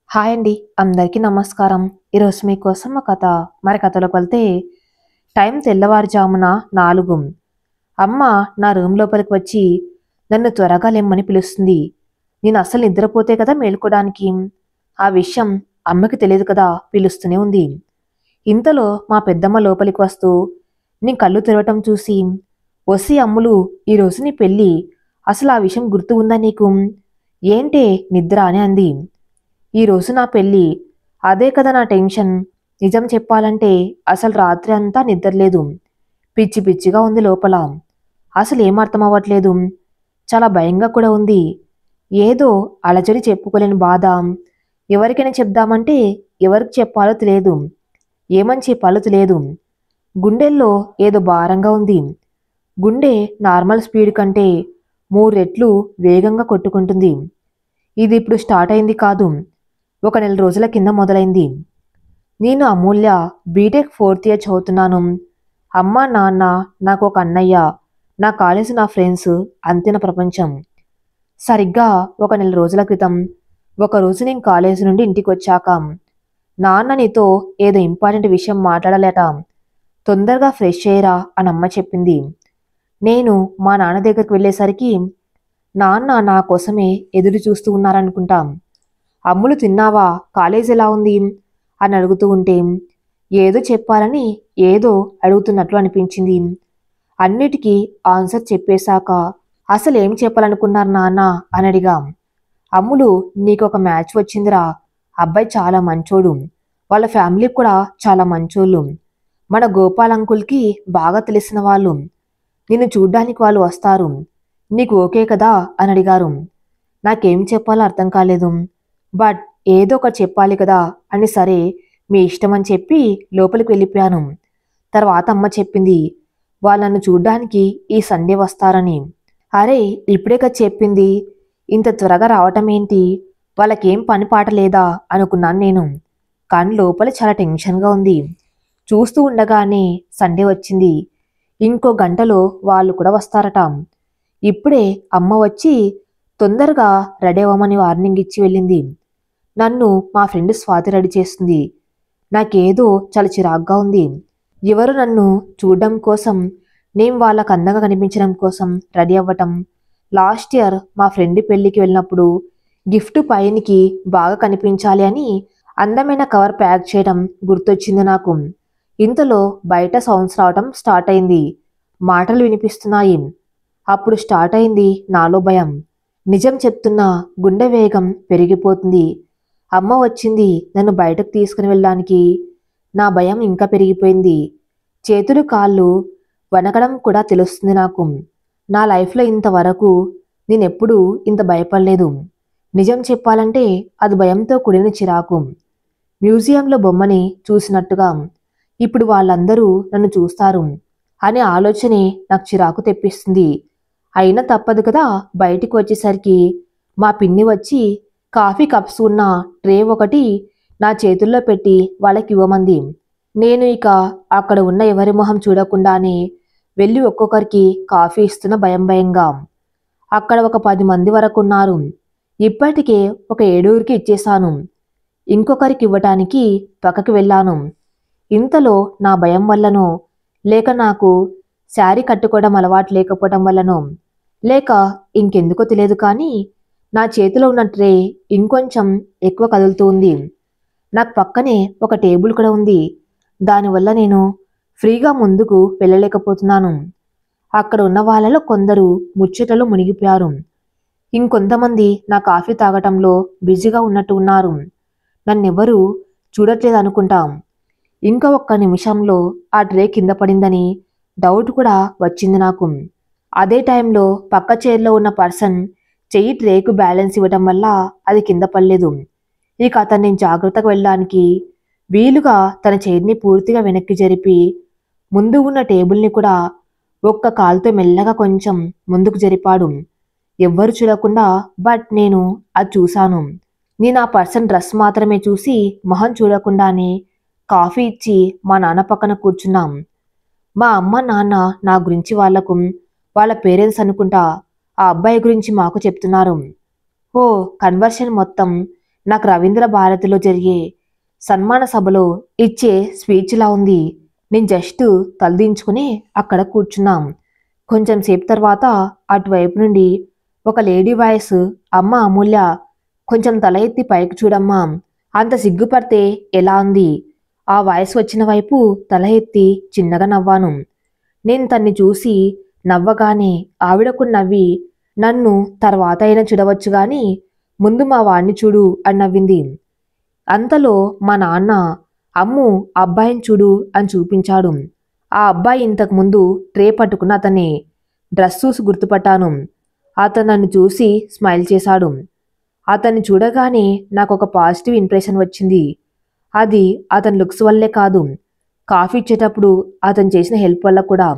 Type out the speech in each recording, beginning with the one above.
Hi అండి. అందరికీ నమస్కారం. ఈరోజు మీకోసం ఒక కథ. మరి కథలోకి వెళ్తే టైం తెల్లవారుజామున 4. అమ్మ నా రూమ్ లోపలికి వచ్చి నన్ను త్వరగా లెమ్మని పిలుస్తుంది. నేను అస్సలు నిద్రపోతే కదా మేలుకోవడానికి. ఆ విషయం అమ్మకి తెలియదు కదా, పిలుస్తూనే ఉంది. ఇంతలో మా పెద్దమ్మ లోపలికి వస్తూ నీ కళ్ళు తెరవటం చూసి, "ఒసి అమ్ములు, ఈరోజు నీ పెళ్ళి. అసలు ఆ విషయం గుర్తు ఉందా నీకు? ఏంటే నిద్ర" అని అంది. ఈరోజు నా పెళ్ళి. అదే కదా నా టెన్షన్. నిజం చెప్పాలంటే అసలు రాత్రి అంతా నిద్రలేదు. పిచ్చి పిచ్చిగా ఉంది లోపల. అసలు ఏం అర్థం అవ్వట్లేదు. చాలా భయంగా కూడా ఉంది. ఏదో అలజడి చెప్పుకోలేని బాధ. ఎవరికైనా చెప్దామంటే ఎవరికి చెప్పాలో తెలియదు. ఏమని చెప్పాలో తెలియదు. గుండెల్లో ఏదో భారంగా ఉంది. గుండె నార్మల్ స్పీడ్ కంటే 3 రెట్లు వేగంగా కొట్టుకుంటుంది. ఇది ఇప్పుడు స్టార్ట్ అయింది కాదు, ఒక నెల రోజుల కింద మొదలైంది. నేను అమూల్య బీటెక్ 4th ఇయర్ చదువుతున్నాను. అమ్మ నాన్న, నాకు ఒక అన్నయ్య, నా కాలేజీ, నా ఫ్రెండ్స్, అంతే నా ప్రపంచం. సరిగ్గా ఒక నెల రోజుల క్రితం ఒకరోజు నేను కాలేజీ నుండి ఇంటికి వచ్చాక, నాన్న నీతో ఏదో ఇంపార్టెంట్ విషయం మాట్లాడాలట, తొందరగా ఫ్రెష్ అయ్యరా అని అమ్మ చెప్పింది. నేను మా నాన్న దగ్గరికి వెళ్ళేసరికి నాన్న నా కోసమే ఎదురు చూస్తూ ఉన్నారనుకుంటాం. అమ్ములు తిన్నావా, కాలేజ్ ఎలా ఉంది అని అడుగుతూ ఉంటే ఏదో చెప్పాలని ఏదో అడుగుతున్నట్లు అనిపించింది. అన్నిటికీ ఆన్సర్ చెప్పేశాక అసలు ఏం చెప్పాలనుకున్నారు నాన్న అని అడిగా. అమ్ములు, నీకొక మ్యాచ్ వచ్చిందిరా. అబ్బాయి చాలా మంచోడు. వాళ్ళ ఫ్యామిలీ కూడా చాలా మంచోళ్ళు. మన గోపాల్ అంకుల్కి బాగా తెలిసిన వాళ్ళు. నిన్ను చూడ్డానికి వాళ్ళు వస్తారు. నీకు ఓకే కదా అని అడిగారు. నాకేం చెప్పాలో అర్థం కాలేదు. బట్ ఏదో ఒకటి చెప్పాలి కదా అని సరే మీ ఇష్టం అని చెప్పి లోపలికి వెళ్ళిపోయాను. తర్వాత అమ్మ చెప్పింది, వాళ్ళు నన్ను చూడ్డానికి ఈ సండే వస్తారని. అరే, ఇప్పుడే కదా చెప్పింది, ఇంత త్వరగా రావటం ఏంటి? వాళ్ళకేం పని పాట లేదా అనుకున్నాను నేను. కానీ లోపల చాలా టెన్షన్గా ఉంది. చూస్తూ ఉండగానే సండే వచ్చింది. ఇంకో గంటలో వాళ్ళు కూడా వస్తారట. ఇప్పుడే అమ్మ వచ్చి తొందరగా రెడీ అవ్వమని వార్నింగ్ ఇచ్చి వెళ్ళింది. నన్ను మా ఫ్రెండ్ స్వాతి రెడీ చేస్తుంది. నాకేదో చాలా చిరాగ్గా ఉంది. ఎవరు నన్ను చూడడం కోసం, నేను వాళ్ళకు అందంగా కనిపించడం కోసం రెడీ అవ్వటం. లాస్ట్ ఇయర్ మా ఫ్రెండ్ పెళ్ళికి వెళ్ళినప్పుడు గిఫ్ట్ పైనికి బాగా కనిపించాలి అని అందమైన కవర్ ప్యాక్ చేయడం గుర్తొచ్చింది నాకు. ఇంతలో బయట సౌండ్స్ రావటం స్టార్ట్ అయింది. మాటలు వినిపిస్తున్నాయి. అప్పుడు స్టార్ట్ అయింది నాలో భయం. నిజం చెప్తున్నా, గుండె వేగం పెరిగిపోతుంది. అమ్మ వచ్చింది నన్ను బయటకు తీసుకుని వెళ్ళడానికి. నా భయం ఇంకా పెరిగిపోయింది. చేతులు కాళ్ళు వణకడం కూడా తెలుస్తుంది నాకు. నా లైఫ్లో ఇంతవరకు నేనెప్పుడూ ఇంత భయపడలేదు. నిజం చెప్పాలంటే అది భయంతో కూడిన చిరాకు. మ్యూజియంలో బొమ్మని చూసినట్టుగా ఇప్పుడు వాళ్ళందరూ నన్ను చూస్తారు అనే ఆలోచనే నాకు చిరాకు తెప్పిస్తుంది. అయినా తప్పదు కదా. బయటికి వచ్చేసరికి మా పిన్ని వచ్చి కాఫీ కప్స్ ఉన్న ట్రే ఒకటి నా చేతుల్లో పెట్టి వాళ్ళకి ఇవ్వమంది. నేను ఇక అక్కడ ఉన్న ఎవరి మొహం చూడకుండానే వెళ్ళి ఒక్కొక్కరికి కాఫీ ఇస్తున్న భయం భయంగా. అక్కడ ఒక 10 మంది వరకు ఉన్నారు. ఇప్పటికే ఒక 7కి ఇచ్చేశాను. ఇంకొకరికి ఇవ్వటానికి పక్కకి వెళ్ళాను. ఇంతలో నా భయం వల్లనో, లేక నాకు శారీ కట్టుకోవడం అలవాటు లేకపోవడం వల్లనో, లేక ఇంకెందుకో తెలియదు కానీ నా చేతిలో ఉన్న ట్రే ఇంకొంచెం ఎక్కువ కదులుతూ ఉంది. నాకు పక్కనే ఒక టేబుల్ కూడా ఉంది. దానివల్ల నేను ఫ్రీగా ముందుకు వెళ్ళలేకపోతున్నాను. అక్కడ ఉన్న వాళ్ళలో కొందరు ముచ్చటలో మునిగిపోయారు. ఇంకొంతమంది నా కాఫీ తాగటంలో బిజీగా ఉన్నట్టు ఉన్నారు. నన్నెవరూ చూడట్లేదు అనుకుంటాం. ఇంకా ఒక్క నిమిషంలో ఆ ట్రే కింద పడిందని డౌట్ కూడా వచ్చింది నాకు. అదే టైంలో పక్క చైర్లో ఉన్న పర్సన్ చెయ్యి ట్రేకు బ్యాలెన్స్ ఇవ్వటం వల్ల అది కింద పడలేదు. ఇక అతన్ని జాగ్రత్తగా వెళ్ళడానికి వీలుగా తన చైర్ని పూర్తిగా వెనక్కి జరిపి ముందు ఉన్న టేబుల్ని కూడా ఒక్క కాలుతో మెల్లగా కొంచెం ముందుకు జరిపాడు. ఎవ్వరు చూడకుండా. బట్ నేను అది చూశాను. నేను ఆ పర్సన్ డ్రెస్ మాత్రమే చూసి మొహం చూడకుండానే కాఫీ ఇచ్చి మా నాన్న పక్కన కూర్చున్నాం. మా అమ్మ నాన్న నా గురించి వాళ్లకు, వాళ్ళ పేరెంట్స్ అనుకుంటా, ఆ అబ్బాయి గురించి మాకు చెప్తున్నారు. ఓ కన్వర్షన్ మొత్తం నాకు రవీంద్ర భారతిలో జరిగే సన్మాన సభలో ఇచ్చే స్పీచ్లా ఉంది. నేను జస్ట్ తలదించుకుని అక్కడ కూర్చున్నాం. కొంచెం సేపు తర్వాత అటువైపు నుండి ఒక లేడీ వాయిస్, అమ్మ అమూల్య, కొంచెం తల ఎత్తి పైకి చూడమ్మా, అంత సిగ్గుపడితే ఎలా ఉంది. ఆ వాయిస్ వచ్చిన వైపు తల ఎత్తి చిన్నగా నవ్వాను. నేను తన్ని చూసి నవ్వగానే ఆవిడకు నవ్వి, నన్ను తర్వాత అయినా చూడవచ్చు గాని ముందు మా వాణ్ణి చూడు అని నవ్వింది. అంతలో మా నాన్న, అమ్ము అబ్బాయిని చూడు అని చూపించాడు. ఆ అబ్బాయి ఇంతకుముందు ట్రే పట్టుకున్న అతన్ని డ్రెస్ చూసి గుర్తుపట్టాను. అతను నన్ను చూసి స్మైల్ చేశాడు. అతన్ని చూడగానే నాకు ఒక పాజిటివ్ ఇంప్రెషన్ వచ్చింది. అది అతని లుక్స్ వల్లే కాదు, కాఫీ ఇచ్చేటప్పుడు అతను చేసిన హెల్ప్ వల్ల కూడా.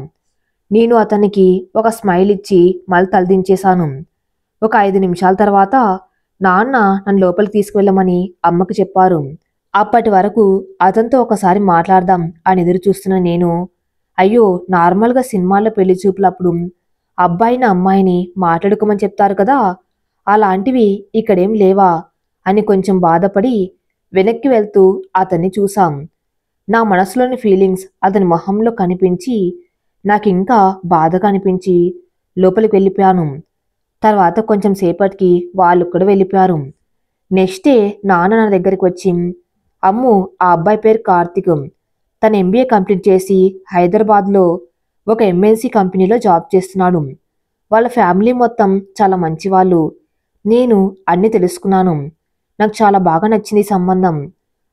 నేను అతనికి ఒక స్మైల్ ఇచ్చి మళ్ళీ తలదించేశాను. ఒక 5 నిమిషాల తర్వాత నాన్న నన్ను లోపలికి తీసుకువెళ్ళమని అమ్మకు చెప్పారు. అప్పటి వరకు అతనితో ఒకసారి మాట్లాడదాం అని ఎదురు చూస్తున్న నేను, అయ్యో, నార్మల్గా సినిమాల్లో పెళ్లి చూపులప్పుడు అబ్బాయిని అమ్మాయిని మాట్లాడుకోమని చెప్తారు కదా, అలాంటివి ఇక్కడేం లేవా అని కొంచెం బాధపడి వెనక్కి వెళ్తూ అతన్ని చూశాం. నా మనసులోని ఫీలింగ్స్ అతని మొహంలో కనిపించి నాకింకా బాధగా అనిపించి లోపలికి వెళ్ళిపోయాను. తర్వాత కొంచెం సేపటికి వాళ్ళు కూడా వెళ్ళిపోయారు. నెక్స్ట్ డే నాన్న నా దగ్గరికి వచ్చి, అమ్ము, ఆ అబ్బాయి పేరు కార్తిక్, తన ఎంబీఏ కంప్లీట్ చేసి హైదరాబాద్లో ఒక ఎంఎన్సీ కంపెనీలో జాబ్ చేస్తున్నాడు. వాళ్ళ ఫ్యామిలీ మొత్తం చాలా మంచివాళ్ళు. నేను అన్నీ తెలుసుకున్నాను. నాకు చాలా బాగా నచ్చింది ఈ సంబంధం.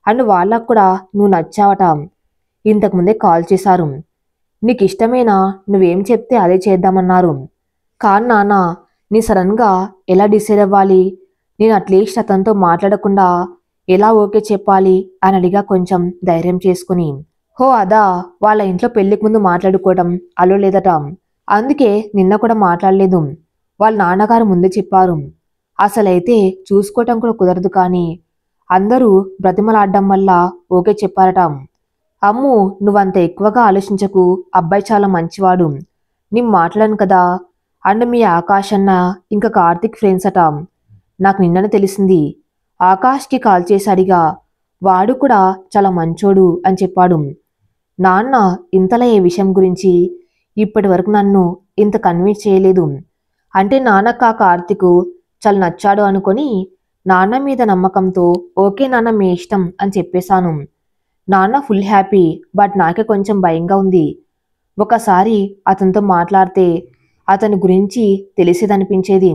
అండ్ వాళ్ళకు కూడా నువ్వు నచ్చావట. ఇంతకుముందే కాల్ చేశారు. నీకు ఇష్టమేనా, నువ్వేం చెప్తే అదే చేద్దామన్నారు. కానీ నాన్న, నీ సడన్గా ఎలా డిసైడ్ అవ్వాలి, నేను అట్లీస్ట్ అతనితో మాట్లాడకుండా ఎలా ఓకే చెప్పాలి అని అడిగా కొంచెం ధైర్యం చేసుకుని. హో అదా, వాళ్ళ ఇంట్లో పెళ్లికి ముందు మాట్లాడుకోవడం అలో లేదట. అందుకే నిన్న కూడా మాట్లాడలేదు. వాళ్ళ నాన్నగారు ముందే చెప్పారు. అసలైతే చూసుకోవటం కూడా కుదరదు, కానీ అందరూ బ్రతిమలాడడం వల్ల ఓకే చెప్పారట. అమ్ము, నువ్వంత ఎక్కువగా ఆలోచించకు, అబ్బాయి చాలా మంచివాడు. నేను మాట్లాడాను కదా. అండ్ మీ ఆకాష్ అన్న ఇంకా కార్తిక్ ఫ్రెండ్స్ అట. నాకు నిన్ననే తెలిసింది. ఆకాష్కి కాల్ చేసి అడిగా, వాడు కూడా చాలా మంచోడు అని చెప్పాడు. నాన్న ఇంతలా ఏ విషయం గురించి ఇప్పటి వరకు నన్ను ఇంత కన్విన్స్ చేయలేదు. అంటే నాన్నకు ఆ కార్తిక్ చాలా నచ్చాడు అనుకొని నాన్న మీద నమ్మకంతో ఓకే నాన్న, మీ ఇష్టం అని చెప్పేశాను. నాన్న ఫుల్ హ్యాపీ, బట్ నాకే కొంచెం భయంగా ఉంది. ఒకసారి అతనితో మాట్లాడితే అతని గురించి తెలిసేదనిపించేది.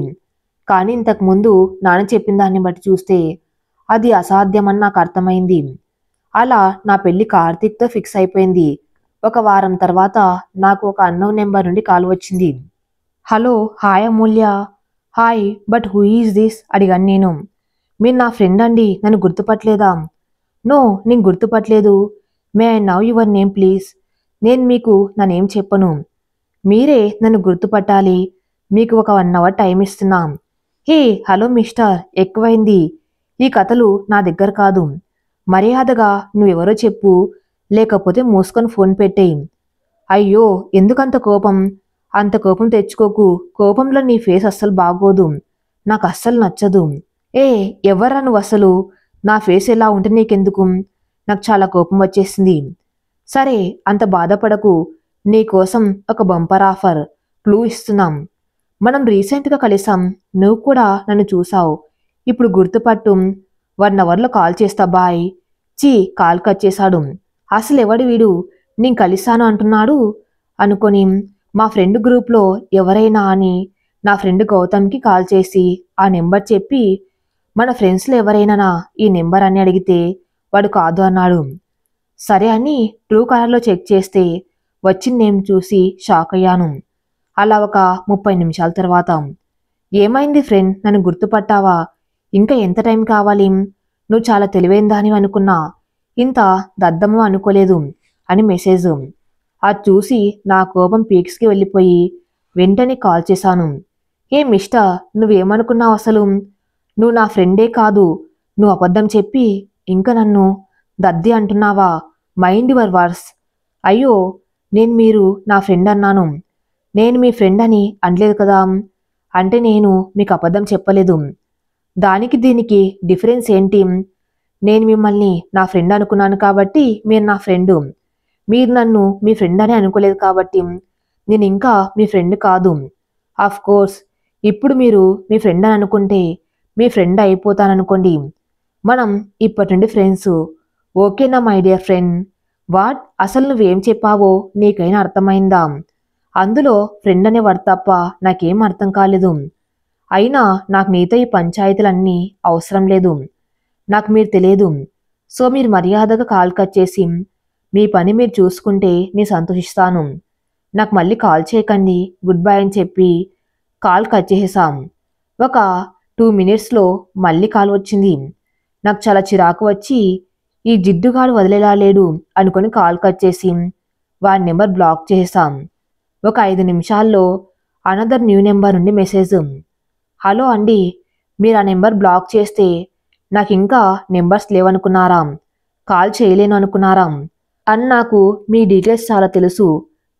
కానీ ఇంతకుముందు నాన్న చెప్పిన దాన్ని బట్టి చూస్తే అది అసాధ్యమని నాకు అర్థమైంది. అలా నా పెళ్లి కార్తీక్తో ఫిక్స్ అయిపోయింది. ఒక వారం తర్వాత నాకు ఒక అన్నోన్ నెంబర్ నుండి కాల్ వచ్చింది. Hello, hi Amulya. Hi, but who is this అడిగాను నేను. మీరు నా ఫ్రెండ్ అండి, నన్ను గుర్తుపట్టలేదా? నో, నేను గుర్తుపట్టలేదు. May I know your name please? నేను మీకు నా నేమ్ చెప్పను, మీరే నన్ను గుర్తుపట్టాలి. మీకు ఒక 1 అవర్ టైం ఇస్తున్నాం. హే, హలో మిస్టర్, ఎక్కువైంది. ఈ కథలు నా దగ్గర కాదు. మర్యాదగా నువ్వెవరో చెప్పు, లేకపోతే మూసుకొని ఫోన్ పెట్టేయి. అయ్యో, ఎందుకంత కోపం? అంత కోపం తెచ్చుకోకు. కోపంలో నీ ఫేస్ అస్సలు బాగోదు, నాకు అస్సలు నచ్చదు. ఏ, ఎవర్రా నువ్వు అసలు? నా ఫేస్ ఎలా ఉంటే నీకెందుకు? నాకు చాలా కోపం వచ్చేసింది. సరే, అంత బాధపడకు. నీకోసం ఒక బంపర్ ఆఫర్, క్లూ ఇస్తున్నాం. మనం రీసెంట్గా కలిసాం, నువ్వు కూడా నన్ను చూసావు. ఇప్పుడు గుర్తుపట్టు. 1 అవర్లో కాల్ చేస్తా, బాయ్. కాల్ కట్ చేశాడు. అసలు ఎవడు వీడు, నేను కలిసాను అంటున్నాడు అనుకొని మా ఫ్రెండ్ గ్రూప్లో ఎవరైనా అని నా ఫ్రెండ్ గౌతమ్కి కాల్ చేసి ఆ నెంబర్ చెప్పి, మన ఫ్రెండ్స్లో ఎవరైనా ఈ నెంబర్ అని అడిగితే వాడు కాదు అన్నాడు. సరే అని ట్రూ కాలర్లో చెక్ చేస్తే వచ్చిన నేమ్ చూసి షాక్ అయ్యాను. అలా ఒక 30 నిమిషాల తర్వాత, ఏమైంది ఫ్రెండ్, నన్ను గుర్తుపట్టావా? ఇంకా ఎంత టైం కావాలి? నువ్వు చాలా తెలివైన దానివి అనుకున్నా, ఇంత దద్దమ్మ అనుకోలేదు అని మెసేజ్. అది చూసి నా కోపం పీక్స్కి వెళ్ళిపోయి వెంటనే కాల్ చేశాను. ఏ మిస్టర్, నువ్వేమనుకున్నావు అసలు? నువ్వు నా ఫ్రెండే కాదు, నువ్వు అబద్ధం చెప్పి ఇంకా నన్ను దద్ది అంటున్నావా? Mind your words. అయ్యో, నేను మీరు నా ఫ్రెండ్ అన్నాను. నేను మీ ఫ్రెండ్ అని అనలేదు కదా. అంటే నేను మీకు అబద్ధం చెప్పలేదు. దానికి దీనికి డిఫరెన్స్ ఏంటి? నేను మిమ్మల్ని నా ఫ్రెండ్ అనుకున్నాను కాబట్టి మీరు నా ఫ్రెండు. మీరు నన్ను మీ ఫ్రెండ్ అని అనుకోలేదు కాబట్టి నేను ఇంకా మీ ఫ్రెండ్ కాదు. ఆఫ్ కోర్స్ ఇప్పుడు మీరు మీ ఫ్రెండ్ అని అనుకుంటే మీ ఫ్రెండ్ అయిపోతాననుకోండి. మనం ఇప్పటి నుండి ఫ్రెండ్స్. ఓకేనా మై డియర్ ఫ్రెండ్? వాట్? అసలు నువ్వేం చెప్పావో నీకైనా అర్థమైందా? అందులో ఫ్రెండ్ అనే వర్డ్ తప్ప నాకేం అర్థం కాలేదు. అయినా నాకు నీతో ఈ పంచాయతీలన్నీ అవసరం లేదు. నాకు మీరు తెలియదు. సో మీరు మర్యాదగా కాల్ కట్ చేసి మీ పని మీరు చూసుకుంటే నేను సంతోషిస్తాను. నాకు మళ్ళీ కాల్ చేయకండి, గుడ్ బై అని చెప్పి కాల్ కట్ చేసేసాం. ఒక 2 మినిట్స్లో మళ్ళీ కాల్ వచ్చింది. నాకు చాలా చిరాకు వచ్చి ఈ జిడ్డుగాడు వదిలేలా లేడు అనుకుని కాల్ కట్ చేసి వాడి నెంబర్ బ్లాక్ చేసేసాం. ఒక 5 నిమిషాల్లో అనదర్ న్యూ నెంబర్ నుండి మెసేజ్. హలో అండి, మీరు ఆ నెంబర్ బ్లాక్ చేస్తే నాకు ఇంకా నెంబర్స్ లేవనుకున్నారా? కాల్ చేయలేను అనుకున్నారా? అని నాకు మీ డీటెయిల్స్ చాలా తెలుసు.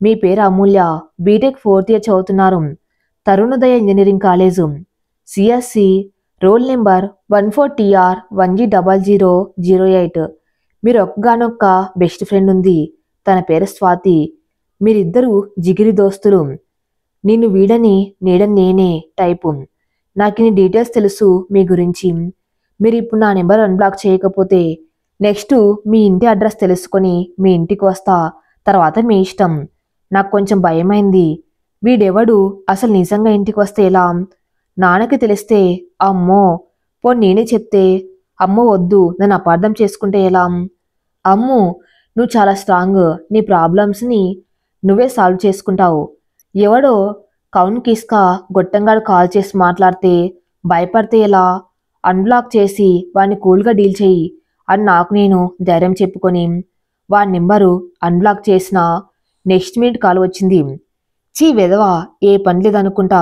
మీ పేరు అమూల్య, బీటెక్ 4th ఇయర్ చదువుతున్నారు, Tarunodaya engineering college, CSC, roll number 14TR1G0008. మీరు ఒక్కగానొక్క బెస్ట్ ఫ్రెండ్ ఉంది, తన పేరు స్వాతి. మీరిద్దరూ జిగిరి దోస్తులు. నిన్ను వీడని నీడని నేనే టైపు. నాకు నీ డీటెయిల్స్ తెలుసు మీ గురించి. మీరు ఇప్పుడు నా నెంబర్ అన్బ్లాక్ చేయకపోతే నెక్స్ట్ మీ ఇంటి అడ్రస్ తెలుసుకొని మీ ఇంటికి వస్తా, తర్వాత మీ ఇష్టం. నాకు కొంచెం భయమైంది. వీడెవడు అసలు నిజంగా ఇంటికి వస్తే ఎలా? నాన్నకి తెలిస్తే అమ్మో, నేనే చెప్తే అమ్మో వద్దు నన్ను అపార్థం చేసుకుంటే ఎలా? అమ్ము, నువ్వు చాలా స్ట్రాంగ్. నీ ప్రాబ్లమ్స్ని నువ్వే సాల్వ్ చేసుకుంటావు. ఎవడో కౌన్ కిస్కా గొట్టంగాడు కాల్ చేసి మాట్లాడితే భయపడితే ఎలా? అన్బ్లాక్ చేసి వాడిని కూల్గా డీల్ చెయ్యి అని నాకు నేను ధైర్యం చెప్పుకొని వాడి నెంబరు అన్బ్లాక్ చేసిన నెక్స్ట్ మినిట్ కాల్ వచ్చింది. చీ వెదవా, ఏ పని లేదనుకుంటా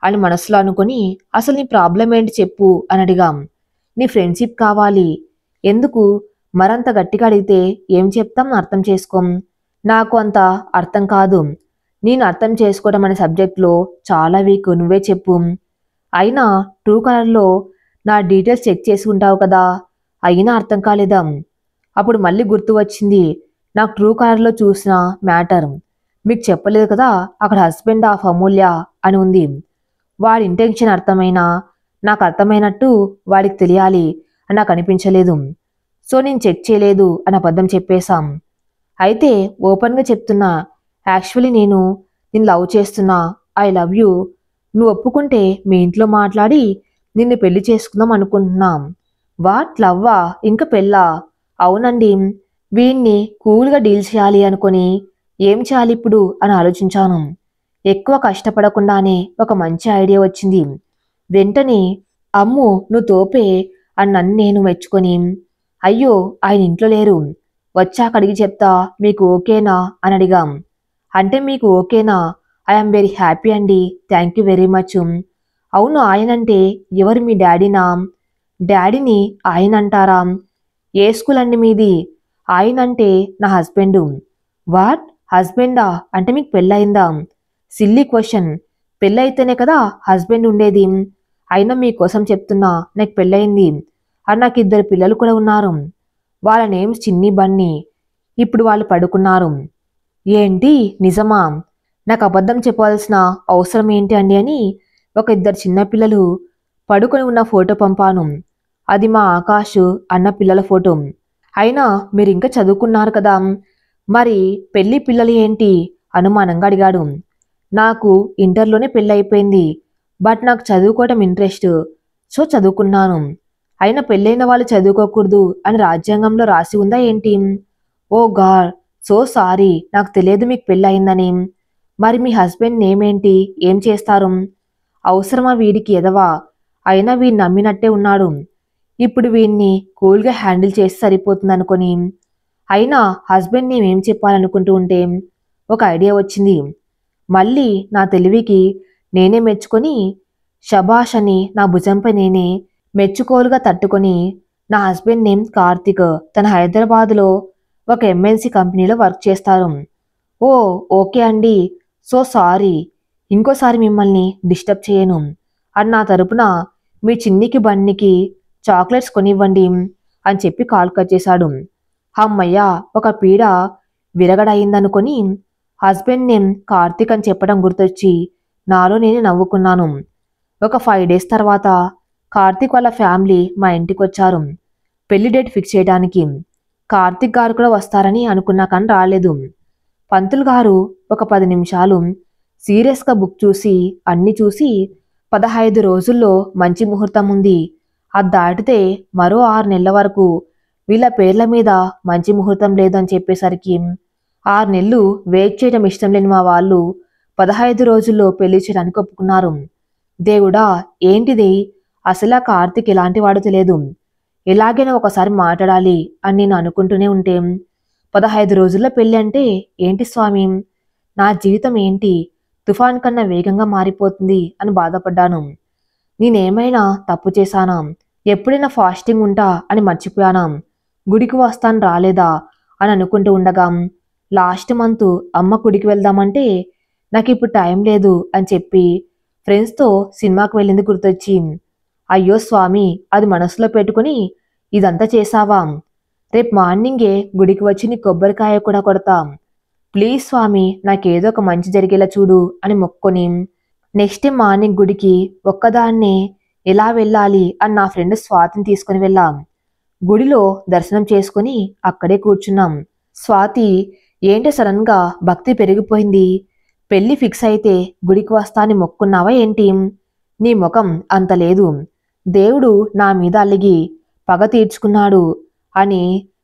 అని మనసులో అనుకొని అసలు నీ ప్రాబ్లం ఏంటి చెప్పు అని అడిగాం. నీ ఫ్రెండ్షిప్ కావాలి. ఎందుకు? మరంత గట్టిగా అడిగితే ఏం చెప్తాం అర్థం చేసుకోం. నాకు అంత అర్థం కాదు. నేను అర్థం చేసుకోవడం అనే సబ్జెక్ట్లో చాలా వీక్, నువ్వే చెప్పు. అయినా ట్రూ కలర్లో నా డీటెయిల్స్ చెక్ చేసి ఉంటావు కదా, అయినా అర్థం కాలేదా? అప్పుడు మళ్ళీ గుర్తు వచ్చింది నాకు ట్రూ కలర్లో చూసిన మ్యాటర్. మీకు చెప్పలేదు కదా, అక్కడ హస్బెండ్ ఆఫ్ అమూల్య అని ఉంది. వాడి ఇంటెన్షన్ అర్థమైనా నాకు అర్థమైనట్టు వాడికి తెలియాలి అని నాకు అనిపించలేదు. సో నేను చెక్ చేయలేదు అని అబద్ధం చెప్పేశాం. అయితే ఓపెన్గా చెప్తున్నా, యాక్చువల్లీ నేను లవ్ చేస్తున్నా. I love you. నువ్వు ఒప్పుకుంటే మీ ఇంట్లో మాట్లాడి నిన్ను పెళ్లి చేసుకుందాం అనుకుంటున్నాం. వాట్? లవ్వా? ఇంకా పెళ్ళా? అవునండి. వీణ్ణి కూల్గా డీల్ చేయాలి అనుకొని ఏం చేయాలి ఇప్పుడు అని ఆలోచించాను. ఎక్కువ కష్టపడకుండానే ఒక మంచి ఐడియా వచ్చింది. వెంటనే అమ్ము నువ్వు తోపే అని నన్ను నేను మెచ్చుకొని, అయ్యో ఆయన ఇంట్లో లేరు, వచ్చాక అడిగి చెప్తా, మీకు ఓకేనా అని అడిగాం. అంటే మీకు ఓకేనా? ఐఎమ్ వెరీ హ్యాపీ అండి, థ్యాంక్ యూ వెరీ మచ్. అవును, ఆయనంటే ఎవరు? మీ డాడీనా? డాడీని ఆయన అంటారా? ఏ స్కూల్ అండి మీది? ఆయన అంటే నా హస్బెండు. వాట్? హస్బెండా? అంటే మీకు పెళ్ళయిందా? Silly question. పెళ్ళైతేనే కదా హస్బెండ్ ఉండేది. అయినా మీకోసం చెప్తున్నా, నాకు పెళ్ళయింది. అని నాకు 2 పిల్లలు కూడా ఉన్నారు. వాళ్ళ నేమ్స్ చిన్ని, బన్నీ. ఇప్పుడు వాళ్ళు పడుకున్నారు. ఏంటి? నిజమా? నాకు అబద్ధం చెప్పాల్సిన అవసరం ఏంటి అండి అని ఒక 2 చిన్నపిల్లలు పడుకొని ఉన్న ఫోటో పంపాను. అది మా ఆకాష్ అన్న పిల్లల ఫోటో. అయినా మీరు ఇంకా చదువుకున్నారు కదా, మరి పెళ్లి పిల్లలు ఏంటి అనుమానంగా అడిగాడు. నాకు ఇంటర్లోనే పెళ్ళైపోయింది, బట్ నాకు చదువుకోవటం ఇంట్రెస్ట్, సో చదువుకున్నాను. అయినా పెళ్ళైన వాళ్ళు చదువుకోకూడదు అని రాజ్యాంగంలో రాసి ఉందా ఏంటి? ఓ గాడ్, సో సారీ, నాకు తెలియదు మీకు పెళ్ళయిందని. మరి మీ హస్బెండ్ నేమ్ ఏంటి? ఏం చేస్తారు? అవసరమా వీడికి ఎదవా? అయినా వీడిని నమ్మినట్టే ఉన్నాడు. ఇప్పుడు వీడిని కూల్గా హ్యాండిల్ చేసి సరిపోతుంది అనుకొని, అయినా హస్బెండ్ నేమ్ ఏం చెప్పాలనుకుంటూ ఉంటే ఒక ఐడియా వచ్చింది. మళ్ళీ నా తెలివికి నేనే మెచ్చుకొని షబాష్ అని నా భుజంపై నేనే మెచ్చుకోలుగా తట్టుకొని, నా హస్బెండ్ నేమ్ కార్తిక్, తన హైదరాబాద్లో ఒక ఎంఎన్సీ కంపెనీలో వర్క్ చేస్తారు. ఓ ఓకే అండి, సో సారీ, ఇంకోసారి మిమ్మల్ని డిస్టర్బ్ చేయను అని నా తరపున మీ చిన్నికి బన్నికి చాక్లెట్స్ కొనివ్వండి అని చెప్పి కాల్ కట్ చేశాడు. అమ్మయ్య, ఒక పీడ విరగడయిందనుకొని హస్బెండ్ నేమ్ కార్తీక్ అని చెప్పడం గుర్తొచ్చి నాలో నేనే నవ్వుకున్నాను. ఒక 5 డేస్ తర్వాత కార్తీక్ వాళ్ళ ఫ్యామిలీ మా ఇంటికి వచ్చారు పెళ్లి డేట్ ఫిక్స్ చేయడానికి. కార్తీక్ గారు కూడా వస్తారని అనుకున్నా కానీ రాలేదు. పంతులు గారు ఒక 10 నిమిషాలు సీరియస్గా బుక్ చూసి అన్ని చూసి 15 రోజుల్లో మంచి ముహూర్తం ఉంది, అది దాటితే మరో 6 నెలల వరకు వీళ్ళ పేర్ల మీద మంచి ముహూర్తం లేదని చెప్పేసరికి 6 నెలలు వెయిట్ చేయడం ఇష్టం లేని మా వాళ్ళు 15 రోజుల్లో పెళ్లి చేయడానికి ఒప్పుకున్నారు. దేవుడా, ఏంటిది, అసలు కార్తీక్ ఎలాంటి వాడో తెలియదు, ఎలాగైనా ఒకసారి మాట్లాడాలి అని నేను అనుకుంటూనే ఉంటే 15 రోజుల్లో పెళ్ళి అంటే ఏంటి స్వామి, నా జీవితం ఏంటి తుఫాన్ కన్నా వేగంగా మారిపోతుంది అని బాధపడ్డాను. నేనేమైనా తప్పు చేశానా, ఎప్పుడైనా ఫాస్టింగ్ ఉంటా అని మర్చిపోయానా, గుడికి వస్తాను రాలేదా అని అనుకుంటూ ఉండగా లాస్ట్ మంత్ అమ్మ గుడికి వెళ్దామంటే నాకు ఇప్పుడు టైం లేదు అని చెప్పి ఫ్రెండ్స్తో సినిమాకి వెళ్ళింది గుర్తొచ్చి, అయ్యో స్వామి, అది మనసులో పెట్టుకుని ఇదంతా చేశావా, రేపు మార్నింగే గుడికి వచ్చి నీ కొబ్బరికాయ కూడా కొడతా, ప్లీజ్ స్వామి నాకేదో ఒక మంచి జరిగేలా చూడు అని మొక్కుని నెక్స్ట్ డే మార్నింగ్ గుడికి ఒక్కదాన్నే ఎలా వెళ్ళాలి అని నా ఫ్రెండ్ స్వాతిని తీసుకుని వెళ్ళాం. గుడిలో దర్శనం చేసుకుని అక్కడే కూర్చున్నాం. స్వాతి, ఏంటి సడన్గా భక్తి పెరిగిపోయింది, పెళ్లి ఫిక్స్ అయితే గుడికి వస్తా అని మొక్కున్నావా ఏంటి, నీ ముఖం అంత లేదు, దేవుడు నా మీద అలిగి పగ తీర్చుకున్నాడు అని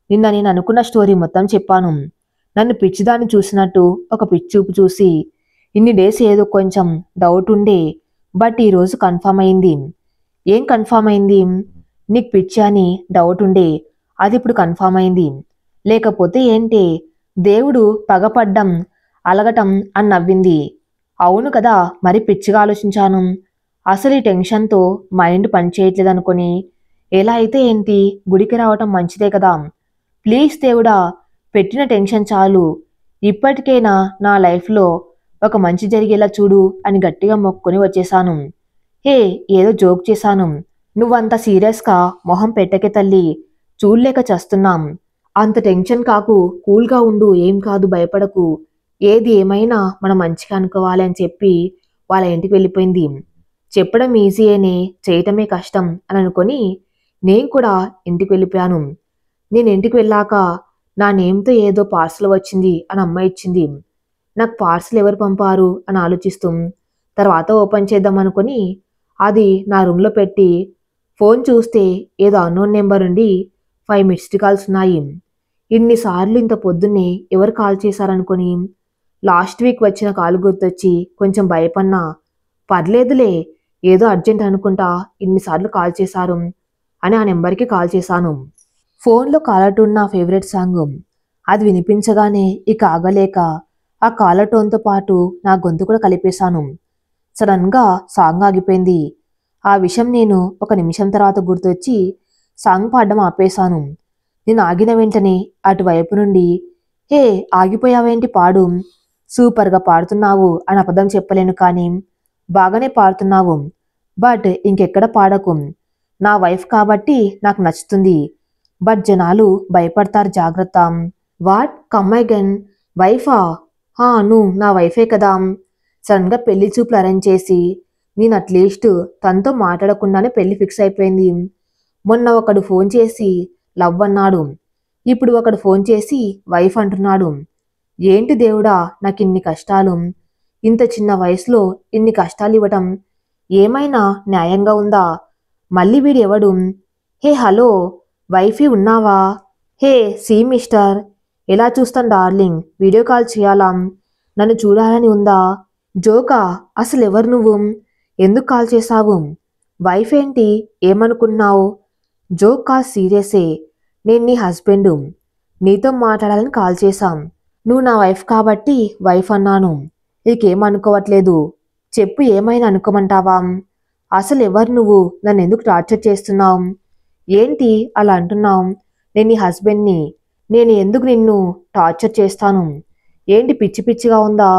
నిన్న నేను అనుకున్న స్టోరీ మొత్తం చెప్పాను. నన్ను పిచ్చిదాన్ని చూసినట్టు ఒక పిచ్చూపు చూసి, ఇన్ని డేస్ ఏదో కొంచెం డౌట్ ఉండే, బట్ ఈరోజు కన్ఫర్మ్ అయింది. ఏం కన్ఫర్మ్ అయింది, నీకు పిచ్చి అని డౌట్ ఉండే, అది ఇప్పుడు కన్ఫర్మ్ అయింది. లేకపోతే ఏంటి, దేవుడు పగపడ్డం అలగటం అని నవ్వింది. అవును కదా, మరి పిచ్చిగా ఆలోచించాను, అసలు ఈ టెన్షన్తో మైండ్ పనిచేయట్లేదు అనుకుని, ఎలా అయితే ఏంటి, గుడికి రావటం మంచిదే కదా, ప్లీజ్ దేవుడా పెట్టిన టెన్షన్ చాలు, ఇప్పటికైనా నా లైఫ్లో ఒక మంచి జరిగేలా చూడు అని గట్టిగా మొక్కుని వచ్చేశాను. హే, ఏదో జోక్ చేశాను, నువ్వంత సీరియస్గా మొహం పెట్టకే తల్లి, చూడలేక చస్తున్నాం, అంత టెన్షన్ కాకు, కూల్గా ఉండు, ఏం కాదు, భయపడకు, ఏది ఏమైనా మనం మంచిగా అనుకోవాలి అని చెప్పి వాళ్ళ ఇంటికి వెళ్ళిపోయింది. చెప్పడం ఈజీయేనే, చేయటమే కష్టం అని అనుకొని నేను కూడా ఇంటికి వెళ్ళిపోయాను. నేను ఇంటికి వెళ్ళాక నా నేమ్తో ఏదో పార్సల్ వచ్చింది అని అమ్మ ఇచ్చింది. నాకు పార్సల్ ఎవరు పంపారు అని ఆలోచిస్తూ తర్వాత ఓపెన్ చేద్దాం అనుకుని అది నా రూమ్లో పెట్టి ఫోన్ చూస్తే ఏదో అన్నోన్ నెంబర్ ఉండి 5 మిస్డ్ కాల్స్ ఉన్నాయి. ఇన్నిసార్లు ఇంత పొద్దున్నే ఎవరు కాల్ చేశారనుకొని లాస్ట్ వీక్ వచ్చిన కాల్ గుర్తొచ్చి కొంచెం భయపడినా, పర్లేదులే ఏదో అర్జెంట్ అనుకుంటా ఇన్నిసార్లు కాల్ చేశారు అని ఆ నెంబర్కి కాల్ చేశాను. ఫోన్లో కాలర్ టోన్ నా ఫేవరెట్ సాంగ్, అది వినిపించగానే ఇక ఆగలేక ఆ కాలర్ టోన్తో పాటు నా గొంతు కూడా కలిపేశాను. సడన్గా సాంగ్ ఆగిపోయింది. ఆ విషయం నేను 1 నిమిషం తర్వాత గుర్తొచ్చి సాంగ్ పాడడం ఆపేశాను. నేను ఆగిన వెంటనే అటువైపు నుండి, హే ఆగిపోయావేంటి, పాడు, సూపర్గా పాడుతున్నావు అని అబద్ధం చెప్పలేను కానీ బాగానే పాడుతున్నావు, బట్ ఇంకెక్కడ పాడకు, నా వైఫ్ కాబట్టి నాకు నచ్చుతుంది, బట్ జనాలు భయపడతారు, జాగ్రత్త. వాట్, కమ్మైగన్, వైఫా, నువ్వు నా వైఫే కదా. సడన్గా పెళ్లి చూపులు అరేంజ్ చేసి నేను అట్లీస్ట్ తనతో మాట్లాడకుండానే పెళ్లి ఫిక్స్ అయిపోయింది. మొన్న ఒకడు ఫోన్ చేసి లవ్ అన్నాడు, ఇప్పుడు ఒకడు ఫోన్ చేసి వైఫ్ అంటున్నాడు. ఏంటి దేవుడా, నాకు ఇన్ని కష్టాలు, ఇంత చిన్న వయసులో ఇన్ని కష్టాలు ఇవ్వటం ఏమైనా న్యాయంగా ఉందా? మళ్ళీ వీడు ఎవడు, హే హలో వైఫీ ఉన్నావా, హే సీ మిస్టర్, ఎలా చూస్తాను డార్లింగ్, వీడియో కాల్ చేయాలా, నన్ను చూడాలని ఉందా, జోకా, అసలు ఎవరు నువ్వు, ఎందుకు కాల్ చేశావు, వైఫ్ ఏంటి, ఏమనుకున్నావు, జోక్ కాల్ సీరియసే, నేను నీ హస్బెండ్, నీతో మాట్లాడాలని కాల్ చేశాం, నువ్వు నా వైఫ్ కాబట్టి వైఫ్ అన్నాను, నీకేమనుకోవట్లేదు, చెప్పు, ఏమైనా అనుకోమంటావా, అసలు ఎవరు నువ్వు, నన్ను ఎందుకు టార్చర్ చేస్తున్నావు, ఏంటి అలా అంటున్నావు, నేను నీ హస్బెండ్ని, నేను ఎందుకు నిన్ను టార్చర్ చేస్తాను, ఏంటి పిచ్చి పిచ్చిగా ఉందా,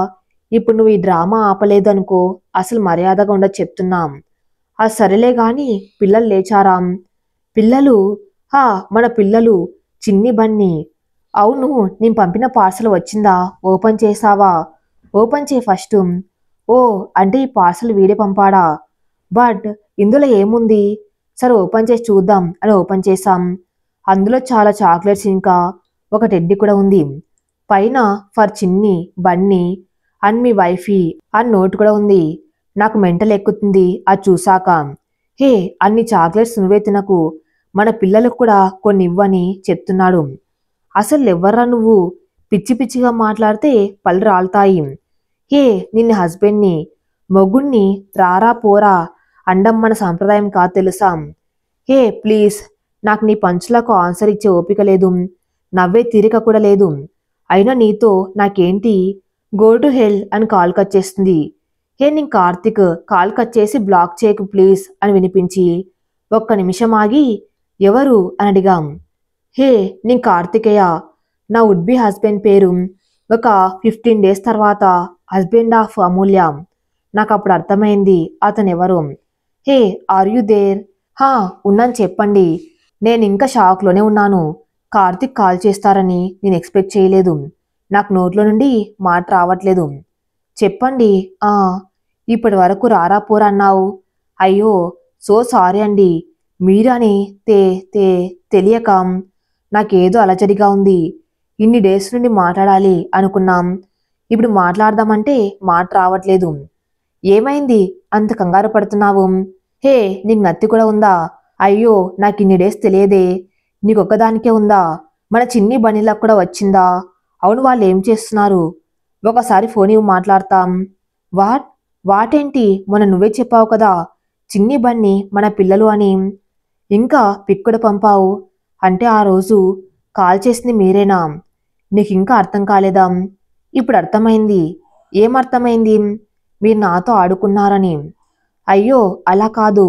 ఇప్పుడు నువ్వు ఈ డ్రామా ఆపలేదనుకో అసలు మర్యాదగా ఉండదు చెప్తున్నాం, ఆ సరేలే గాని పిల్లలు లేచారా? పిల్లలు? హా, మన పిల్లలు. చిన్ని బన్నీ. అవును, నేను పంపిన పార్సల్ వచ్చిందా? ఓపెన్ చేసావా? ఓపెన్ చేయి ఫస్ట్. ఓ, అంటే ఈ పార్సల్ వీడే పంపాడా? బట్ ఇందులో ఏముంది? సరే ఓపెన్ చేసి చూద్దాం అని ఓపెన్ చేశాం. అందులో చాలా చాక్లెట్స్ ఇంకా ఒక టెడ్డీ కూడా ఉంది. పైన ఫర్ చిన్ని బన్నీ అండ్ మీ వైఫీ అని నోట్ కూడా ఉంది. నాకు మెంటల్ ఎక్కుతుంది అది చూసాక. హే, అన్ని చాక్లెట్స్ నువ్వే తినకు, మన పిల్లలకు కూడా కొన్ని ఇవ్వని చెప్తున్నాడు. అసలు ఎవర్రా నువ్వు? పిచ్చి పిచ్చిగా మాట్లాడితే పళ్ళు రాలుతాయి. హే, నిన్న హస్బెండ్ని, మొగుణ్ణి రారా పోరా అండం మన సాంప్రదాయం కాదు తెలుసా? హే ప్లీజ్, నాకు నీ పంచులకు ఆన్సర్ ఇచ్చే ఓపిక లేదు, నవ్వే తీరిక కూడా లేదు. అయినా నీతో నాకేంటి? గో టు హెల్ అని కాల్ కట్ చేస్తుంది. హే నీ కార్తిక్, కాల్ కట్ చేసి బ్లాక్ చేయకు ప్లీజ్ అని వినిపించి ఒక్క నిమిషం ఆగి ఎవరు అని అడిగాం. హే నీ కార్తికేయ, నా వుడ్ బి హస్బెండ్ పేరు. ఒక 15 days తర్వాత హస్బెండ్ ఆఫ్ అమూల్య. నాకు అప్పుడు అర్థమైంది అతనెవరు. హే, ఆర్ యు దేర్? హా, ఉన్నాను చెప్పండి. నేను ఇంకా షాక్లోనే ఉన్నాను. కార్తిక్ కాల్ చేస్తారని నేను ఎక్స్పెక్ట్ చేయలేదు. నాకు నోట్లో నుండి మాట రావట్లేదు. చెప్పండి. ఆ, ఇప్పటి వరకు రారా పోరా అన్నావు. అయ్యో, సో సారీ అండి. మీరని తే తే తెలియక నాకేదో అలజడిగా ఉంది. ఇన్ని డేస్ నుండి మాట్లాడాలి అనుకున్నాం. ఇప్పుడు మాట్లాడదామంటే మాట రావట్లేదు. ఏమైంది అంత కంగారు పడుతున్నావు? హే, నీకు నత్తి కూడా ఉందా? అయ్యో, నాకు ఇన్ని డేస్ తెలియదే. నీకొక్కదానికే ఉందా? మన చిన్ని బనీలకు కూడా వచ్చిందా? అవును, వాళ్ళు ఏం చేస్తున్నారు? ఒకసారి ఫోన్ ఇవ్వు మాట్లాడతాం. వాటేంటి, మొన్న నువ్వే చెప్పావు కదా చిన్ని బన్నీ మన పిల్లలు అని. ఇంకా పిక్కుడు పంపావు. అంటే ఆ రోజు కాల్ చేసింది మీరేనా? నీకింకా అర్థం కాలేదా? ఇప్పుడు అర్థమైంది. ఏమర్థమైంది? మీరు నాతో ఆడుకున్నారని. అయ్యో అలా కాదు,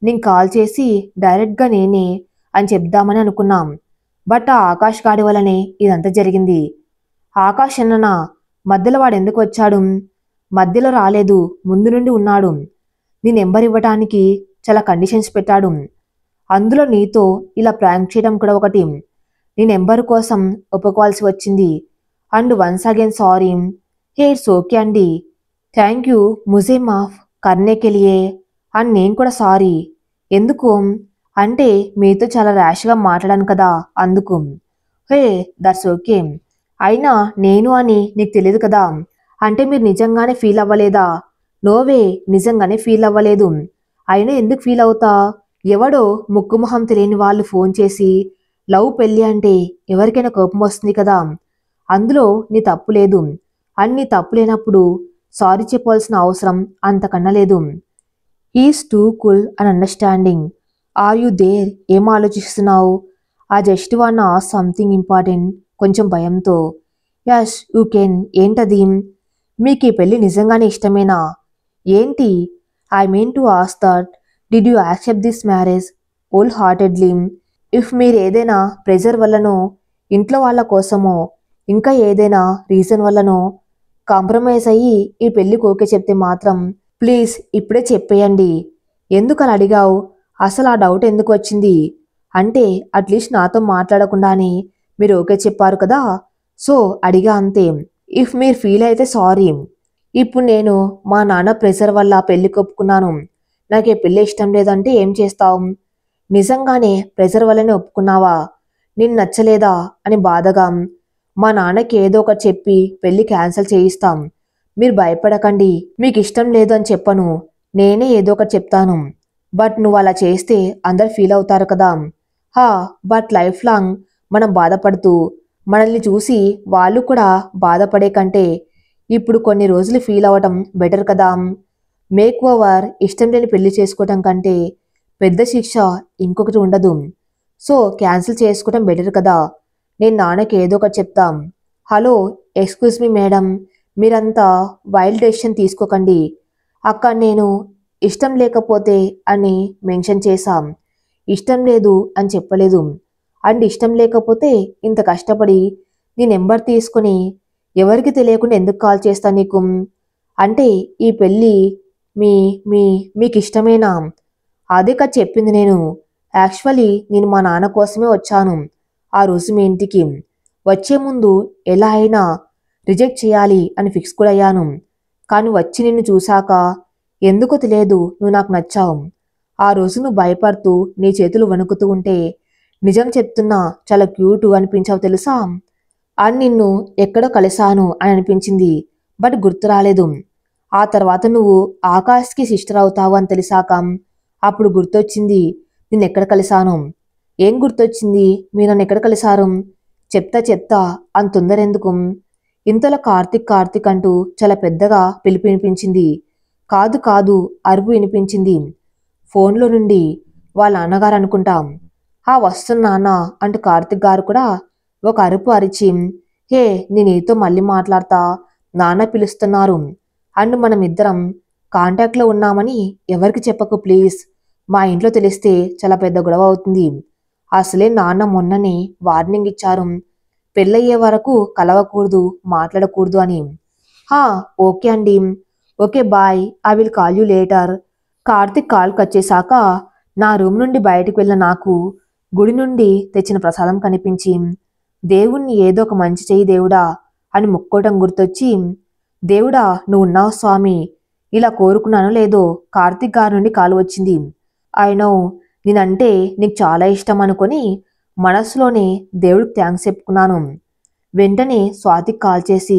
నేను కాల్ చేసి డైరెక్ట్గా నేనే అని చెప్దామని అనుకున్నాం. బట్ ఆ ఆకాష్ గాడి వల్లనే ఇదంతా జరిగింది. ఆకాష్ అన్ననా? మధ్యలో వాడెందుకు వచ్చాడు? మధ్యలో రాలేదు, ముందు నుండి ఉన్నాడు. నీ నెంబర్ ఇవ్వటానికి చాలా కండిషన్స్ పెట్టాడు. అందులో నీతో ఇలా ప్రాంక్ చేయడం కూడా ఒకటి. నీ నెంబర్ కోసం ఒప్పుకోవాల్సి వచ్చింది. And once again sorry. Hey it's okay అండి. థ్యాంక్ యూ ముజే మాఫ్ కర్నే కే లియే. అండ్ నేను కూడా సారీ. ఎందుకు? అంటే మీతో చాలా ర్యాష్గా మాట్లాడాను కదా అందుకు. Hey that's okay. అయినా నేను అని నీకు తెలియదు కదా. అంటే మీరు నిజంగానే ఫీల్ అవ్వలేదా? నోవే, నిజంగానే ఫీల్ అవ్వలేదు. అయినా ఎందుకు ఫీల్ అవుతా? ఎవడో ముక్కుమొహం తెలియని వాళ్ళు ఫోన్ చేసి లవ్ పెళ్ళి అంటే ఎవరికైనా కోపం వస్తుంది కదా. అందులో నీ తప్పు లేదు. అన్ని తప్పు లేనప్పుడు సారీ చెప్పాల్సిన అవసరం అంతకన్నా లేదు. He's too cool and understanding. Are you there? ఏం ఆలోచిస్తున్నావు? Ah just want ask something important కొంచెం భయంతో. Yes you can. ఏంటది? మీకు ఈ పెళ్లి నిజంగానే ఇష్టమేనా? ఏంటి? I mean to ask that did you accept this marriage wholeheartedly? If మీరు ఏదైనా ప్రెజర్ వల్లనో, ఇంట్లో వాళ్ళ కోసమో, ఇంకా ఏదైనా రీజన్ వల్లనో కాంప్రమైజ్ అయ్యి ఈ పెళ్లికి ఓకే చెప్తే మాత్రం ప్లీజ్ ఇప్పుడే చెప్పేయండి. ఎందుకు అలా అడిగావు? అసలు ఆ డౌట్ ఎందుకు వచ్చింది? అంటే అట్లీస్ట్ నాతో మాట్లాడకుండానే మీరు ఓకే చెప్పారు కదా, సో అడిగా అంతే. ఇఫ్ మీరు ఫీల్ అయితే సారీ. ఇప్పుడు నేను మా నాన్న ప్రెషర్ వల్ల పెళ్లి ఒప్పుకున్నాను. నాకు ఈ పెళ్లి ఇష్టం లేదంటే ఏం చేస్తావు? నిజంగానే ప్రెషర్ వల్లనే ఒప్పుకున్నావా? నిన్ను నచ్చలేదా అని బాధగా మా నాన్నకి ఏదో ఒకటి చెప్పి పెళ్లి క్యాన్సిల్ చేయిస్తాం. మీరు భయపడకండి. మీకు ఇష్టం లేదు అని చెప్పను, నేనే ఏదో ఒకటి చెప్తాను. బట్ నువ్వు అలా చేస్తే అందరు ఫీల్ అవుతారు కదా. హా, బట్ లైఫ్ లాంగ్ మనం బాధపడుతూ మనల్ని చూసి వాళ్ళు కూడా బాధపడే కంటే ఇప్పుడు కొన్ని రోజులు ఫీల్ అవ్వటం బెటర్ కదా. మేక్ ఓవర్ ఇష్టం లేని పెళ్లి చేసుకోవటం కంటే పెద్ద శిక్ష ఇంకొకటి ఉండదు. సో క్యాన్సిల్ చేసుకోవటం బెటర్ కదా. నేను నాన్నకి ఏదో ఒకటి చెప్తాం. హలో, ఎక్స్క్యూజ్ మీ మేడం, మీరంతా వైల్డ్ డెసిషన్ తీసుకోకండి. అక్కడ నేను ఇష్టం లేకపోతే అని మెన్షన్ చేశాం. ఇష్టం లేదు అని చెప్పలేదు. అండ్ ఇష్టం లేకపోతే ఇంత కష్టపడి నీ నెంబర్ తీసుకుని ఎవరికి తెలియకుండా ఎందుకు కాల్ చేస్తా నీకు? అంటే ఈ పెళ్ళి మీ మీ మీకు ఇష్టమేనా? అదే కదా చెప్పింది నేను. యాక్చువల్లీ నేను మా నాన్న కోసమే వచ్చాను ఆ రోజు మీ ఇంటికి. వచ్చే ముందు ఎలా అయినా రిజెక్ట్ చేయాలి అని ఫిక్స్ కూడా అయ్యాను. కానీ వచ్చి నిన్ను చూశాక ఎందుకో తెలియదు నువ్వు నాకు నచ్చావు. ఆ రోజు నువ్వు భయపడుతూ నీ చేతులు వణుకుతూ ఉంటే నిజం చెప్తున్నా చాలా క్యూట్ అనిపించావు తెలుసా. అని నిన్ను ఎక్కడో కలిశాను అని అనిపించింది, బట్ గుర్తు రాలేదు. ఆ తర్వాత నువ్వు ఆకాష్కి సిస్టర్ అవుతావు అని తెలిసాక అప్పుడు గుర్తొచ్చింది నిన్నెక్కడ కలిశాను. ఏం గుర్తొచ్చింది? మీరు నన్ను ఎక్కడ కలిశారు? చెప్తా చెప్తా, అంత తొందర ఎందుకు? ఇంతలో కార్తిక్ కార్తిక్ అంటూ చాలా పెద్దగా పిలుపు వినిపించింది. కాదు కాదు, అరుపు వినిపించింది ఫోన్లో నుండి. వాళ్ళ నాన్నగారు అనుకుంటాం. వస్తున్నా అన్న అంటూ కార్తిక్ గారు కూడా ఒక అరుపు అరిచి, హే నేను నీతో మళ్ళీ మాట్లాడతా, నాన్న పిలుస్తున్నారు అండ్ మనమిద్దరం కాంటాక్ట్లో ఉన్నామని ఎవరికి చెప్పకు ప్లీజ్. మా ఇంట్లో తెలిస్తే చాలా పెద్ద గొడవ అవుతుంది. అసలే నాన్న మొన్ననే వార్నింగ్ ఇచ్చారు, పెళ్ళయ్యే వరకు కలవకూడదు, మాట్లాడకూడదు అని. హా ఓకే అండి, okay bye, I will call you later. Karthik call cut చేశాక నా రూమ్ నుండి బయటికి వెళ్ళిన నాకు గుడి నుండి తెచ్చిన ప్రసాదం కనిపించి, దేవుణ్ణి ఏదో ఒక మంచి చెయ్యి దేవుడా అని మొక్కోవటం గుర్తొచ్చి, దేవుడా నువ్వు ఉన్నావు స్వామి, ఇలా కోరుకున్నానో లేదో కార్తిక్ గారి నుండి కాల్ వచ్చింది. నో నేనంటే నీకు చాలా ఇష్టం అనుకొని మనసులోనే దేవుడికి థ్యాంక్స్ చెప్పుకున్నాను. వెంటనే స్వాతికి కాల్ చేసి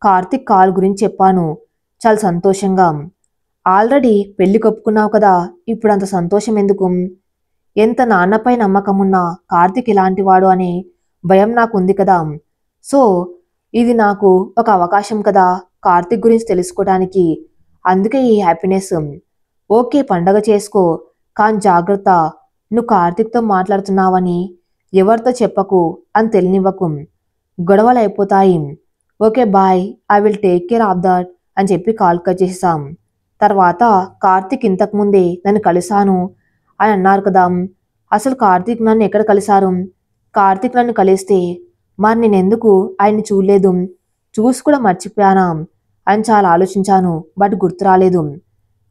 కార్తిక్ కాల్ గురించి చెప్పాను చాలా సంతోషంగా. ఆల్రెడీ పెళ్లి కొప్పుకున్నావు కదా, ఇప్పుడు అంత సంతోషం ఎందుకు? ఎంత నాన్నపై నమ్మకమున్నా కార్తిక్ ఇలాంటివాడు అనే భయం నాకు ఉంది కదా. సో ఇది నాకు ఒక అవకాశం కదా కార్తిక్ గురించి తెలుసుకోవడానికి. అందుకే ఈ హ్యాపీనెస్. ఓకే పండగ చేసుకో, కానీ జాగ్రత్త, నువ్వు కార్తిక్తో మాట్లాడుతున్నావని ఎవరితో చెప్పకు అని తెలియనివ్వకు, గొడవలు అయిపోతాయి. Okay bye, I will take care of that అని చెప్పి కాల్ కట్ చేసాం. తర్వాత కార్తిక్ ఇంతకుముందే నన్ను కలిశాను అని అన్నారు కదా, అసలు కార్తిక్ నన్ను ఎక్కడ కలిశారు? కార్తిక్ నన్ను కలిస్తే మరి నేనెందుకు ఆయన్ని చూడలేదు, చూసి కూడా మర్చిపోయానా అని చాలా ఆలోచించాను, బట్ గుర్తు రాలేదు.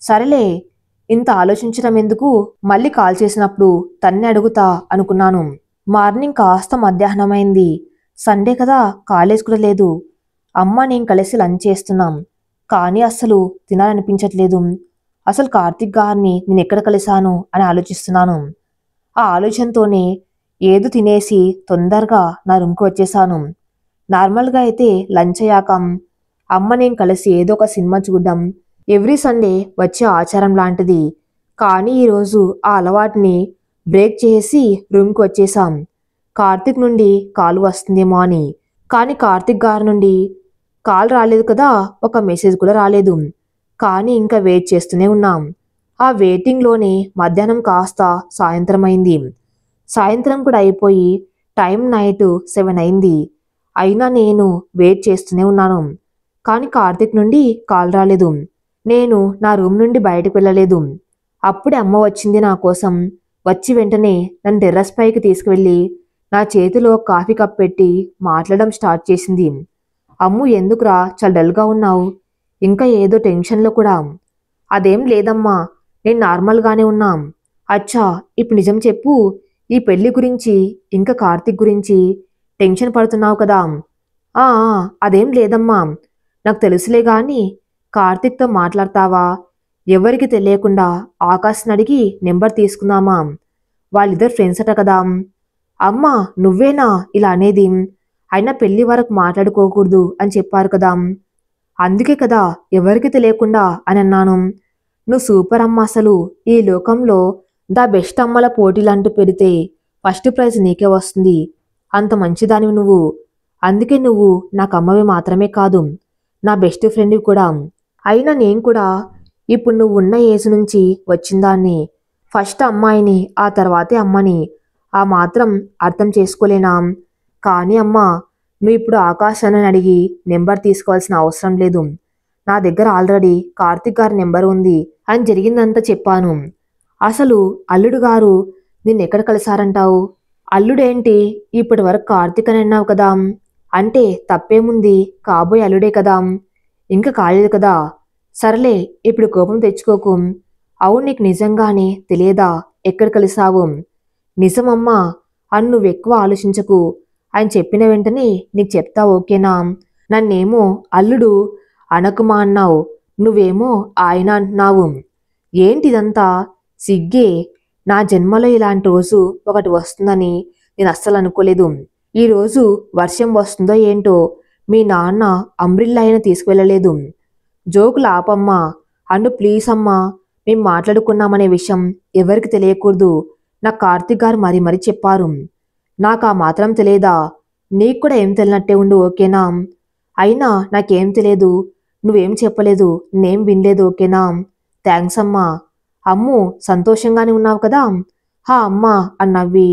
సరేలే, ఇంత ఆలోచించడం ఎందుకు, మళ్ళీ కాల్ చేసినప్పుడు తన్నే అడుగుతా అనుకున్నాను. మార్నింగ్ కాస్త మధ్యాహ్నమైంది. సండే కదా, కాలేజ్ కూడా లేదు. అమ్మ నేను కలిసి లంచ్ చేస్తున్నాం, కానీ అస్సలు తినాలనిపించట్లేదు. అసలు కార్తిక్ గారిని నేను ఎక్కడ కలిశాను అని ఆలోచిస్తున్నాను. ఆ ఆలోచనతోనే ఏదో తినేసి తొందరగా నా రూమ్కి వచ్చేసాను. నార్మల్గా అయితే లంచ్ అయ్యాక అమ్మ నేను కలిసి ఏదో ఒక సినిమా చూడడం ఎవ్రీ సండే వచ్చే ఆచారం లాంటిది. కానీ ఈరోజు ఆ అలవాటుని బ్రేక్ చేసి రూమ్కి వచ్చేసాం. కార్తిక్ నుండి కాల్ వస్తుందేమో అని. కానీ కార్తిక్ గారి నుండి కాల్ రాలేదు కదా, ఒక మెసేజ్ కూడా రాలేదు. కానీ ఇంకా వెయిట్ చేస్తూనే ఉన్నాం. ఆ వెయిటింగ్లోనే మధ్యాహ్నం కాస్త సాయంత్రం అయింది. సాయంత్రం కూడా అయిపోయి టైం నైట్ 7 అయింది. అయినా నేను వెయిట్ చేస్తూనే ఉన్నాను. కానీ కార్తిక్ నుండి కాల్ రాలేదు. నేను నా రూమ్ నుండి బయటకు వెళ్ళలేదు. అప్పుడే అమ్మ వచ్చింది నా కోసం. వచ్చి వెంటనే నన్ను టెర్రస్ పైకి తీసుకువెళ్ళి నా చేతిలో కాఫీ కప్ పెట్టి మాట్లాడడం స్టార్ట్ చేసింది. అమ్ము ఎందుకురా చాలా డల్గా ఉన్నావు, ఇంకా ఏదో టెన్షన్లో కూడా? అదేం లేదమ్మా, నేను నార్మల్గానే ఉన్నాం. అచ్చా ఇప్పుడు నిజం చెప్పు, ఈ పెళ్లి గురించి ఇంకా కార్తిక్ గురించి టెన్షన్ పడుతున్నావు కదా? ఆ అదేం లేదమ్మా, నాకు తెలుసులే గాని కార్తిక్తో మాట్లాడతావా? ఎవరికి తెలియకుండా ఆకాశ్ని అడిగి నెంబర్ తీసుకుందామా? వాళ్ళిద్దరు ఫ్రెండ్స్ అట కదా. అమ్మా నువ్వేనా ఇలా అనేది? అయినా పెళ్లి వరకు మాట్లాడుకోకూడదు అని చెప్పారు కదా, అందుకే కదా ఎవరికి తెలియకుండా అని అన్నాను. నువ్వు సూపర్ అమ్మ, అసలు ఈ లోకంలో ద బెస్ట్ అమ్మల పోటీలంటూ పెడితే ఫస్ట్ ప్రైజ్ నీకే వస్తుంది. అంత మంచిదానివి నువ్వు. అందుకే నువ్వు నాకు అమ్మవి మాత్రమే కాదు, నా బెస్ట్ ఫ్రెండ్వి కూడా. అయినా నేను కూడా ఇప్పుడు నువ్వు ఉన్న ఏజ్ నుంచి వచ్చిందాన్ని, ఫస్ట్ అమ్మాయిని ఆ తర్వాతే అమ్మని. ఆ మాత్రం అర్థం చేసుకోలేనా? కానీ అమ్మా, నువ్వు ఇప్పుడు ఆకాశాన్ని అడిగి నెంబర్ తీసుకోవాల్సిన అవసరం లేదు. నా దగ్గర ఆల్రెడీ కార్తిక్ గారి నెంబర్ ఉంది అని జరిగిందంతా చెప్పాను. అసలు అల్లుడు గారు నిన్నెక్కడ కలిసారంటావు? అల్లుడేంటి, ఇప్పటి వరకు కార్తిక్ అని అన్నావు కదా, అంటే తప్పేముంది, కాబోయే అల్లుడే కదా, ఇంకా కాలేదు కదా. సర్లే ఇప్పుడు కోపం తెచ్చుకోకు. అవును, నీకు నిజంగానే తెలియదా ఎక్కడ కలిసావు? నిజమమ్మా అని నువ్వెక్కువ ఆలోచించకు. ఆయన చెప్పిన వెంటనే నీకు చెప్తా, ఓకేనా? నన్నేమో అల్లుడు అనకుమా అన్నావు, నువ్వేమో ఆయన అంటున్నావు. ఏంటిదంతా? సిగ్గే. నా జన్మలో ఇలాంటి రోజు ఒకటి వస్తుందని నేను అస్సలు అనుకోలేదు. ఈరోజు వర్షం వస్తుందో ఏంటో, మీ నాన్న అంబ్రిల్లా అయినా తీసుకువెళ్ళలేదు. జోకులు ఆపమ్మా అండు, ప్లీజ్ అమ్మా. మేం మాట్లాడుకున్నామనే విషయం ఎవరికి తెలియకూడదు. నాకు కార్తీక్ గారు మరీ మరీ చెప్పారు. నాకు ఆ మాత్రం తెలియదా? నీకు కూడా ఏం తెలియనట్టే ఉండు, ఓకేనా? అయినా నాకేం తెలియదు, నువ్వేం చెప్పలేదు, నేనేం వినలేదు, ఓకేనా? థ్యాంక్స్ అమ్మా. అమ్ము సంతోషంగానే ఉన్నావు కదా? హా అమ్మా అని నవ్వి,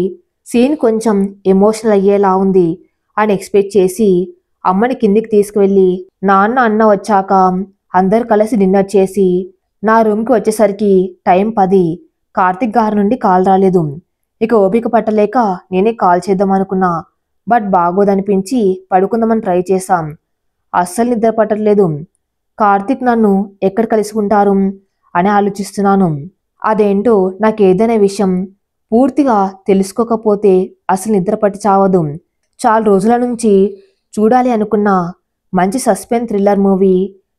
సీన్ కొంచెం ఎమోషనల్ అయ్యేలా ఉంది అని ఎక్స్పెక్ట్ చేసి అమ్మని కిందికి తీసుకువెళ్ళి నాన్న అన్న వచ్చాక అందరు కలిసి డిన్నర్ చేసి నా రూమ్కి వచ్చేసరికి టైం 10. కార్తిక్ గారి నుండి కాల్ రాలేదు. ఇక ఓపిక పట్టలేక నేనే కాల్ చేద్దాం అనుకున్నా. బట్ బాగోదనిపించి పడుకుందామని ట్రై చేశాం. అస్సలు నిద్ర పట్టలేదు. కార్తిక్ నన్ను ఎక్కడ కలుసుకుంటారు అని ఆలోచిస్తున్నాను. అదేంటో నాకేదైనా విషయం పూర్తిగా తెలుసుకోకపోతే అసలు నిద్ర పట్టి చావదు. చాలా రోజుల నుంచి చూడాలి అనుకున్న మంచి సస్పెన్స్ థ్రిల్లర్ మూవీ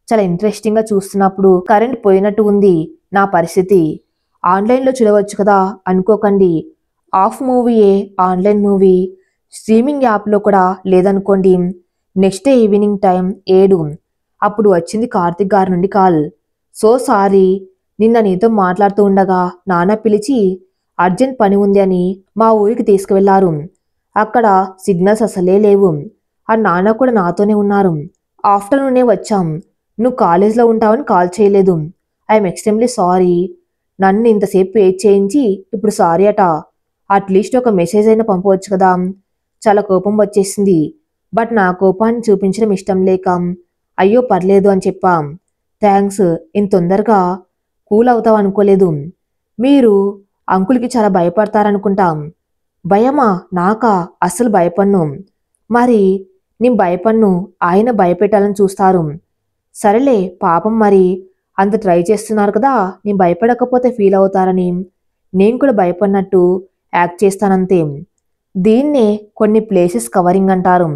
చాలా ఇంట్రెస్టింగ్గా చూస్తున్నప్పుడు కరెంట్ పోయినట్టు ఉంది నా పరిస్థితి. ఆన్లైన్లో చూడవచ్చు కదా అనుకోకండి. ఆఫ్ మూవీయే ఆన్లైన్ మూవీ. స్ట్రీమింగ్ యాప్లో కూడా లేదనుకోండి. నెక్స్ట్ డే ఈవినింగ్ టైం 7 అప్పుడు వచ్చింది కార్తిక్ గారి నుండి కాల్. సో సారీ, నిన్న నీతో మాట్లాడుతూ ఉండగా నాన్న పిలిచి అర్జెంట్ పని ఉంది అని మా ఊరికి తీసుకువెళ్లారు. అక్కడ సిగ్నల్స్ అసలే లేవు. ఆ నాన్న కూడా నాతోనే ఉన్నారు. ఆఫ్టర్నూనే వచ్చాం. నువ్వు కాలేజ్లో ఉంటావని కాల్ చేయలేదు. I'm extremely sorry. నన్ను ఇంతసేపు వెయిట్ చేయించి ఇప్పుడు సారీ అట. అట్లీస్ట్ ఒక మెసేజ్ అయినా పంపవచ్చు కదా. చాలా కోపం వచ్చేసింది. బట్ నా కోపాన్ని చూపించడం ఇష్టం లేక అయ్యో పర్లేదు అని చెప్పాం. థ్యాంక్స్. ఇంత తొందరగా కూల్ అవుతావు అనుకోలేదు. మీరు అంకుల్కి చాలా భయపడతారనుకుంటాం. భయమా? నాకా? అస్సలు భయపడ్ను. మరి నేను భయపడ్ను, ఆయన భయపెట్టాలని చూస్తారు. సరేలే పాపం, మరి అంత ట్రై చేస్తున్నారు కదా, నేను భయపడకపోతే ఫీల్ అవుతారని నేను కూడా భయపడినట్టు యాక్ట్ చేస్తానంతే. దీన్నే కొన్ని ప్లేసెస్ కవరింగ్ అంటారు.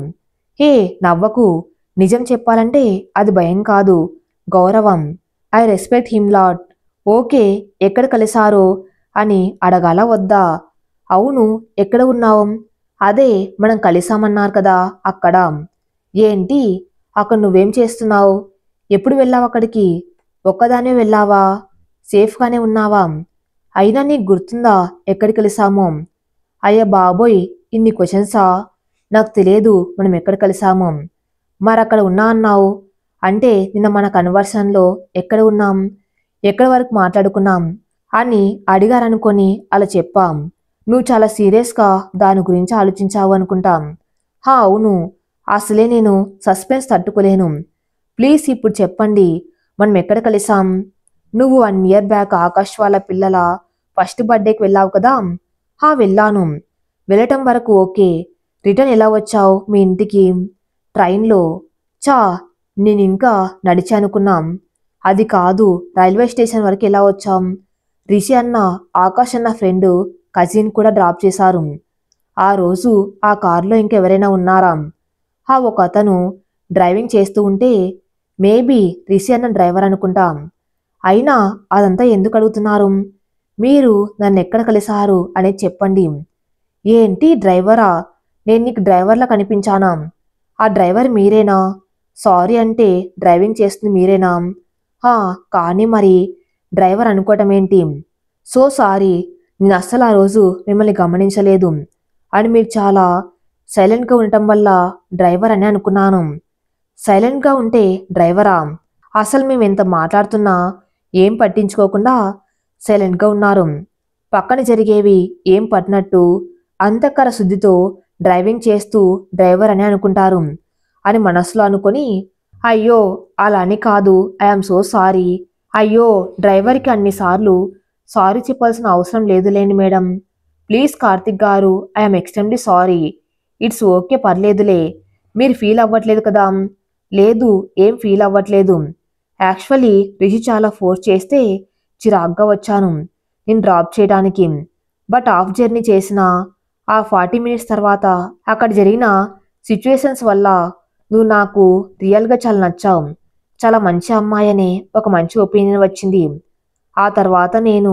హే నవ్వకు. నిజం చెప్పాలంటే అది భయం కాదు, గౌరవం. I respect him lot. Okay, ఎక్కడ కలిసారో అని అడగాల వద్దా? అవును, ఎక్కడ ఉన్నావు? అదే మనం కలిసామన్నారు కదా అక్కడ. ఏంటి అక్కడ నువ్వేం చేస్తున్నావు? ఎప్పుడు వెళ్ళావు అక్కడికి? ఒక్కదానే వెళ్ళావా? సేఫ్గానే ఉన్నావా? అయినా నీకు గుర్తుందా ఎక్కడికి కలిసామో? అయ్య బాబోయ్, ఇన్ని క్వశ్చన్సా? నాకు తెలియదు మనం ఎక్కడ కలిసామో. మరక్కడ ఉన్నా అన్నావు అంటే నిన్న మన కన్వర్షన్లో ఎక్కడ ఉన్నాం, ఎక్కడి వరకు మాట్లాడుకున్నాం అని అడిగారనుకొని అలా చెప్పాం. నువ్వు చాలా సీరియస్గా దాని గురించి ఆలోచించావు అనుకుంటాం. హా అవును, అసలే నేను సస్పెన్స్ తట్టుకోలేను. ప్లీజ్ ఇప్పుడు చెప్పండి, మనం ఎక్కడ కలిసాం? నువ్వు 1 ఇయర్ బ్యాక్ ఆకాష్ వాళ్ళ పిల్లల ఫస్ట్ బర్త్డేకి వెళ్ళావు కదా. హా వెళ్ళాను. వెళ్ళటం వరకు ఓకే. రిటర్న్ ఎలా వచ్చావు మీ ఇంటికి? ట్రైన్లో. చా, నేను ఇంకా నడిచి అనుకున్నాం. అది కాదు, రైల్వే స్టేషన్ వరకు ఎలా వచ్చాం? రిషి అన్న, ఆకాష్ అన్న ఫ్రెండ్ కజిన్ కూడా డ్రాప్ చేశారు. ఆ రోజు ఆ కారులో ఇంకెవరైనా ఉన్నారా? ఒక అతను డ్రైవింగ్ చేస్తూ ఉంటే మేబీ రిషి అన్న డ్రైవర్ అనుకుంటాం. అయినా అదంతా ఎందుకు అడుగుతున్నారు? మీరు నన్ను ఎక్కడ కలిసారు అనేది చెప్పండి. ఏంటి డ్రైవరా? నేను నీకు డ్రైవర్లా కనిపించానా? ఆ డ్రైవర్ మీరేనా? సారీ అంటే డ్రైవింగ్ చేస్తుంది మీరేనా? కానీ మరి డ్రైవర్ అనుకోవటం ఏంటి? సో సారీ, నేను అస్సలు ఆ రోజు మిమ్మల్ని గమనించలేదు అని మీరు చాలా సైలెంట్గా ఉండటం వల్ల డ్రైవర్ అని అనుకున్నాను. సైలెంట్గా ఉంటే డ్రైవరా? అసలు మేము ఎంత మాట్లాడుతున్నా ఏం పట్టించుకోకుండా సైలెంట్గా ఉన్నారు. పక్కన జరిగేవి ఏం పట్టినట్టు అంతఃకర శుద్ధితో డ్రైవింగ్ చేస్తూ డ్రైవర్ అని అనుకుంటారు అని మనసులో అనుకొని, అయ్యో అలా అని కాదు, ఐఎమ్ సో సారీ. అయ్యో డ్రైవర్కి అన్నిసార్లు సారీ చెప్పాల్సిన అవసరం లేదులేండి మేడం. ప్లీజ్ కార్తిక్ గారు, I'm extremely sorry. It's okay, పర్లేదులే. మీరు ఫీల్ అవ్వట్లేదు కదా? లేదు, ఏం ఫీల్ అవ్వట్లేదు. యాక్చువల్లీ రిషి చాలా ఫోర్స్ చేస్తే చిరాగ్గా వచ్చాను నేను డ్రాప్ చేయడానికి. బట్ హాఫ్ జర్నీ చేసిన ఆ 40 మినిట్స్ తర్వాత అక్కడ జరిగిన సిచ్యువేషన్స్ వల్ల నువ్వు నాకు రియల్గా చాలా నచ్చావు. చాలా మంచి అమ్మాయి అనే ఒక మంచి ఒపీనియన్ వచ్చింది. ఆ తర్వాత నేను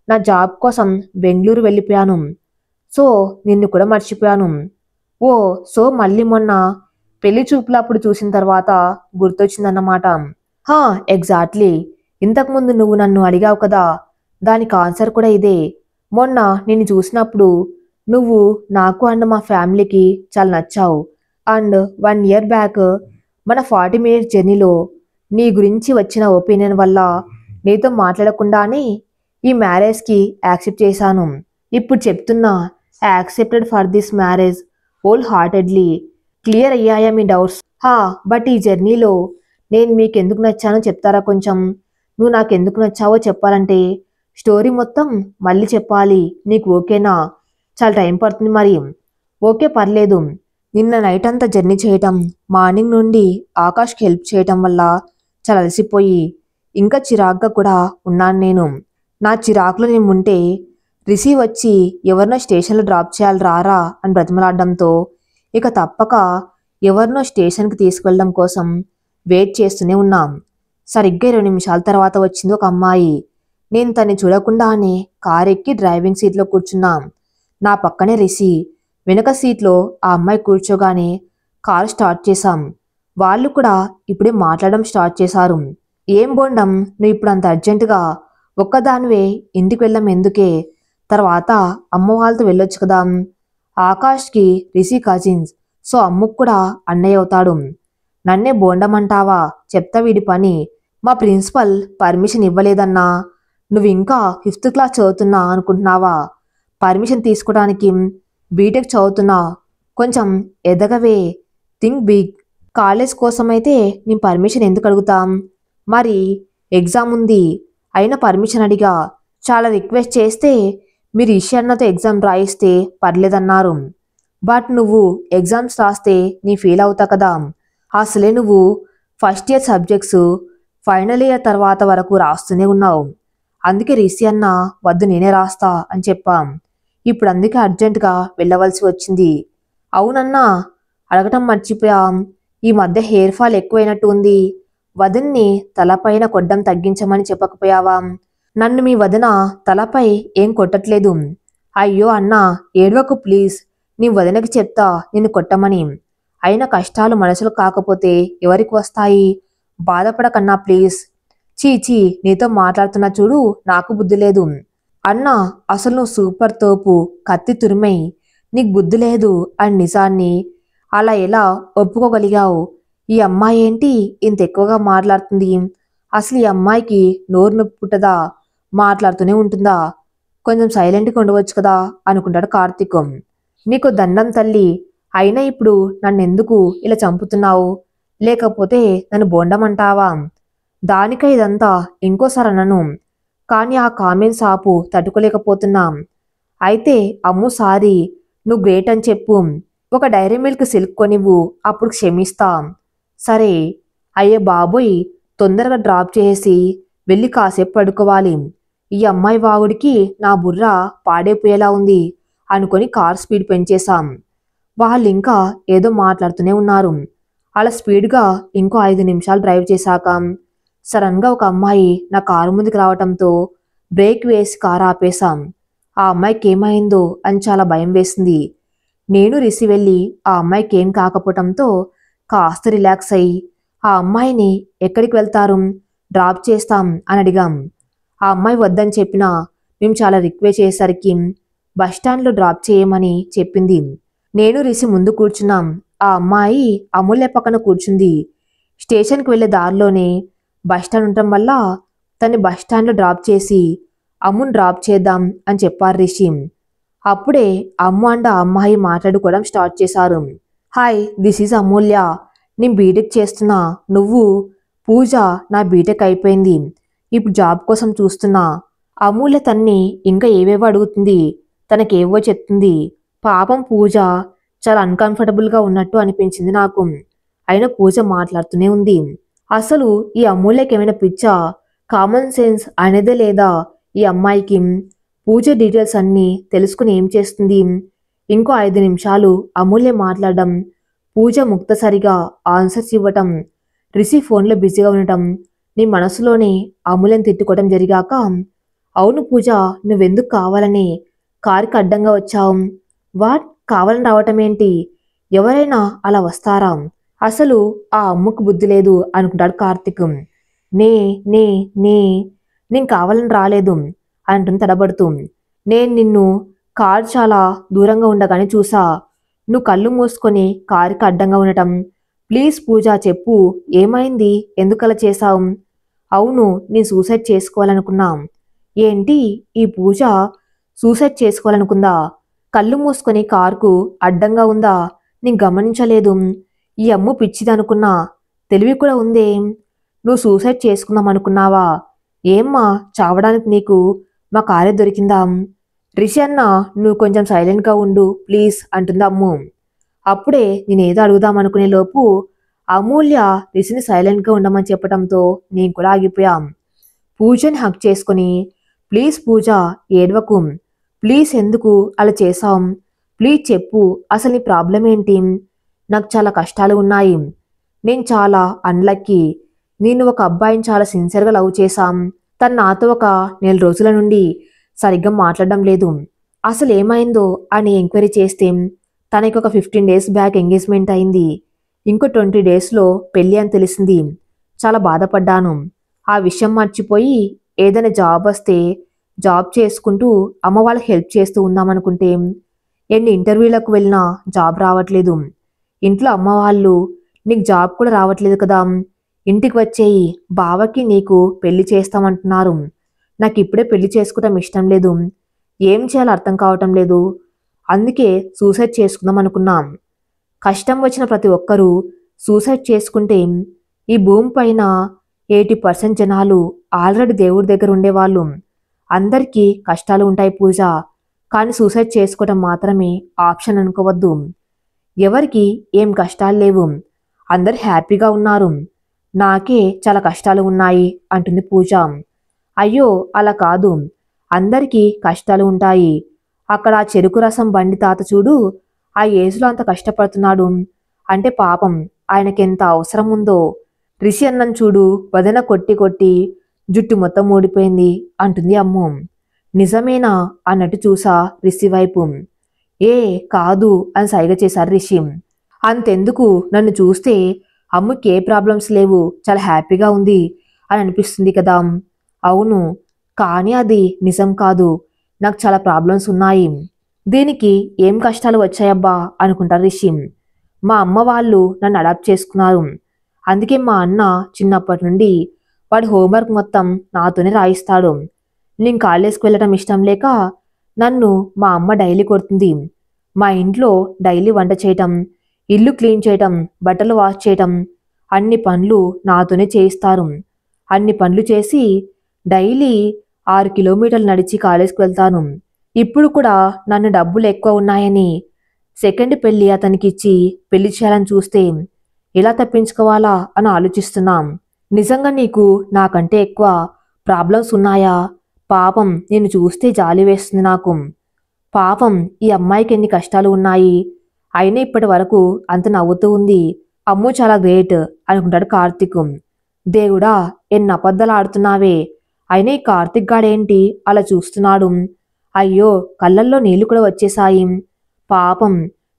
నా జాబ్ కోసం బెంగళూరు వెళ్ళిపోయాను. సో నిన్ను కూడా మర్చిపోయాను. ఓ సో మళ్ళీ మొన్న పెళ్లి చూపులప్పుడు చూసిన తర్వాత గుర్తొచ్చిందన్నమాట. హా ఎగ్జాక్ట్లీ. ఇంతకుముందు నువ్వు నన్ను అడిగావు కదా, దానికి ఆన్సర్ కూడా ఇదే. మొన్న నిన్ను చూసినప్పుడు నువ్వు నాకు అండ్ మా ఫ్యామిలీకి చాలా నచ్చావు. అండ్ 1 ఇయర్ బ్యాక్ మన 40 మినిట్స్ జర్నీలో నీ గురించి వచ్చిన ఒపీనియన్ వల్ల నీతో మాట్లాడకుండానే ఈ మ్యారేజ్కి యాక్సెప్ట్ చేశాను. ఇప్పుడు చెప్తున్నా, accepted for this marriage wholeheartedly. Clear అయ్యాయా మీ డౌట్స్? హా బట్ ఈ జర్నీలో నేను మీకు ఎందుకు నచ్చానో చెప్తారా కొంచెం? నువ్వు నాకు ఎందుకు నచ్చావో చెప్పాలంటే స్టోరీ మొత్తం మళ్ళీ చెప్పాలి. నీకు ఓకేనా? చాలా టైం పడుతుంది మరి. ఓకే పర్లేదు. నిన్న నైట్ అంతా జర్నీ చేయటం, మార్నింగ్ నుండి ఆకాష్కి హెల్ప్ చేయటం వల్ల చాలా అలసిపోయి ఇంకా చిరాగ్గా కూడా ఉన్నాను నేను. నా చిరాకులో నేను ఉంటే రిసీవ్ వచ్చి ఎవరినో స్టేషన్లో డ్రాప్ చేయాలి రారా అని బ్రతిమలాడడంతో ఇక తప్పక ఎవరినో స్టేషన్కి తీసుకెళ్ళడం కోసం వెయిట్ చేస్తూనే ఉన్నాం. సరిగ్గా 20 నిమిషాల తర్వాత వచ్చింది ఒక అమ్మాయి. నేను తన్ని చూడకుండానే కారు ఎక్కి డ్రైవింగ్ సీట్లో కూర్చున్నాం. నా పక్కనే రిషి. వెనక సీట్లో ఆ అమ్మాయి కూర్చోగానే కారు స్టార్ట్ చేశాం. వాళ్ళు కూడా ఇప్పుడే మాట్లాడడం స్టార్ట్ చేశారు. ఏం బోండం నువ్వు ఇప్పుడు అంత అర్జెంటుగా ఒక్కదానివే ఇంటికి వెళ్ళం ఎందుకే? తర్వాత అమ్మ వాళ్ళతో వెళ్ళొచ్చు కదా. ఆకాష్కి రిషి కజిన్స్, సో అమ్ముకు కూడా అన్నయ్య అవుతాడు. నన్నే బోండమంటావా? చెప్తా వీడి పని. మా ప్రిన్సిపల్ పర్మిషన్ ఇవ్వలేదన్నా. నువ్వు ఇంకా 5th క్లాస్ చదువుతున్నా అనుకుంటున్నావా? పర్మిషన్ తీసుకోవడానికి బీటెక్ చదువుతున్నా. కొంచెం ఎదగవే, థింక్ బిగ్. కాలేజ్ కోసమైతే నేను పర్మిషన్ ఎందుకు అడుగుతాం? మరి ఎగ్జామ్ ఉంది అయినా పర్మిషన్ అడిగా. చాలా రిక్వెస్ట్ చేస్తే మీరు ఈశ్వర్నతో ఎగ్జామ్ రాయిస్తే పర్లేదన్నారు. బట్ నువ్వు ఎగ్జామ్స్ రాస్తే నీ ఫెయిల్ అవుతా కదా. అసలే నువ్వు first year subjects final year తర్వాత వరకు రాస్తూనే ఉన్నావు. అందుకే రిషి అన్న వద్దు నేనే రాస్తా అని చెప్పాం. ఇప్పుడు అందుకే అర్జెంటుగా వెళ్ళవలసి వచ్చింది. అవునన్నా, అడగటం మర్చిపోయాం. ఈ మధ్య హెయిర్ ఫాల్ ఎక్కువైనట్టు ఉంది. వదిన్ని తలపైన కొడ్డం తగ్గించమని చెప్పకపోయావా? నన్ను మీ వదిన తలపై ఏం కొట్టట్లేదు. అయ్యో అన్నా ఏడవకు ప్లీజ్. నీ వదినకి చెప్తా నిన్ను కొట్టమని. అయిన కష్టాలు మనసులు కాకపోతే ఎవరికి వస్తాయి? బాధపడకన్నా ప్లీజ్. చీచీ నీతో మాట్లాడుతున్నా చూడు, నాకు బుద్ధి లేదు. అన్నా అసలు నువ్వు సూపర్ తోపు, కత్తి తురిమై. నీకు బుద్ధి లేదు అని నిజాన్ని అలా ఎలా ఒప్పుకోగలిగావు? ఈ అమ్మాయి ఏంటి ఇంత ఎక్కువగా మాట్లాడుతుంది? అసలు ఈ అమ్మాయికి నోరు నొప్పి పుట్టదా? మాట్లాడుతూనే ఉంటుందా? కొంచెం సైలెంట్గా ఉండవచ్చు కదా అనుకుంటాడు కార్తీకం. నీకు దండం తల్లి. అయినా ఇప్పుడు నన్నెందుకు ఇలా చంపుతున్నావు? లేకపోతే నన్ను బోండమంటావా? దానికై ఇదంతా ఇంకోసారి అనను. కానీ ఆ కామెంట్స్ ఆపు, తట్టుకోలేకపోతున్నాం. అయితే అమ్ము సారీ, నువ్వు గ్రేట్ అని చెప్పు. ఒక డైరీ మిల్క్ సిల్క్ కొనివ్వు, అప్పుడు క్షమిస్తాం. సరే. అయ్యే బాబోయ్, తొందరగా డ్రాప్ చేసి వెళ్ళి కాసేపు పడుకోవాలి. ఈ అమ్మాయి వాగుడికి నా బుర్ర పాడైపోయేలా ఉంది అనుకొని కార్ స్పీడ్ పెంచేశాం. వాళ్ళు ఇంకా ఏదో మాట్లాడుతూనే ఉన్నారు. అలా స్పీడ్గా ఇంకో 5 నిమిషాలు డ్రైవ్ చేశాక సడన్గా ఒక అమ్మాయి నా కారు ముందుకు రావటంతో బ్రేక్ వేసి కారు ఆపేశాం. ఆ అమ్మాయికి ఏమైందో అని చాలా భయం వేసింది. నేను రిసి వెళ్ళి ఆ అమ్మాయికి ఏం కాకపోవటంతో కాస్త రిలాక్స్ అయ్యి ఆ అమ్మాయిని ఎక్కడికి వెళ్తారు, డ్రాప్ చేస్తాం అని అడిగాం. ఆ అమ్మాయి వద్దని చెప్పినా మేము చాలా రిక్వెస్ట్ చేసేసరికి బస్టాండ్లో డ్రాప్ చేయమని చెప్పింది. నేను రిసి ముందు కూర్చున్నాం. ఆ అమ్మాయి అమూల్య పక్కన కూర్చుంది. స్టేషన్కి వెళ్ళే దారిలోనే బస్టాండ్ ఉండటం వల్ల తన్ని బస్టాండ్లో డ్రాప్ చేసి అమ్ముని డ్రాప్ చేద్దాం అని చెప్పారు రిషి. అప్పుడే అమ్ము అండ్ ఆ అమ్మాయి మాట్లాడుకోవడం స్టార్ట్ చేశారు. హాయ్, దిస్ ఈజ్ అమూల్య. నేను బీటెక్ చేస్తున్నా. నువ్వు? పూజ నా బీటెక్ అయిపోయింది. ఇప్పుడు జాబ్ కోసం చూస్తున్నా. అమూల్య తన్ని ఇంకా ఏవేవో అడుగుతుంది. తనకేవో చెప్తుంది. పాపం పూజ చాలా అన్కంఫర్టబుల్గా ఉన్నట్టు అనిపించింది నాకు. అయినా పూజ మాట్లాడుతూనే ఉంది. అసలు ఈ అమూల్యకి ఏమైనా పిచ్చా? కామన్ సెన్స్ అనేదే లేదా ఈ అమ్మాయికి? పూజ డీటెయిల్స్ అన్నీ తెలుసుకుని ఏం చేస్తుంది? ఇంకో 5 నిమిషాలు అమూల్య మాట్లాడడం, పూజ ముక్తసరిగా ఆన్సర్స్ ఇవ్వటం, రిషి ఫోన్లో బిజీగా ఉండటం, నీ మనసులోనే అమూల్యం తిట్టుకోవటం జరిగాక, అవును పూజ, నువ్వెందుకు కావాలని కారుకి అడ్డంగా వచ్చావు? వాట్, కావాలని రావటం ఏంటి? ఎవరైనా అలా వస్తారా? అసలు ఆ అమ్ముకు బుద్ధి లేదు అనుకుంటాడు కార్తిక్. నే నే నే నేను కావాలని రాలేదు అంటుంది తడబడుతూ. నేను నిన్ను కారు చాలా దూరంగా ఉండగానే చూసా. నువ్వు కళ్ళు మూసుకొని కారుకి అడ్డంగా ఉండటం. ప్లీజ్ పూజ చెప్పు, ఏమైంది? ఎందుకలా చేశావు? అవును, నేను సూసైడ్ చేసుకోవాలనుకున్నా. ఏంటి, ఈ పూజ సూసైడ్ చేసుకోవాలనుకుందా? కళ్ళు మూసుకొని కారుకు అడ్డంగా ఉందా? నేను గమనించలేదు. ఈ అమ్ము పిచ్చిదనుకున్నా. తెలివి కూడా ఉందే. నువ్వు సూసైడ్ చేసుకుందాం అనుకున్నావా? ఏమ్మా, చావడానికి నీకు మా కారే దొరికిందా? రిషి అన్న, నువ్వు కొంచెం సైలెంట్గా ఉండు ప్లీజ్ అంటుంది అమ్ము. అప్పుడే నేనేదో అడుగుదామనుకునే లోపు అమూల్య రిషిని సైలెంట్గా ఉండమని చెప్పడంతో నేను కూడా ఆగిపోయాం. పూజని హక్ చేసుకుని, ప్లీజ్ పూజ ఏడవకు, ప్లీజ్ ఎందుకు అలా చేశాం? ప్లీజ్ చెప్పు, అసలు నీ ప్రాబ్లం ఏంటి? నాకు చాలా కష్టాలు ఉన్నాయి. నేను చాలా అన్లక్కీ. నేను ఒక అబ్బాయిని చాలా సిన్సియర్గా లవ్ చేశాం. తను నాతో ఒక 4 రోజుల నుండి సరిగ్గా మాట్లాడడం లేదు. అసలు ఏమైందో అని ఎంక్వైరీ చేస్తే తనకి ఒక 15 డేస్ బ్యాక్ ఎంగేజ్మెంట్ అయింది. ఇంకో 20 డేస్లో పెళ్ళి అని తెలిసింది. చాలా బాధపడ్డాను. ఆ విషయం మర్చిపోయి ఏదైనా జాబ్ వస్తే జాబ్ చేసుకుంటూ అమ్మ వాళ్ళకి హెల్ప్ చేస్తూ ఉందామనుకుంటే ఎన్ని ఇంటర్వ్యూలకు వెళ్ళినా జాబ్ రావట్లేదు. ఇంట్లో అమ్మ వాళ్ళు, నీకు జాబ్ కూడా రావట్లేదు కదా, ఇంటికి వచ్చేయి, బావకి నీకు పెళ్లి చేస్తామంటున్నారు. నాకు ఇప్పుడే పెళ్లి చేసుకోవటం ఇష్టం లేదు. ఏం చేయాలో అర్థం కావటం లేదు. అందుకే సూసైడ్ చేసుకుందాం అనుకున్నాం. కష్టం వచ్చిన ప్రతి ఒక్కరూ సూసైడ్ చేసుకుంటే ఈ భూమి పైన 80% జనాలు ఆల్రెడీ దేవుడి దగ్గర ఉండేవాళ్ళు. అందరికీ కష్టాలు ఉంటాయి పూజ, కానీ సూసైడ్ చేసుకోవటం మాత్రమే ఆప్షన్ అనుకోవద్దు. ఎవరికి ఏం కష్టాలు లేవు, అందరు హ్యాపీగా ఉన్నారు. నాకే చాలా కష్టాలు ఉన్నాయి అంటుంది పూజ. అయ్యో అలా కాదు, అందరికీ కష్టాలు ఉంటాయి. అక్కడ ఆ చెరుకు రసం బండి తాత చూడు, ఆ ఏజ్లో అంత కష్టపడుతున్నాడు అంటే పాపం ఆయనకెంత అవసరం ఉందో. రిషి అన్నం చూడు, వదన కొట్టి కొట్టి జుట్టు మొత్తం ఊడిపోయింది అంటుంది అమ్ము. నిజమేనా అన్నట్టు చూసా రిషి వైపు. ఏ కాదు అని సైగ చేశారు రిషి. అంతెందుకు, నన్ను చూస్తే అమ్ముకి ఏ ప్రాబ్లమ్స్ లేవు, చాలా హ్యాపీగా ఉంది అని అనిపిస్తుంది కదా. అవును, కానీ అది నిజం కాదు, నాకు చాలా ప్రాబ్లమ్స్ ఉన్నాయి. దీనికి ఏం కష్టాలు వచ్చాయబ్బా అనుకుంటారు రిషి. మా అమ్మ వాళ్ళు నన్ను అడాప్ట్ చేసుకున్నారు. అందుకే మా అన్న చిన్నప్పటి నుండి వాడి హోంవర్క్ మొత్తం నాతోనే రాయిస్తాడు. నేను కాలేజ్కి వెళ్ళడం ఇష్టం లేక నన్ను మా అమ్మ డైలీ కొడుతుంది. మా ఇంట్లో డైలీ వంట చేయటం, ఇల్లు క్లీన్ చేయటం, బట్టలు వాష్ చేయటం, అన్ని పనులు నాతోనే చేయిస్తారు. అన్ని పనులు చేసి డైలీ 6 కిలోమీటర్లు నడిచి కాలేజ్కి వెళ్తాను. ఇప్పుడు కూడా నన్ను డబ్బులు ఎక్కువ ఉన్నాయని సెకండ్ పెళ్లి అతనికిచ్చి పెళ్లి చేయాలని చూస్తే ఎలా తప్పించుకోవాలా అని ఆలోచిస్తున్నాం. నిజంగా నీకు నాకంటే ఎక్కువ ప్రాబ్లమ్స్ ఉన్నాయా? పాపం నిన్ను చూస్తే జాలి వేస్తుంది నాకు. పాపం ఈ అమ్మాయికి ఎన్ని కష్టాలు ఉన్నాయి, అయినా ఇప్పటి వరకు అంత నవ్వుతూ ఉంది. అమ్ము చాలా గ్రేట్ అనుకుంటాడు కార్తీక్. దేవుడా, ఎన్ని అబద్ధాలు ఆడుతున్నావే, అయినా ఈ కార్తీక్ గాడేంటి అలా చూస్తున్నాడు? అయ్యో, కళ్ళల్లో నీళ్లు కూడా వచ్చేసాయి. పాపం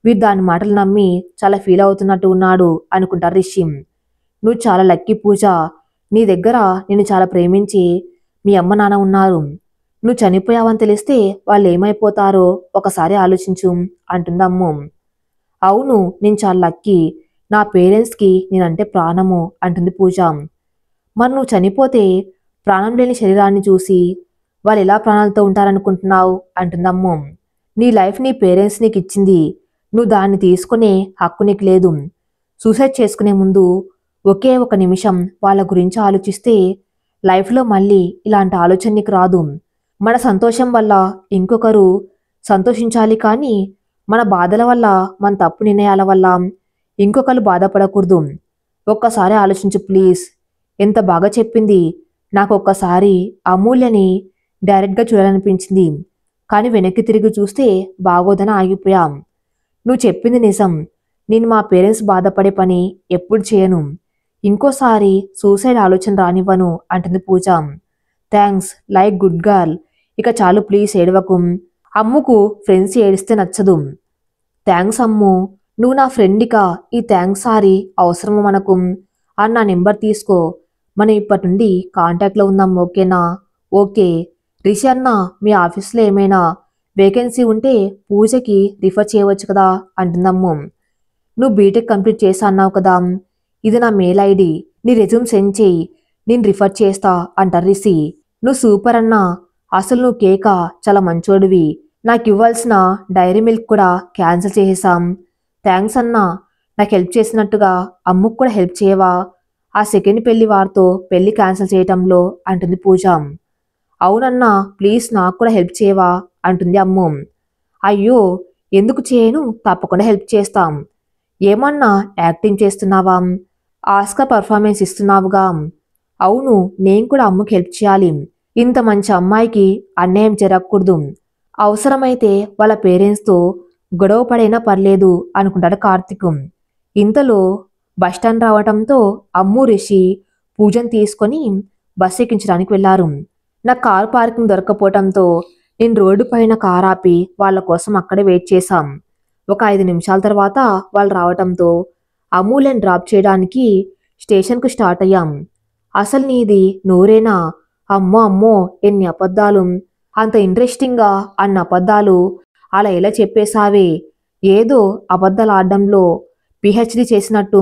వీడు దాని మాటలు నమ్మి చాలా ఫీల్ అవుతున్నట్టు ఉన్నాడు అనుకుంటారు రిషి. నువ్వు చాలా లక్కీ పూజ, నీ దగ్గర నిన్ను చాలా ప్రేమించి మీ అమ్మ నాన్న ఉన్నారు. నువ్వు చనిపోయావని తెలిస్తే వాళ్ళు ఏమైపోతారో ఒకసారి ఆలోచించు అంటుంది అమ్ము. అవును, నేను చాలా లక్కీ, నా పేరెంట్స్కి నేనంటే ప్రాణము అంటుంది పూజ. మరి నువ్వు చనిపోతే ప్రాణం లేని శరీరాన్ని చూసి వాళ్ళు ఎలా ప్రాణాలతో ఉంటారనుకుంటున్నావు అంటుందమ్ము. నీ లైఫ్ నీ పేరెంట్స్ నీకు ఇచ్చింది, నువ్వు దాన్ని తీసుకునే హక్కు నీకు లేదు. సూసైడ్ చేసుకునే ముందు ఒకే ఒక నిమిషం వాళ్ళ గురించి ఆలోచిస్తే లైఫ్లో మళ్ళీ ఇలాంటి ఆలోచన నీకు రాదు. మన సంతోషం వల్ల ఇంకొకరు సంతోషించాలి, కానీ మన బాధల వల్ల, మన తప్పు నిర్ణయాల వల్ల ఇంకొకరు బాధపడకూడదు. ఒక్కసారి ఆలోచించు ప్లీజ్. ఎంత బాగా చెప్పింది. నాకు ఒక్కసారి అమూల్యని డైరెక్ట్గా చూడాలనిపించింది. కానీ వెనక్కి తిరిగి చూస్తే బాగోదని ఆగిపోయాం. నువ్వు చెప్పింది నిజం. నేను మా పేరెంట్స్ బాధపడే పని ఎప్పుడు చేయను. ఇంకోసారి సూసైడ్ ఆలోచన రానివ్వను అంటుంది Pooja. Thanks, like good girl. ఇక చాలు ప్లీజ్ ఏడవకు. అమ్ముకు ఫ్రెండ్స్ ఏడిస్తే నచ్చదు. థ్యాంక్స్ అమ్ము, నువ్వు నా ఫ్రెండ్క. ఈ థ్యాంక్స్ సారీ అవసరమా మనకు? అని నా నెంబర్ తీసుకో. మనం ఇప్పటి నుండి కాంటాక్ట్లో ఉందాం, ఓకేనా? ఓకే. రిషి అన్న, మీ ఆఫీస్లో ఏమైనా వేకెన్సీ ఉంటే పూజకి రిఫర్ చేయవచ్చు కదా అంటుందమ్ము. నువ్వు బీటెక్ కంప్లీట్ చేస్తా అన్నావు కదా, ఇది నా మెయిల్ ఐడి, నీ రెజ్యూమ్ సెండ్ చేయి, నేను రిఫర్ చేస్తా అంటారు రిషి. నువ్వు సూపర్ అన్నా, అసలు నువ్వు కేక చాలా మంచోడివి. నాకు ఇవ్వాల్సిన డైరీ మిల్క్ కూడా క్యాన్సిల్ చేసేసాం. థ్యాంక్స్ అన్నా, నాకు హెల్ప్ చేసినట్టుగా అమ్ముకు కూడా హెల్ప్ చేయవా? ఆ సెకండ్ పెళ్లి వారితో పెళ్లి క్యాన్సిల్ చేయటంలో అంటుంది పూజ. అవునన్నా, ప్లీజ్ నాకు కూడా హెల్ప్ చేయవా అంటుంది అమ్ము. అయ్యో ఎందుకు చేయను, తప్పకుండా హెల్ప్ చేస్తాం. ఏమన్నా యాక్టింగ్ చేస్తున్నావా? ఆస్కర్ పర్ఫార్మెన్స్ ఇస్తున్నావుగా. అవును, నేను కూడా అమ్ముకి హెల్ప్ చేయాలి. ఇంత మంచి అమ్మాయికి అన్యాయం జరగకూడదు. అవసరమైతే వాళ్ళ పేరెంట్స్తో గొడవ పడైనా పర్లేదు అనుకుంటాడు కార్తిక్. ఇంతలో బస్టాండ్ రావటంతో అమ్ము రిషి పూజను తీసుకొని బస్ ఎక్కించడానికి వెళ్లారు. నాకు కార్ పార్కింగ్ దొరకపోవటంతో నేను రోడ్డు పైన కార్ ఆపి వాళ్ళ కోసం అక్కడే వెయిట్ చేశాం. ఒక 5 నిమిషాల తర్వాత వాళ్ళు రావటంతో అమూల్యని డ్రాప్ చేయడానికి స్టేషన్కు స్టార్ట్ అయ్యాం. అసలు నీది నోరేనా? అమ్మో అమ్మో, ఎన్ని అబద్ధాలు! అంత ఇంట్రెస్టింగ్గా అన్న అబద్ధాలు అలా ఎలా చెప్పేశావే? ఏదో అబద్ధాలు ఆడడంలో పిహెచ్డి చేసినట్టు.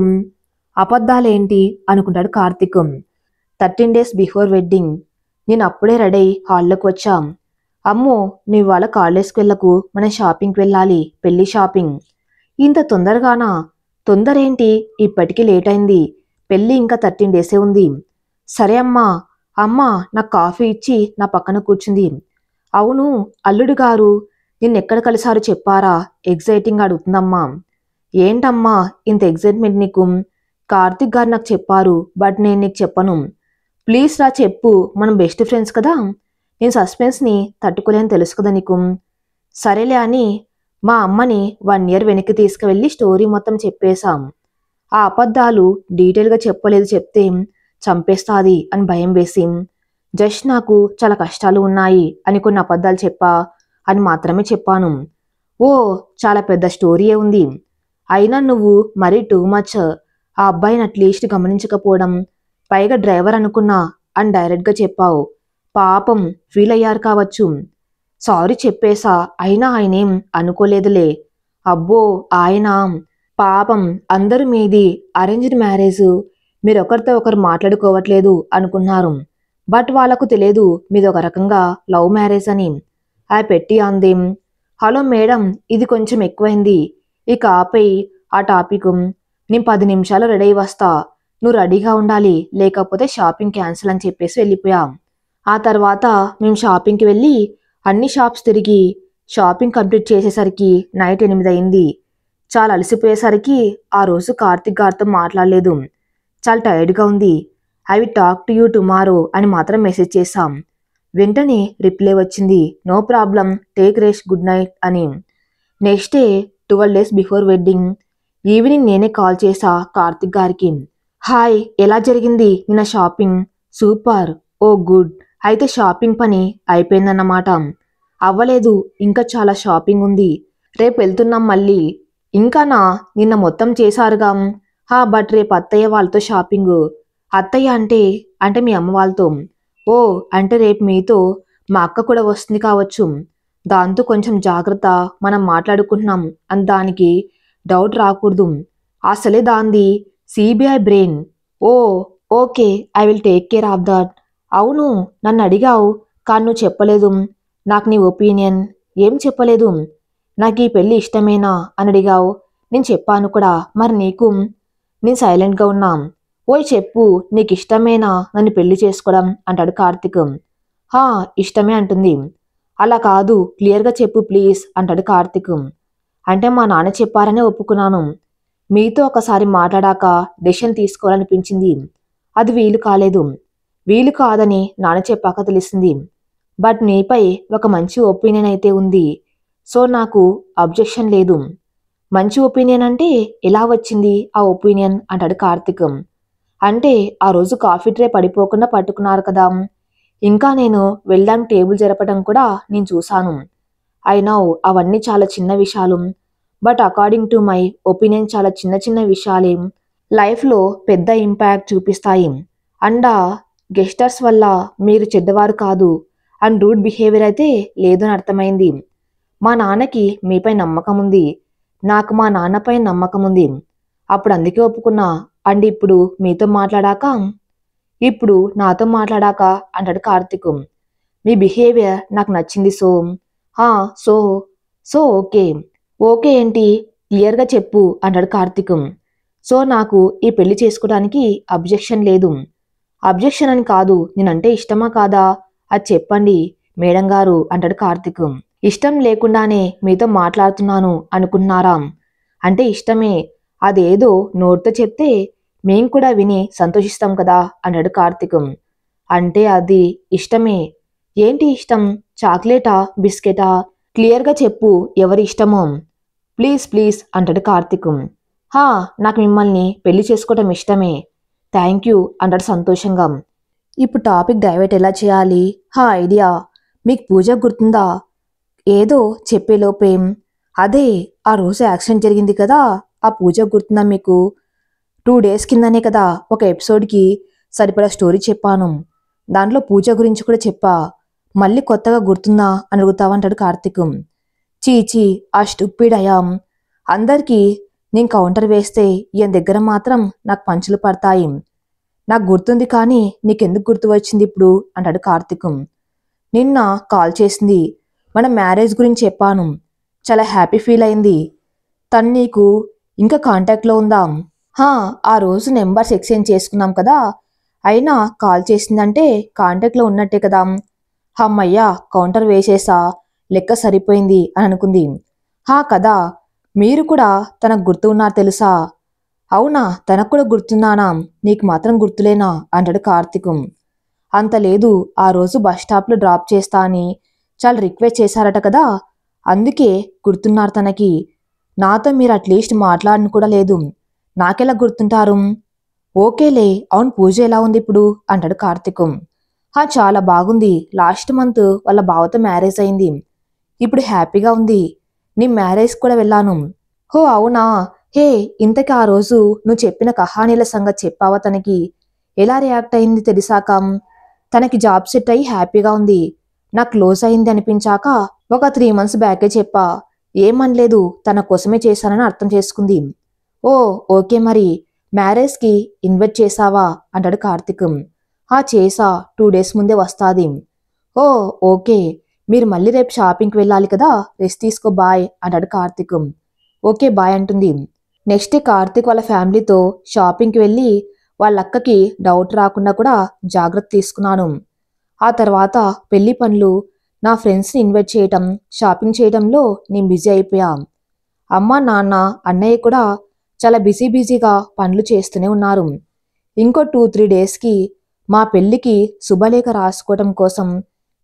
అబద్ధాలేంటి అనుకుంటాడు కార్తిక్. 13 days before wedding. నేను అప్పుడే రెడీ హాల్లోకి వచ్చాం. అమ్మో, నువ్వు ఇవాళ కాలేజ్కి వెళ్ళకు, మనం షాపింగ్కి వెళ్ళాలి, పెళ్లి షాపింగ్. ఇంత తొందరగానా? తొందరేంటి, ఇప్పటికీ లేట్ అయింది. పెళ్ళి ఇంకా 13 days ఉంది. సరే అమ్మా. అమ్మా నాకు కాఫీ ఇచ్చి నా పక్కన కూర్చుంది. అవును అల్లుడు గారు, నిన్నెక్కడ కలిసారు చెప్పారా? ఎగ్జైటింగ్ అడుగుతుందమ్మా. ఏంటమ్మా ఇంత ఎగ్జైట్మెంట్ నీకు? కార్తిక్ గారు నాకు చెప్పారు, బట్ నేను నీకు చెప్పను. ప్లీజ్ రా చెప్పు, మనం బెస్ట్ ఫ్రెండ్స్ కదా. నేను సస్పెన్స్ని తట్టుకోలేని తెలుసు కదా నీకు. సరేలే అని మా అమ్మని 1 year వెనక్కి తీసుకువెళ్ళి స్టోరీ మొత్తం చెప్పేశాం. ఆ అబద్ధాలు డీటెయిల్గా చెప్పలేదు, చెప్తే చంపేస్తాది అని భయం వేసి జస్ట్ నాకు చాలా కష్టాలు ఉన్నాయి అని కొన్ని అబద్ధాలు చెప్పా అని మాత్రమే చెప్పాను. ఓ, చాలా పెద్ద స్టోరీయే ఉంది. అయినా నువ్వు మరీ టూ మచ్. ఆ అబ్బాయిని అట్లీస్ట్ గమనించకపోవడం, పైగా డ్రైవర్ అనుకున్నా అని డైరెక్ట్గా చెప్పావు. పాపం ఫీల్ అయ్యారు కావచ్చు. సారీ చెప్పేశా, అయినా ఆయనేం అనుకోలేదులే. అబ్బో ఆయన పాపం, అందరూ మీది అరేంజ్డ్ మ్యారేజ్, మీరొకరితో ఒకరు మాట్లాడుకోవట్లేదు అనుకున్నారు. బట్ వాళ్ళకు తెలియదు మీది ఒక రకంగా లవ్ మ్యారేజ్ అని. ఆ పెట్టి అందేం. హలో మేడం, ఇది కొంచెం ఎక్కువైంది, ఇక ఆపై ఆ టాపిక్. నేను 10 నిమిషాలు రెడీ అయి వస్తా, నువ్వు రెడీగా ఉండాలి, లేకపోతే షాపింగ్ క్యాన్సిల్ అని చెప్పేసి వెళ్ళిపోయాం. ఆ తర్వాత మేము షాపింగ్కి వెళ్ళి అన్ని షాప్స్ తిరిగి షాపింగ్ కంప్లీట్ చేసేసరికి నైట్ 8 అయింది. చాలా అలసిపోయేసరికి ఆ రోజు కార్తిక్ గారితో మాట్లాడలేదు. చాలా టైర్డ్గా ఉంది. I will talk to you tomorrow అని మాత్రం మెసేజ్ చేశాం. వెంటనే రిప్లై వచ్చింది, no problem, take rest, good night అని. Next day 12 days before wedding evening నేనే కాల్ చేశా కార్తిక్ గారికి. హాయ్, ఎలా జరిగింది నిన్న షాపింగ్? సూపర్. Oh good. అయితే షాపింగ్ పని అయిపోయిందన్నమాట. అవ్వలేదు, ఇంకా చాలా షాపింగ్ ఉంది, రేపు వెళ్తున్నాం మళ్ళీ. ఇంకానా? నిన్న మొత్తం చేశారుగా. బట్ రేపు అత్తయ్య వాళ్ళతో షాపింగ్. అత్తయ్య అంటే అంటే మీ అమ్మ వాళ్ళతో. ఓ, అంటే రేపు మీతో మా అక్క కూడా వస్తుంది కావచ్చు. దాంతో కొంచెం జాగ్రత్త, మనం మాట్లాడుకుంటున్నాం అని దానికి డౌట్ రాకూడదు. అసలే దాంది CBI brain. Oh okay, I will take care of that. అవును, నన్ను అడిగావు కానీ నువ్వు చెప్పలేదు. నాకు నీ ఒపీనియన్ ఏం చెప్పలేదు. నాకు ఈ పెళ్ళి ఇష్టమేనా అని అడిగావు, నేను చెప్పాను కూడా. మరి నీకు? నేను సైలెంట్గా ఉన్నా. ఓయ్ చెప్పు, నీకు ఇష్టమేనా నన్ను పెళ్లి చేసుకోవడం అంటాడు కార్తిక్. ఇష్టమే అంటుంది. అలా కాదు, క్లియర్గా చెప్పు ప్లీజ్ అంటాడు కార్తిక్. అంటే మా నాన్న చెప్పారనే ఒప్పుకున్నాను. మీతో ఒకసారి మాట్లాడాక డెసిషన్ తీసుకోవాలనిపించింది, అది వీలు కాలేదు. వీలు కాదని నాన్న చెప్పాక తెలిసింది. బట్ నీపై ఒక మంచి ఒపీనియన్ అయితే ఉంది. సో నాకు అబ్జెక్షన్ లేదు. మంచి ఒపీనియన్ అంటే ఎలా వచ్చింది ఆ ఒపీనియన్ అంటాడు కార్తీక్. అంటే ఆ రోజు కాఫీ ట్రే పడిపోకుండా పట్టుకున్నారు కదా. ఇంకా నేను వెళ్ళడానికి టేబుల్ జరపడం కూడా నేను చూశాను. ఐ నో అవన్నీ చాలా చిన్న విషయాలు. But according to my opinion చాలా చిన్న చిన్న విషయాలే లైఫ్లో పెద్ద ఇంపాక్ట్ చూపిస్తాయి. అండ్ గెస్టర్స్ వల్ల మీరు చెడ్డవారు కాదు అండ్ రూడ్ బిహేవియర్ అయితే లేదని అర్థమైంది. మా నాన్నకి మీపై నమ్మకం ఉంది. నాకు మా నాన్నపై నమ్మకం ఉంది. అప్పుడు అందుకే ఒప్పుకున్నా. అండ్ ఇప్పుడు నాతో మాట్లాడాక అంటాడు కార్తీక్. మీ బిహేవియర్ నాకు నచ్చింది హా సో సో ఓకే. ఓకే ఏంటి క్లియర్గా చెప్పు అంటాడు కార్తీక్. సో నాకు ఈ పెళ్లి చేసుకోవడానికి అబ్జెక్షన్ లేదు. అబ్జెక్షన్ అని కాదు, నేనంటే ఇష్టమా కాదా అది చెప్పండి మేడం గారు అంటాడు కార్తీక్. ఇష్టం లేకుండానే మీతో మాట్లాడుతున్నాను అనుకున్నారా? అంటే ఇష్టమే, అదేదో నోటితో చెప్తే మేం కూడా విని సంతోషిస్తాం కదా అన్నాడు కార్తీక్. అంటే అది ఇష్టమే. ఏంటి ఇష్టం? చాక్లెటా బిస్కెటా? క్లియర్గా చెప్పు ఎవరి ఇష్టమో. ప్లీజ్ ప్లీజ్ అంటాడు కార్తీక్. హా నాకు మిమ్మల్ని పెళ్లి చేసుకోవటం ఇష్టమే. థ్యాంక్ యూ అంటాడు సంతోషంగా. ఇప్పుడు టాపిక్ డైవర్ట్ ఎలా చేయాలి? ఐడియా మీకు పూజ గుర్తుందా? ఏదో చెప్పేలోపేం. అదే ఆ రోజు యాక్సిడెంట్ జరిగింది కదా, ఆ పూజ గుర్తుందా మీకు? 2 days కిందనే కదా ఒక ఎపిసోడ్కి సరిపడా స్టోరీ చెప్పాను. దాంట్లో పూజ గురించి కూడా చెప్పా. మళ్ళీ కొత్తగా గుర్తుందా అని అడుగుతావంటాడు కార్తీక్. చీచీ ఆ స్టూపిడ్ అయాం. అందరికీ నేను కౌంటర్ వేస్తే ఈయన దగ్గర మాత్రం నాకు పంచులు పడతాయి. నాకు గుర్తుంది కానీ నీకెందుకు గుర్తు వచ్చింది ఇప్పుడు అంటాడు కార్తీక్. నిన్న కాల్ చేసింది. మన మ్యారేజ్ గురించి చెప్పాను. చాలా హ్యాపీ ఫీల్ అయింది. తను నీకు ఇంకా కాంటాక్ట్లో ఉందా? ఆ రోజు నెంబర్స్ ఎక్స్చేంజ్ చేసుకున్నాం కదా, అయినా కాల్ చేసిందంటే కాంటాక్ట్లో ఉన్నట్టే కదా. అమ్మయ్యా కౌంటర్ వేసేసా, లెక్క సరిపోయింది అని అనుకుంది. కదా మీరు కూడా తనకు గుర్తు ఉన్నారు తెలుసా? అవునా, తనకు కూడా గుర్తున్నానా? నీకు మాత్రం గుర్తులేనా అంటాడు కార్తీక్. అంత లేదు, ఆ రోజు బస్ స్టాప్లో డ్రాప్ చేస్తా అని చాలా రిక్వెస్ట్ చేశారట కదా, అందుకే గుర్తున్నారు తనకి. నాతో మీరు అట్లీస్ట్ మాట్లాడను కూడా లేదు, నాకెలా గుర్తుంటారు? ఓకేలే, అవును పూజ ఎలా ఉంది ఇప్పుడు అంటాడు కార్తీక్. చాలా బాగుంది. లాస్ట్ మంత్ వాళ్ళ బావతో మ్యారేజ్ అయింది. ఇప్పుడు హ్యాపీగా ఉంది. నీ మ్యారేజ్ కూడా వెళ్ళాను. అవునా? ఇంతకీ ఆ రోజు నువ్వు చెప్పిన కహానీల సంగతి చెప్పావా తనకి? ఎలా రియాక్ట్ అయింది తెలిసాక? తనకి జాబ్ సెట్ అయ్యి హ్యాపీగా ఉంది. నాకు క్లోజ్ అయింది అనిపించాక ఒక 3 months బ్యాకే చెప్పా. ఏమనలేదు, తన కోసమే చేశానని అర్థం చేసుకుంది. ఓకే మరి మ్యారేజ్కి ఇన్వైట్ చేశావా అంటాడు కార్తీక్. చేసా, 2 days ముందే వస్తాది. ఓకే, మీరు మళ్ళీ రేపు షాపింగ్కి వెళ్ళాలి కదా, రెస్ట్ తీసుకో బాయ్ అంటాడు కార్తీక్. ఓకే బాయ్ అంటుంది. నెక్స్ట్ కార్తీక్ వాళ్ళ ఫ్యామిలీతో షాపింగ్కి వెళ్ళి వాళ్ళ అక్కకి డౌట్ రాకుండా కూడా జాగ్రత్త తీసుకున్నాను. ఆ తర్వాత పెళ్లి పనులు, నా ఫ్రెండ్స్ని ఇన్వైట్ చేయటం, షాపింగ్ చేయడంలో నేను బిజీ అయిపోయా. అమ్మ నాన్న అన్నయ్య కూడా చాలా బిజీగా పనులు చేస్తూనే ఉన్నారు. ఇంకో 2-3 daysకి మా పెళ్లికి శుభలేఖ రాసుకోవడం కోసం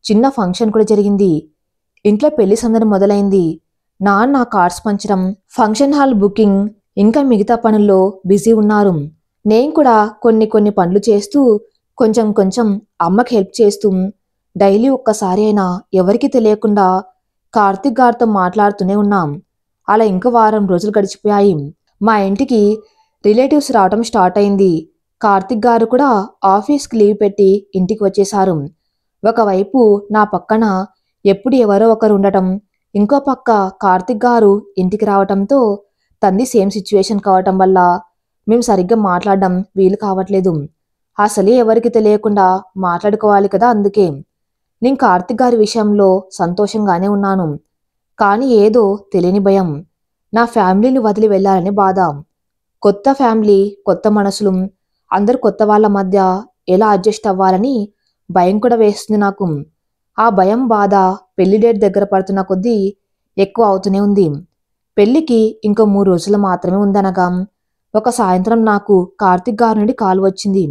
చిన్న ఫంక్షన్ కూడా జరిగింది. ఇంట్లో పెళ్లి సందడి మొదలైంది. నాన్న కార్డ్స్ పంచడం, ఫంక్షన్ హాల్ బుకింగ్, ఇంకా మిగతా పనుల్లో బిజీ ఉన్నారు. నేను కూడా కొన్ని పనులు చేస్తూ కొంచెం అమ్మకి హెల్ప్ చేస్తూ డైలీ ఒక్కసారి అయినా ఎవరికీ తెలియకుండా కార్తీక్ గారితో మాట్లాడుతూనే ఉన్నాం. అలా ఇంకో వారం రోజులు గడిచిపోయాయి. మా ఇంటికి రిలేటివ్స్ రావటం స్టార్ట్ అయింది. కార్తీక్ గారు కూడా ఆఫీస్కి లీవ్ పెట్టి ఇంటికి వచ్చేశారు. ఒకవైపు నా పక్కన ఎప్పుడు ఎవరో ఒకరు ఉండటం, ఇంకో పక్క కార్తీక్ గారు ఇంటికి రావటంతో తంది సేమ్ సిచ్యువేషన్ కావటం వల్ల మేము సరిగ్గా మాట్లాడడం వీలు కావట్లేదు. అసలే ఎవరికి తెలియకుండా మాట్లాడుకోవాలి కదా, అందుకే. నేను కార్తీక్ గారి విషయంలో సంతోషంగానే ఉన్నాను. కానీ ఏదో తెలియని భయం. నా ఫ్యామిలీని వదిలి వెళ్ళాలని బాధ. కొత్త ఫ్యామిలీ, కొత్త మనసులు, అందరు కొత్త వాళ్ళ మధ్య ఎలా అడ్జస్ట్ అవ్వాలని భయం కూడా వేస్తుంది నాకు. ఆ భయం బాధ పెళ్లి డేట్ దగ్గర పడుతున్న కొద్దీ ఎక్కువ అవుతూనే ఉంది. పెళ్లికి ఇంకో 3 రోజులు మాత్రమే ఉందనగా ఒక సాయంత్రం నాకు కార్తీక్ గారి నుండి కాల్ వచ్చింది.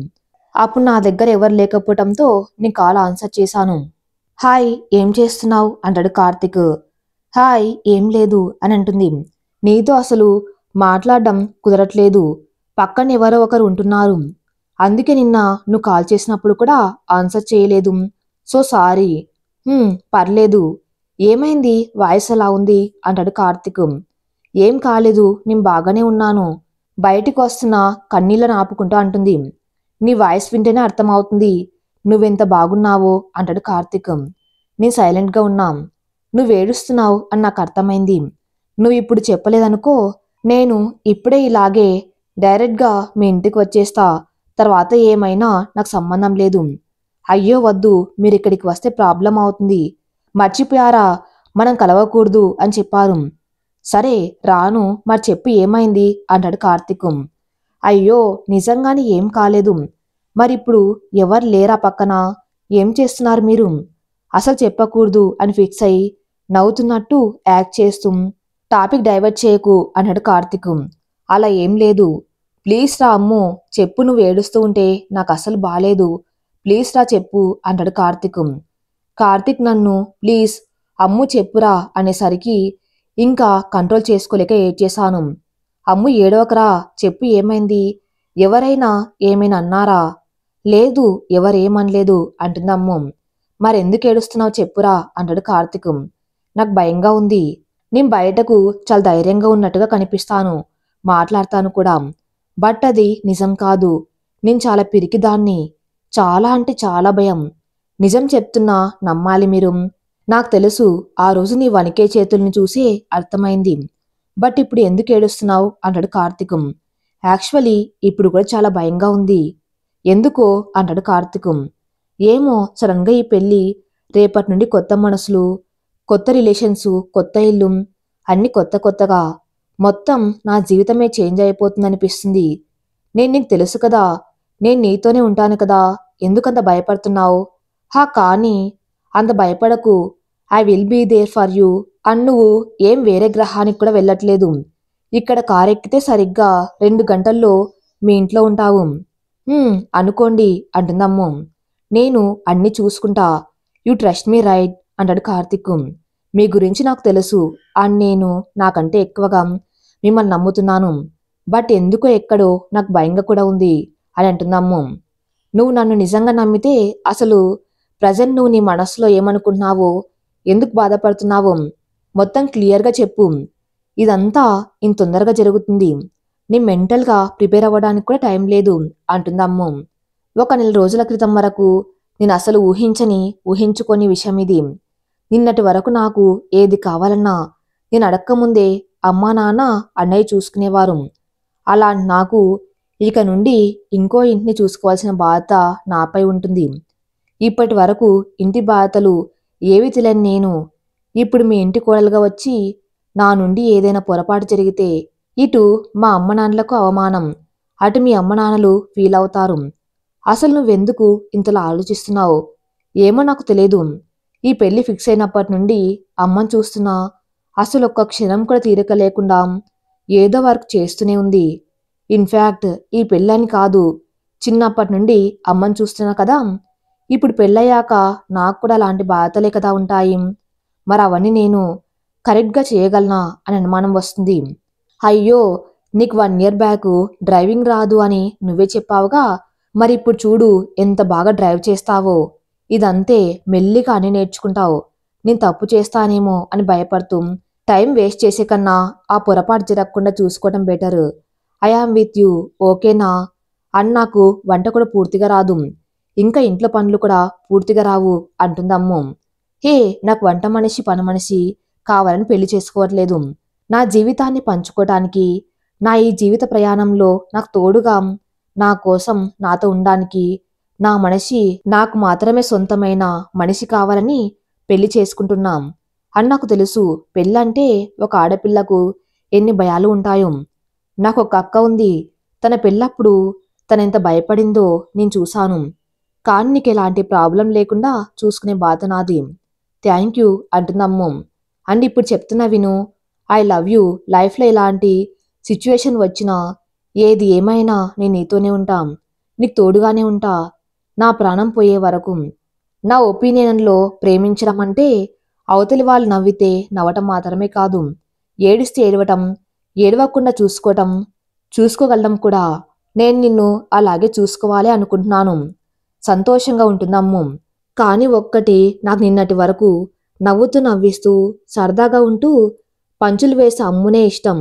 అప్పుడు నా దగ్గర ఎవరు లేకపోవటంతో నీ కాల్ ఆన్సర్ చేశాను. హాయ్, ఏం చేస్తున్నావు అంటాడు కార్తిక్. హాయ్, ఏం లేదు అని అంటుంది. నీతో అసలు మాట్లాడడం కుదరట్లేదు. పక్కన ఎవరో ఒకరు ఉంటున్నారు. అందుకే నిన్న నువ్వు కాల్ చేసినప్పుడు కూడా ఆన్సర్ చేయలేదు. So sorry. పర్లేదు. ఏమైంది, వాయిస్ ఎలా ఉంది అంటాడు కార్తిక్. ఏం కాలేదు, నేను బాగానే ఉన్నాను. బయటికి వస్తున్న కన్నీళ్ళను ఆపుకుంటూ అంటుంది. నీ వాయిస్ వింటేనే అర్థమవుతుంది నువ్వెంత బాగున్నావో అంటాడు కార్తిక్. నేను సైలెంట్గా ఉన్నాం. నువ్వేడుస్తున్నావు అని నాకు అర్థమైంది. నువ్వు ఇప్పుడు చెప్పలేదనుకో, నేను ఇప్పుడే ఇలాగే డైరెక్ట్గా మీ ఇంటికి వచ్చేస్తా. తర్వాత ఏమైనా నాకు సంబంధం లేదు. అయ్యో వద్దు, మీరిక్కడికి వస్తే ప్రాబ్లం అవుతుంది. మర్చిపోయారా మనం కలవకూడదు అని చెప్పారు. సరే రాను, మరి చెప్పు ఏమైంది అంటాడు కార్తిక్. అయ్యో నిజంగానే ఏం కాలేదు. మరిప్పుడు ఎవరు లేరా పక్కన? ఏం చేస్తున్నారు మీరు? అసలు చెప్పకూడదు అని ఫిక్స్ అయి నవ్వుతున్నట్టు యాక్ట్ చేస్తూ టాపిక్ డైవర్ట్ చేయకు అన్నాడు కార్తిక్. అలా ఏం లేదు. ప్లీజ్ రా అమ్ము, చెప్పు, నువ్వు ఏడుస్తూ ఉంటే నాకు అసలు బాలేదు. ప్లీజ్ రా చెప్పు అంటాడు కార్తిక్. కార్తిక్ నన్ను ప్లీజ్ అమ్ము చెప్పురా అనేసరికి ఇంకా కంట్రోల్ చేసుకోలేక ఏడ్చేశాను. అమ్ము ఏడవకరా, చెప్పు ఏమైంది? ఎవరైనా ఏమైనా అన్నారా? లేదు, ఎవరేమనలేదు అంటుందమ్ము. మరెందుకు ఏడుస్తున్నావు చెప్పురా అంటాడు కార్తిక్. నాకు భయంగా ఉంది. నేను బయటకు చాలా ధైర్యంగా ఉన్నట్టుగా కనిపిస్తాను, మాట్లాడతాను కూడా. బట్ అది నిజం కాదు. నేను చాలా పిరికిదాన్ని. చాలా అంటే చాలా భయం. నిజం చెప్తున్నా, నమ్మాలి మీరు. నాకు తెలుసు ఆ రోజు నీ వణికే చేతుల్ని చూసి అర్థమైంది. బట్ ఇప్పుడు ఎందుకు ఏడుస్తున్నావు అంటాడు కార్తిక్. యాక్చువల్లీ ఇప్పుడు కూడా చాలా భయంగా ఉంది. ఎందుకో అంటాడు కార్తిక్. ఏమో, సడన్గా ఈ పెళ్ళి, రేపటి నుండి కొత్త మనసులు, కొత్త రిలేషన్స్, కొత్త ఇల్లు, అన్ని కొత్త కొత్తగా మొత్తం నా జీవితమే చేంజ్ అయిపోతుందనిపిస్తుంది. నేను నీకు తెలుసు కదా, నేను నీతోనే ఉంటాను కదా, ఎందుకంత భయపడుతున్నావు? కానీ అంత భయపడకు. I will be there for you. And నువ్వు ఏం వేరే గ్రహానికి కూడా వెళ్ళట్లేదు. ఇక్కడ కారెక్కితే సరిగ్గా 2 గంటల్లో మీ ఇంట్లో ఉంటావు. అనుకోండి అంటుందమ్ము. నేను అన్నీ చూసుకుంటా. యూ ట్రస్ట్ మీ రైట్ అంటాడు కార్తిక్. మీ గురించి నాకు తెలుసు. అండ్ నేను నాకంటే ఎక్కువగా మిమ్మల్ని నమ్ముతున్నాను. బట్ ఎందుకో ఎక్కడో నాకు భయంగా కూడా ఉంది అని అంటుందమ్ము. నువ్వు నన్ను నిజంగా నమ్మితే అసలు ప్రజెంట్ నువ్వు నీ మనసులో ఏమనుకుంటున్నావో, ఎందుకు బాధపడుతున్నావో మొత్తం క్లియర్గా చెప్పు. ఇదంతా ఇంత తొందరగా జరుగుతుంది. నీ మెంటల్గా ప్రిపేర్ అవ్వడానికి కూడా టైం లేదు అంటుందమ్ము. 1 నెల రోజుల క్రితం వరకు నేను అసలు ఊహించుకొని విషయం ఇది. నిన్నటి వరకు నాకు ఏది కావాలన్నా నేను అడక్కముందే అమ్మా నాన్న అన్నయ్య చూసుకునేవారు. అలా నాకు ఇక నుండి ఇంకో ఇంటిని చూసుకోవాల్సిన బాధ్యత నాపై ఉంటుంది. ఇప్పటి వరకు ఇంటి బాధ్యతలు ఏవి తెలియని నేను ఇప్పుడు మీ ఇంటి కోడలుగా వచ్చి నా నుండి ఏదైనా పొరపాటు జరిగితే ఇటు మా అమ్మ నాన్నలకు అవమానం, అటు మీ అమ్మ నాన్నలు ఫీల్ అవుతారు. అసలు నువ్వెందుకు ఇంతలా ఆలోచిస్తున్నావు? ఏమో నాకు తెలియదు. ఈ పెళ్లి ఫిక్స్ అయినప్పటి నుండి అమ్మని చూస్తున్నా అసలు ఒక్క క్షణం కూడా తీరిక లేకుండా ఏదో వర్క్ చేస్తూనే ఉంది. ఇన్ఫ్యాక్ట్ ఈ పెళ్ళని కాదు, చిన్నప్పటి నుండి అమ్మని చూస్తున్నా కదా, ఇప్పుడు పెళ్ళయ్యాక నాకు కూడా అలాంటి బాధలే కదా ఉంటాయి. మరి అవన్నీ నేను కరెక్ట్గా చేయగలనా అని అనుమానం వస్తుంది. అయ్యో, నీకు 1 ఇయర్ బ్యాక్ డ్రైవింగ్ రాదు అని నువ్వే చెప్పావుగా, మరి ఇప్పుడు చూడు ఎంత బాగా డ్రైవ్ చేస్తావో. ఇదంతే, మెల్లిగా అని నేర్చుకుంటావు. నేను తప్పు చేస్తానేమో అని భయపడుతూ టైం వేస్ట్ చేసే కన్నా ఆ పొరపాటు జరగకుండా చూసుకోవడం better. I am with you, ఓకేనా? అని నాకు వంట కూడా పూర్తిగా రాదు, ఇంకా ఇంట్లో పనులు కూడా పూర్తిగా రావు అంటుందమ్ము. హే, నాకు వంట మనిషి పని మనిషి కావాలని పెళ్లి చేసుకోవట్లేదు. నా జీవితాన్ని పంచుకోవటానికి, నా ఈ జీవిత ప్రయాణంలో నాకు తోడుగా, నా కోసం నాతో ఉండడానికి నా మనిషి, నాకు మాత్రమే సొంతమైన మనిషి కావాలని పెళ్లి చేసుకుంటున్నాం అని నాకు తెలుసు. పెళ్ళంటే ఒక ఆడపిల్లకు ఎన్ని భయాలు ఉంటాయో. నాకు ఒక అక్క ఉంది. తన పెళ్ళప్పుడు తనెంత భయపడిందో నేను చూశాను. కానీ నీకు ఎలాంటి ప్రాబ్లం లేకుండా చూసుకునే బాధ నాది. Thank you అంటుందమ్ము. అండ్ ఇప్పుడు చెప్తున్నా విను. I love you. లైఫ్లో ఎలాంటి సిచ్యువేషన్ వచ్చినా, ఏది ఏమైనా నేను నీతోనే ఉంటాం. నీకు తోడుగానే ఉంటా నా ప్రాణం పోయే వరకు. నా ఒపీనియన్లో ప్రేమించడం అంటే అవతలి వాళ్ళు నవ్వితే నవ్వటం మాత్రమే కాదు, ఏడిస్తే ఏడవటం, ఏడవకుండా చూసుకోగలడం కూడా. నేను నిన్ను అలాగే చూసుకోవాలి అనుకుంటున్నాను. సంతోషంగా ఉంటుందమ్ము. కానీ ఒక్కటి, నాకు నిన్నటి వరకు నవ్వుతూ నవ్విస్తూ సరదాగా ఉంటూ పంచులు వేసే అమ్మునే ఇష్టం.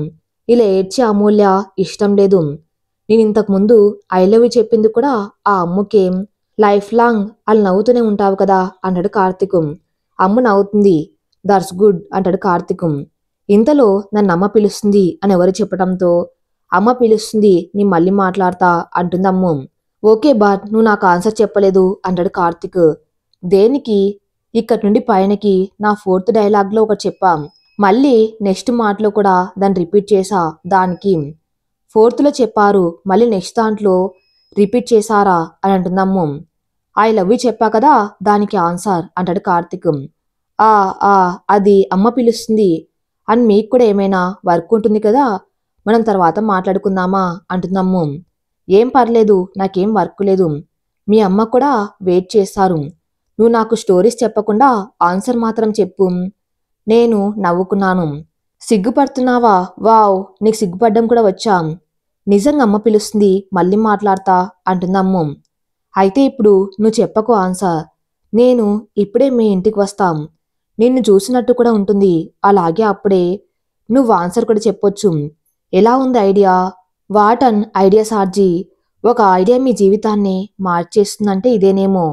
ఇలా ఏడ్చే అమూల్య ఇష్టం లేదు. నేను ఇంతకుముందు ఐ లవ్ యూ చెప్పింది కూడా ఆ అమ్ముకేం. లైఫ్ లాంగ్ అలా నవ్వుతూనే ఉంటావు కదా అంటాడు కార్తీక్. అమ్ము నవ్వుతుంది. దట్స్ గుడ్ అంటాడు కార్తీక్. ఇంతలో నన్ను అమ్మ పిలుస్తుంది అని ఎవరు చెప్పడంతో, అమ్మ పిలుస్తుంది నీ మళ్ళీ మాట్లాడతా అంటుంది అమ్ము. ఓకే బట్ నువ్వు నాకు ఆన్సర్ చెప్పలేదు అంటాడు కార్తీక్. దేనికి? ఇక్కడి నుండి పైనకి నా 4th డైలాగ్లో ఒకటి చెప్పాం, మళ్ళీ నెక్స్ట్ మాటలో కూడా దాన్ని రిపీట్ చేసా. దానికి 4thలో చెప్పారు, మళ్ళీ నెక్స్ట్ దాంట్లో రిపీట్ చేశారా అని అంటుందమ్ము. ఐ లవ్ యూ చెప్పా కదా దానికి ఆన్సర్ అంటాడు కార్తీక్. ఆ ఆ అది అమ్మ పిలుస్తుంది అని మీకు కూడా ఏమైనా వర్క్ ఉంటుంది కదా, మనం తర్వాత మాట్లాడుకుందామా అంటుందమ్ము. ఏం పర్లేదు, నాకేం వర్క్ లేదు, మీ అమ్మ కూడా వెయిట్ చేస్తారు. నువ్వు నాకు స్టోరీస్ చెప్పకుండా ఆన్సర్ మాత్రం చెప్పు. నేను నవ్వుకున్నాను. సిగ్గుపడుతున్నావా? వావ్, నీకు సిగ్గుపడ్డం కూడా వచ్చా? నిజంగా అమ్మ పిలుస్తుంది మళ్ళీ మాట్లాడతా అంటుందమ్ము. అయితే ఇప్పుడు నువ్వు చెప్పకు ఆన్సర్, నేను ఇప్పుడే మీ ఇంటికి వస్తాం. నిన్ను చూసినట్టు కూడా ఉంటుంది, అలాగే అప్పుడే నువ్వు ఆన్సర్ కూడా చెప్పొచ్చు. ఎలా ఉంది ఐడియా? వాట్ అన్ ఐడియా సార్జీ. ఒక ఐడియా మీ జీవితాన్ని మార్చేస్తుందంటే ఇదేనేమో.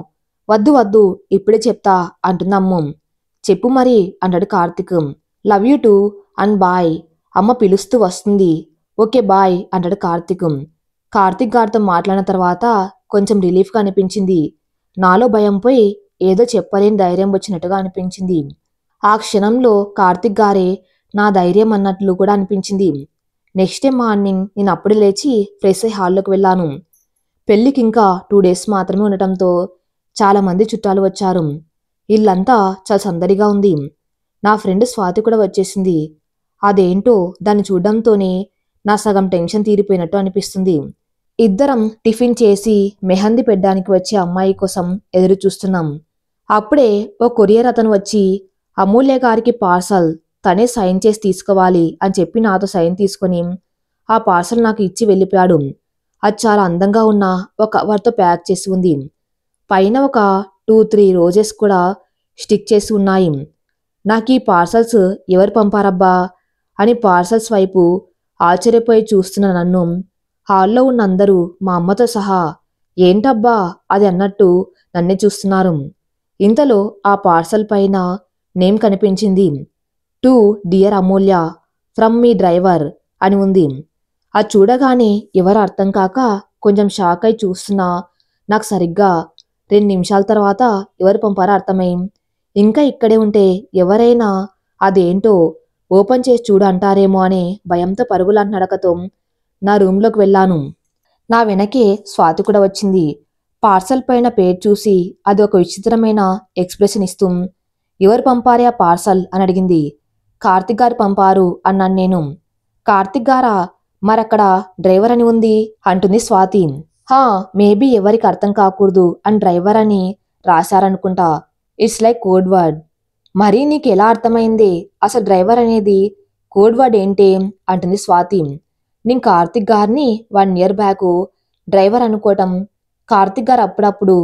వద్దు వద్దు, ఇప్పుడే చెప్తా అంటుందమ్ము. చెప్పు మరి అంటాడు Karthik. Love you too and bye. అమ్మ పిలుస్తూ వస్తుంది. ఓకే బాయ్ అంటాడు కార్తీక్. కార్తీక్ గారితో మాట్లాడిన తర్వాత కొంచెం రిలీఫ్గా అనిపించింది. నాలో భయం పోయి ఏదో చెప్పలేని ధైర్యం వచ్చినట్టుగా అనిపించింది. ఆ క్షణంలో కార్తీక్ గారే నా ధైర్యం అన్నట్లు కూడా అనిపించింది. నెక్స్ట్ డే మార్నింగ్ నేను అప్పుడే లేచి ఫ్రెష్ అయి హాల్లోకి వెళ్ళాను. పెళ్లికి ఇంకా 2 డేస్ మాత్రమే ఉండటంతో చాలామంది చుట్టాలు వచ్చారు. ఇల్లంతా చాలా సందడిగా ఉంది. నా ఫ్రెండ్ స్వాతి కూడా వచ్చేసింది. అదేంటో దాన్ని చూడడంతోనే నా సగం టెన్షన్ తీరిపోయినట్టు అనిపిస్తుంది. ఇద్దరం టిఫిన్ చేసి మెహందీ పెట్టడానికి వచ్చే అమ్మాయి కోసం ఎదురు చూస్తున్నాం. అప్పుడే ఓ కొరియర్ అతను వచ్చి అమూల్య గారికి పార్సల్ తనే సైన్ చేసి తీసుకోవాలి అని చెప్పి నాతో సైన్ తీసుకొని ఆ పార్సల్ నాకు ఇచ్చి వెళ్ళిపోయాడు. అది చాలా అందంగా ఉన్న ఒక కవర్తో ప్యాక్ చేసి ఉంది. పైన ఒక 2-3 రోజెస్ కూడా స్టిక్ చేసి ఉన్నాయి. నాకు ఈ పార్సల్స్ ఎవరు పంపారబ్బా అని పార్సల్స్ వైపు ఆశ్చర్యపోయి చూస్తున్న నన్ను హాల్లో ఉన్న అందరూ మా అమ్మతో సహా ఏంటబ్బా అది అన్నట్టు నన్నే చూస్తున్నారు. ఇంతలో ఆ పార్సల్ పైన నేమ్ కనిపించింది. To dear Amulya from me driver అని ఉంది. అది చూడగానే ఎవరు అర్థం కాక కొంచెం షాక్ అయి చూస్తున్నా నాకు సరిగ్గా 2 నిమిషాల తర్వాత ఎవరు పంపారో అర్థమై, ఇంకా ఇక్కడే ఉంటే ఎవరైనా అదేంటో ఓపెన్ చేసి చూడు అంటారేమో అనే భయంతో పరుగులాంటి నడకతో నా రూమ్లోకి వెళ్ళాను. నా వెనకే స్వాతి కూడా వచ్చింది. పార్సల్ పైన పేరు చూసి అది ఒక విచిత్రమైన ఎక్స్ప్రెషన్ ఇస్తూ ఎవరు పంపారే ఆ పార్సల్ అని అడిగింది. కార్తిక్ గారు పంపారు అన్నాను నేను. కార్తిక్ గారా? మరక్కడ డ్రైవర్ అని ఉంది అంటుంది స్వాతి. హా, మేబీ ఎవరికి అర్థం కాకూడదు అని డ్రైవర్ అని రాశారనుకుంటా. It's like code word. మరీ నీకు ఎలా అర్థమైంది? అసలు డ్రైవర్ అనేది కోడ్ వర్డ్ ఏంటి అంటుంది స్వాతి. నేను కార్తిక్ గారిని 1 ఇయర్ బ్యాక్ డ్రైవర్ అనుకోవటం, కార్తిక్ గారు అప్పుడప్పుడు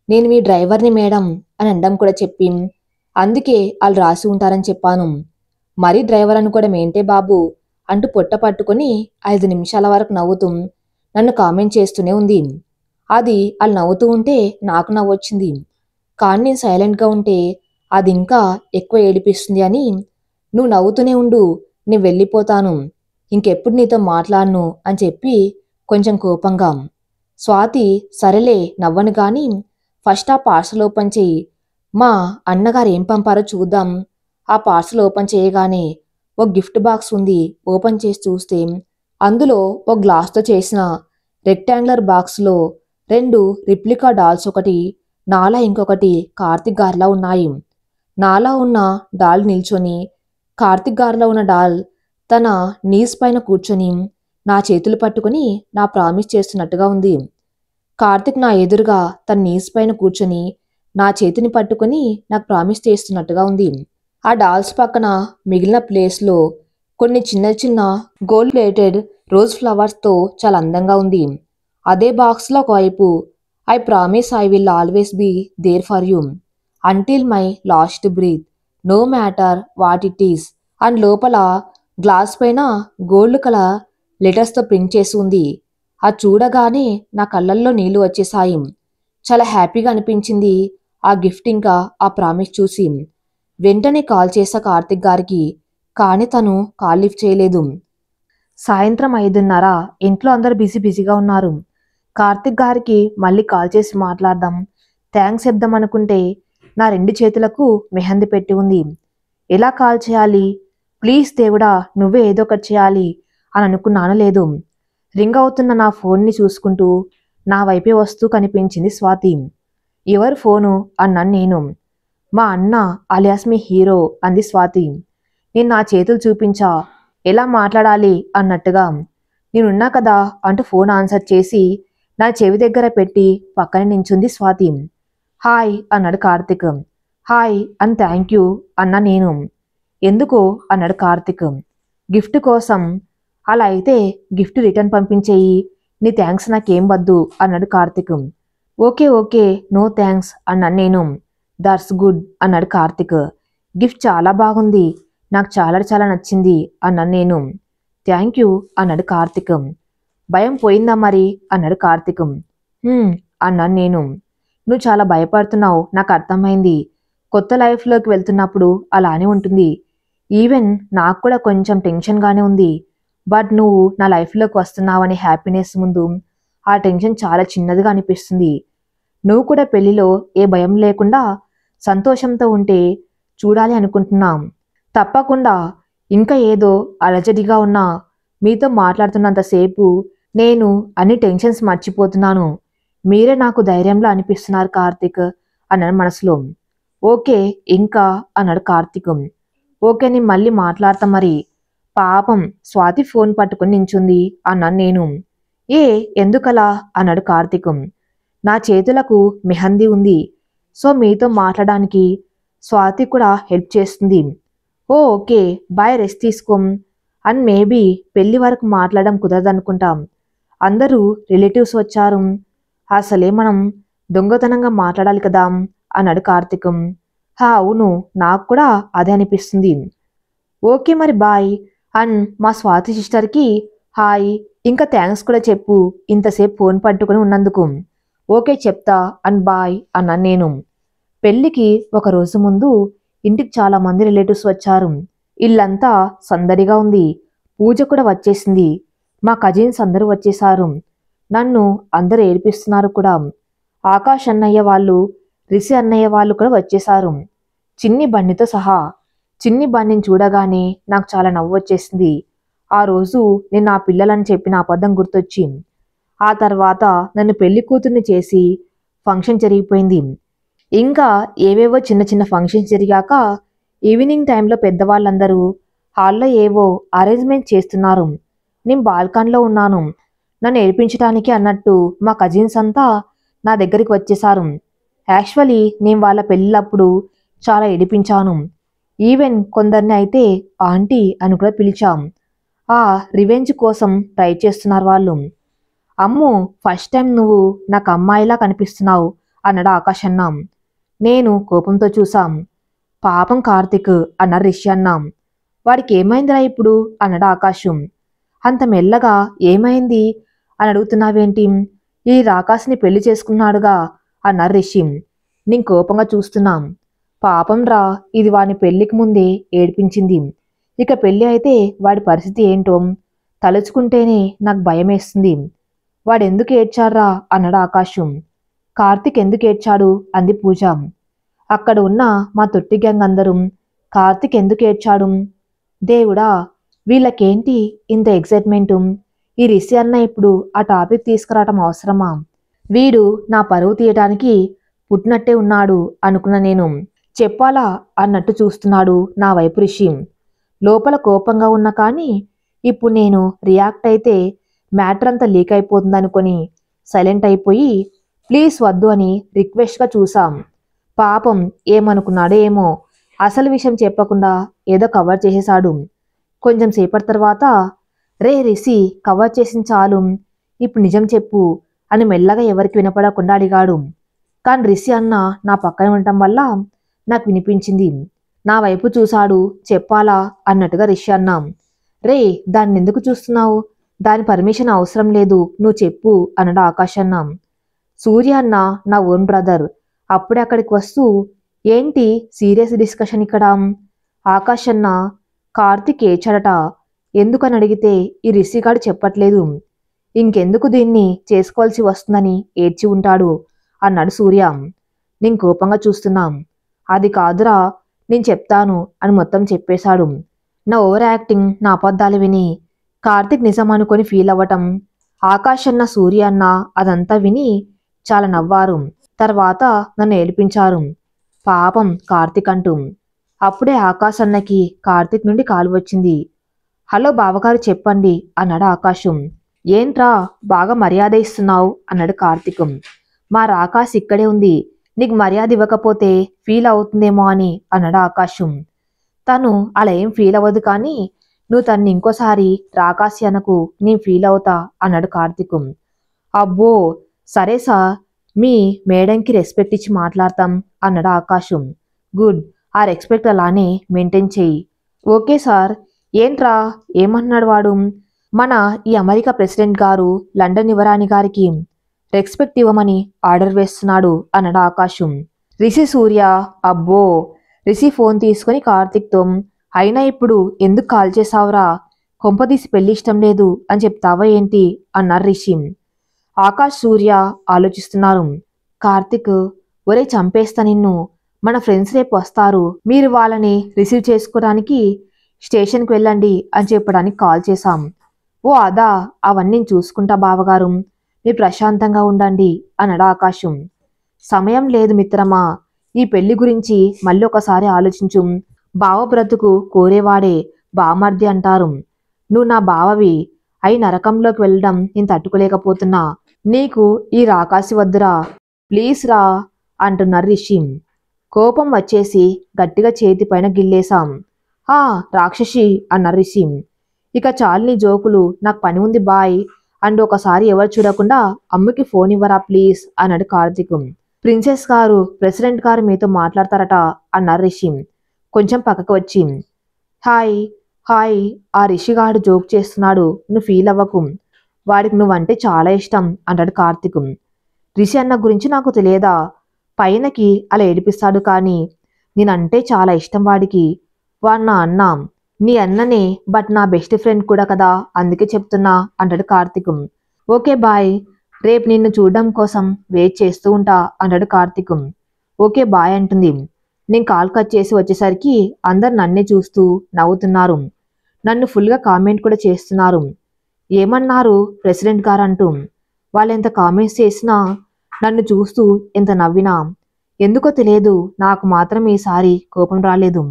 నేను మీ డ్రైవర్ని మేడం అని అనడం కూడా చెప్పి అందుకే వాళ్ళు రాసి ఉంటారని చెప్పాను. మరీ డ్రైవర్ అనుకోవడం ఏంటే బాబు అంటూ పొట్ట పట్టుకుని 5 నిమిషాల వరకు నవ్వుతూ నన్ను కామెంట్ చేస్తూనే ఉంది. అది వాళ్ళు నవ్వుతూ ఉంటే నాకు నవ్వొచ్చింది. కానీ నేను సైలెంట్గా ఉంటే అది ఇంకా ఎక్కువ ఏడిపిస్తుంది అని, నువ్వు నవ్వుతూనే ఉండు, నేను వెళ్ళిపోతాను, ఇంకెప్పుడు నీతో మాట్లాడను అని చెప్పి కొంచెం కోపంగా. స్వాతి సరేలే నవ్వను కానీ ఫస్ట్ ఆ పార్సల్ ఓపెన్ చెయ్యి, మా అన్నగారు ఏం పంపారో చూద్దాం. ఆ పార్సల్ ఓపెన్ చేయగానే ఒక గిఫ్ట్ బాక్స్ ఉంది. ఓపెన్ చేసి చూస్తే అందులో ఒక గ్లాస్తో చేసిన రెక్టాంగులర్ బాక్స్లో 2 రిప్లికా డాల్స్, ఒకటి నాలా ఇంకొకటి కార్తిక్ గారిలా ఉన్నాయి. నాలా ఉన్న డాల్ నిల్చొని, కార్తిక్ గారిలో ఉన్న డాల్ తన నీస్ పైన కూర్చొని నా చేతులు పట్టుకుని నా ప్రామిస్ చేస్తున్నట్టుగా ఉంది. కార్తిక్ నా ఎదురుగా తన నీస్ పైన కూర్చొని నా చేతిని పట్టుకొని నాకు ప్రామిస్ చేస్తున్నట్టుగా ఉంది. ఆ డాల్స్ పక్కన మిగిలిన ప్లేస్లో కొన్ని చిన్న చిన్న గోల్డ్ ప్లేటెడ్ రోజ్ ఫ్లవర్స్తో చాలా అందంగా ఉంది. అదే బాక్స్లో ఒకవైపు I promise I will always be there for you until my last breath no matter what it is and లోపల గ్లాస్ పైన గోల్డ్ కలర్ లెటర్స్తో ప్రింట్ చేసి ఉంది. అది చూడగానే నా కళ్ళల్లో నీళ్లు వచ్చేసాయి. చాలా హ్యాపీగా అనిపించింది ఆ గిఫ్ట్ ఇంకా ఆ ప్రామిస్ చూసి. వెంటనే కాల్ చేశా కార్తిక్ గారికి. కానీ తను కాల్ లిఫ్ట్ చేయలేదు. సాయంత్రం 5:30. ఇంట్లో అందరు బిజీగా ఉన్నారు. కార్తిక్ గారికి మళ్ళీ కాల్ చేసి మాట్లాడదాం, థ్యాంక్స్ చెప్దాం అనుకుంటే నా 2 చేతులకు మెహందీ పెట్టి ఉంది. ఎలా కాల్ చేయాలి? ప్లీజ్ దేవుడా నువ్వే ఏదో ఒకటి చేయాలి అని అనుకున్నాను. లేదు. రింగ్ అవుతున్న నా ఫోన్ని చూసుకుంటూ నా వైపే వస్తూ కనిపించింది స్వాతి. ఎవరు ఫోను అన్నాను నేను. మా అన్న అలియాస్ మీ హీరో అంది స్వాతి. నేను నా చేతులు చూపించా ఎలా మాట్లాడాలి అన్నట్టుగా. నేనున్నా కదా అంటూ ఫోన్ ఆన్సర్ చేసి నా చెవి దగ్గర పెట్టి పక్కనే నించుంది స్వాతి. హాయ్ అన్నాడు Karthik. Hi and thank you అన్నా నేను. ఎందుకు అన్నాడు కార్తిక్. గిఫ్ట్ కోసం. అలా అయితే గిఫ్ట్ రిటర్న్ పంపించేయి, నీ థ్యాంక్స్ నాకేం వద్దు అన్నాడు Karthik. Okay okay no thanks అన్నాను నేను. దట్స్ గుడ్ అన్నాడు కార్తిక్. గిఫ్ట్ చాలా బాగుంది, నాకు చాలా నచ్చింది అన్నాను నేను. థ్యాంక్ యూ అన్నాడు కార్తిక్. భయం పోయిందా మరి అన్నాడు కార్తిక్. అన్నాను నేను. నువ్వు చాలా భయపడుతున్నావు నాకు అర్థమైంది. కొత్త లైఫ్లోకి వెళ్తున్నప్పుడు అలానే ఉంటుంది. ఈవెన్ నాకు కూడా కొంచెం టెన్షన్గానే ఉంది. బట్ నువ్వు నా లైఫ్లోకి వస్తున్నావనే హ్యాపీనెస్ ముందు ఆ టెన్షన్ చాలా చిన్నదిగా అనిపిస్తుంది. నువ్వు కూడా పెళ్లిలో ఏ భయం లేకుండా సంతోషంతో ఉంటే చూడాలి అనుకుంటున్నాం. తప్పకుండా. ఇంకా ఏదో అలజడిగా ఉన్నా మీతో మాట్లాడుతున్నంతసేపు నేను అన్ని టెన్షన్స్ మర్చిపోతున్నాను. మీరే నాకు ధైర్యంలో అనిపిస్తున్నారు కార్తిక్ అన్నాడు మనసులో. ఓకే ఇంకా అన్నాడు కార్తిక్. ఓకే నేను మళ్ళీ మాట్లాడతా మరి. పాపం స్వాతి ఫోన్ పట్టుకుని నించుంది అన్నాను నేను. ఎందుకలా అన్నాడు కార్తిక్. నా చేతులకు మెహందీ ఉంది, సో మీతో మాట్లాడడానికి స్వాతి కూడా హెల్ప్ చేస్తుంది. ఓకే బాయ్, రెస్ట్ తీసుకోం. అండ్ మేబీ పెళ్లి వరకు మాట్లాడడం కుదరదనుకుంటాం. అందరూ రిలేటివ్స్ వచ్చారు. అసలే మనం దొంగతనంగా మాట్లాడాలి కదా అన్నాడు కార్తిక్. అవును నాకు కూడా అదే అనిపిస్తుంది. ఓకే మరి బాయ్. అండ్ మా స్వాతి సిస్టర్కి హాయ్, ఇంకా థ్యాంక్స్ కూడా చెప్పు ఇంతసేపు ఫోన్ పట్టుకుని ఉన్నందుకు. ఓకే చెప్తా అండ్ బాయ్ అన్నాను నేను. పెళ్లికి ఒక రోజు ముందు ఇంటికి చాలా మంది రిలేటివ్స్ వచ్చారు. ఇల్లంతా సందడిగా ఉంది. పూజ కూడా వచ్చేసింది. మా కజిన్స్ అందరూ వచ్చేసారు. నన్ను అందరూ ఏడిపిస్తున్నారు కూడా. ఆకాష్ అన్నయ్య వాళ్ళు, రిషి అన్నయ్య వాళ్ళు కూడా వచ్చేసారు, చిన్ని బండితో సహా. చిన్ని బండిని చూడగానే నాకు చాలా నవ్వు వచ్చేసింది. ఆ రోజు నేను నా పిల్లలని చెప్పిన అబద్ధం గుర్తొచ్చి ఆ తర్వాత నన్ను పెళ్లి కూతుర్ని చేసి ఫంక్షన్ జరిగిపోయింది. ఇంకా ఏవేవో చిన్న ఫంక్షన్స్ జరిగాక ఈవినింగ్ టైంలో పెద్దవాళ్ళందరూ హాల్లో ఏవో అరేంజ్మెంట్ చేస్తున్నారు. నేను బాల్కన్లో ఉన్నాను. నన్ను ఏడిపించడానికి అన్నట్టు మా కజిన్స్ అంతా నా దగ్గరికి వచ్చేసారు. యాక్చువల్లీ నేను వాళ్ళ పెళ్ళిళ్ళప్పుడు చాలా ఏడిపించాను. ఈవెన్ కొందరిని అయితే ఆంటీ అని కూడా పిలిచాం. ఆ రివెంజ్ కోసం ట్రై చేస్తున్నారు వాళ్ళు. అమ్ము ఫస్ట్ టైం నువ్వు నాకు అమ్మాయిలా కనిపిస్తున్నావు అన్నాడు ఆకాష్ అన్నాం. నేను కోపంతో చూసాం. పాపం కార్తిక్ అన్నారు రిషి అన్నాం. వాడికి ఏమైందిరా ఇప్పుడు అన్నాడు ఆకాశం. అంత మెల్లగా ఏమైంది అని అడుగుతున్నావేంటి? ఈ రాకాశని పెళ్లి చేసుకున్నాడుగా అన్నారు రిషి. నేను కోపంగా చూస్తున్నాం. పాపం రా, ఇది వాడిని పెళ్లికి ముందే ఏడిపించింది. ఇక పెళ్లి అయితే వాడి పరిస్థితి ఏంటో తలుచుకుంటేనే నాకు భయమేస్తుంది. వాడెందుకు ఏడ్చాడ్రా అన్నాడు ఆకాశం. కార్తిక్ ఎందుకు ఏడ్చాడు అంది పూజ. అక్కడ ఉన్న మా తొట్టి గ్యాంగ్ అందరం కార్తిక్ ఎందుకు ఏడ్చాడు? దేవుడా, వీళ్ళకేంటి ఇంత ఎక్సైట్మెంటు? ఈ రిషి అన్న ఇప్పుడు ఆ టాపిక్ తీసుకురావటం అవసరమా? వీడు నా పరువు తీయటానికి పుట్టినట్టే ఉన్నాడు అనుకున్న నేను. చెప్పాలా అన్నట్టు చూస్తున్నాడు నా వైపు రిషి. లోపల కోపంగా ఉన్నా కానీ ఇప్పుడు నేను రియాక్ట్ అయితే మ్యాటర్ అంతా లీక్ అయిపోతుందనుకొని సైలెంట్ అయిపోయి ప్లీజ్ వద్దు అని రిక్వెస్ట్గా చూసాం. పాపం ఏమనుకున్నాడో ఏమో అసలు విషయం చెప్పకుండా ఏదో కవర్ చేసేశాడు. కొంచెం సేపటి తర్వాత రే రిషి, కవర్ చేసింది చాలు, ఇప్పుడు నిజం చెప్పు అని మెల్లగా ఎవరికి వినపడకుండా అడిగాడు. కానీ రిషి అన్న నా పక్కన ఉండటం వల్ల నాకు వినిపించింది. నా వైపు చూశాడు. చెప్పాలా అన్నట్టుగా రిషి అన్నాం. రే, దాన్ని ఎందుకు చూస్తున్నావు? దాని పర్మిషన్ అవసరం లేదు, నువ్వు చెప్పు అన్నాడు ఆకాష్ అన్నాం. సూర్య అన్న నా ఓన్ బ్రదర్. అప్పుడే అక్కడికి వస్తూ ఏంటి సీరియస్ డిస్కషన్ ఇక్కడ? ఆకాష్ అన్న కార్తిక్ ఏడ్చాడట. ఎందుకని అడిగితే ఈ రిషిగాడు చెప్పట్లేదు, ఇంకెందుకు దీన్ని చేసుకోవాల్సి వస్తుందని ఏడ్చి ఉంటాడు అన్నాడు సూర్య. నేను కోపంగా చూస్తున్నాం. అది కాదురా, నేను చెప్తాను అని మొత్తం చెప్పేశాడు. నా ఓవర్ యాక్టింగ్, నా అబద్ధాలు విని కార్తిక్ నిజం అనుకొని ఫీల్ అవ్వటం, ఆకాష్ అన్న సూర్య అన్న అదంతా విని చాలా నవ్వారు. తర్వాత నన్ను ఏడిపించారు. పాపం కార్తిక్ అంటూ. అప్పుడే ఆకాష్ అన్నకి కార్తిక్ నుండి కాల్ వచ్చింది. హలో బావగారు చెప్పండి అన్నాడు ఆకాశం. ఏంట్రా బాగా మర్యాద ఇస్తున్నావు అన్నాడు కార్తిక్. మా రాకాశ్ ఇక్కడే ఉంది, నీకు మర్యాద ఇవ్వకపోతే ఫీల్ అవుతుందేమో అని అన్నాడు ఆకాశం. తను అలా ఏం ఫీల్ అవ్వదు, కానీ నువ్వు తన్ని ఇంకోసారి రాకాశి అనకు, నేను ఫీల్ అవుతా అన్నాడు కార్తిక్. అబ్బో సరే సార్, మీ మేడంకి రెస్పెక్ట్ ఇచ్చి మాట్లాడతాం అన్నాడు ఆకాశం. గుడ్, ఆ రెస్పెక్ట్ అలానే మెయింటైన్ చెయ్యి. Okay sir. ఏంట్రా ఏమన్నాడు వాడు? మన ఈ అమెరికా ప్రెసిడెంట్ గారు లండన్ యువరాణి గారికి రెస్పెక్ట్ ఇవ్వమని ఆర్డర్ వేస్తున్నాడు అన్నాడు ఆకాశం. రిషి సూర్య అబ్బో. రిషి ఫోన్ తీసుకుని కార్తిక్తో, అయినా ఇప్పుడు ఎందుకు కాల్ చేసావురా? కొంపదీసి పెళ్లి ఇష్టం లేదు అని చెప్తావా ఏంటి అన్నారు రిషి. ఆకాష్ సూర్య ఆలోచిస్తున్నారు. కార్తిక్, ఒరే చంపేస్తా నిన్ను, మన ఫ్రెండ్స్ రేపు వస్తారు, మీరు వాళ్ళని రిసీవ్ చేసుకోవడానికి స్టేషన్కి వెళ్ళండి అని చెప్పడానికి కాల్ చేశాం. ఓ అదా, అవన్నీ చూసుకుంటా బావగారు, మీరు ప్రశాంతంగా ఉండండి అన్నాడు ఆకాశం. సమయం లేదు మిత్రమా, ఈ పెళ్లి గురించి మళ్ళీ ఒకసారి ఆలోచించు. బావ బ్రతుకు కోరేవాడే బామర్ది అంటారు. నువ్వు నా బావవి అయి నరకంలోకి వెళ్ళడం నేను తట్టుకోలేకపోతున్నా. నీకు ఈ రాకాసి వద్దురా, ప్లీజ్ రా అంటున్నారు రిషి. కోపం వచ్చేసి గట్టిగా చేతి పైన గిల్లేశాం. రాక్షసి అన్నారు రిషి. ఇక చాలు నీ జోకులు, నాకు పని ఉంది బాయ్ అండ్ ఒకసారి ఎవరు చూడకుండా అమ్మకి ఫోన్ ఇవ్వరా ప్లీజ్ అన్నాడు కార్తిక్. ప్రిన్సెస్ గారు, ప్రెసిడెంట్ గారు మీతో మాట్లాడతారట అన్నారు రిషి కొంచెం పక్కకు వచ్చి. హాయ్ హాయ్, ఆ రిషిగాడు జోక్ చేస్తున్నాడు, నువ్వు ఫీల్ అవ్వకు, వాడికి నువ్వంటే చాలా ఇష్టం అన్నాడు కార్తిక్. రిషి అన్న గురించి నాకు తెలియదా? పైనకి అలా ఏడిపిస్తాడు, కానీ నేనంటే చాలా ఇష్టం వాడికి. వాడు నా అన్న, నీ అన్ననే, బట్ నా బెస్ట్ ఫ్రెండ్ కూడా కదా, అందుకే చెప్తున్నా అంటాడు కార్తిక్. ఓకే బాయ్, రేపు నిన్ను చూడడం కోసం వెయిట్ చేస్తూ ఉంటా అంటాడు కార్తిక్. ఓకే బాయ్ అంటుంది. నేను కాల్ కట్ చేసి వచ్చేసరికి అందరు నన్నే చూస్తూ నవ్వుతున్నారు. నన్ను ఫుల్గా కామెంట్ కూడా చేస్తున్నారు. ఏమన్నారు ప్రెసిడెంట్ గారు అంటూ. వాళ్ళు ఎంత కామెంట్స్ చేసినా, నన్ను చూస్తూ ఎంత నవ్వినా ఎందుకో తెలియదు, నాకు మాత్రం ఈసారి కోపం రాలేదు.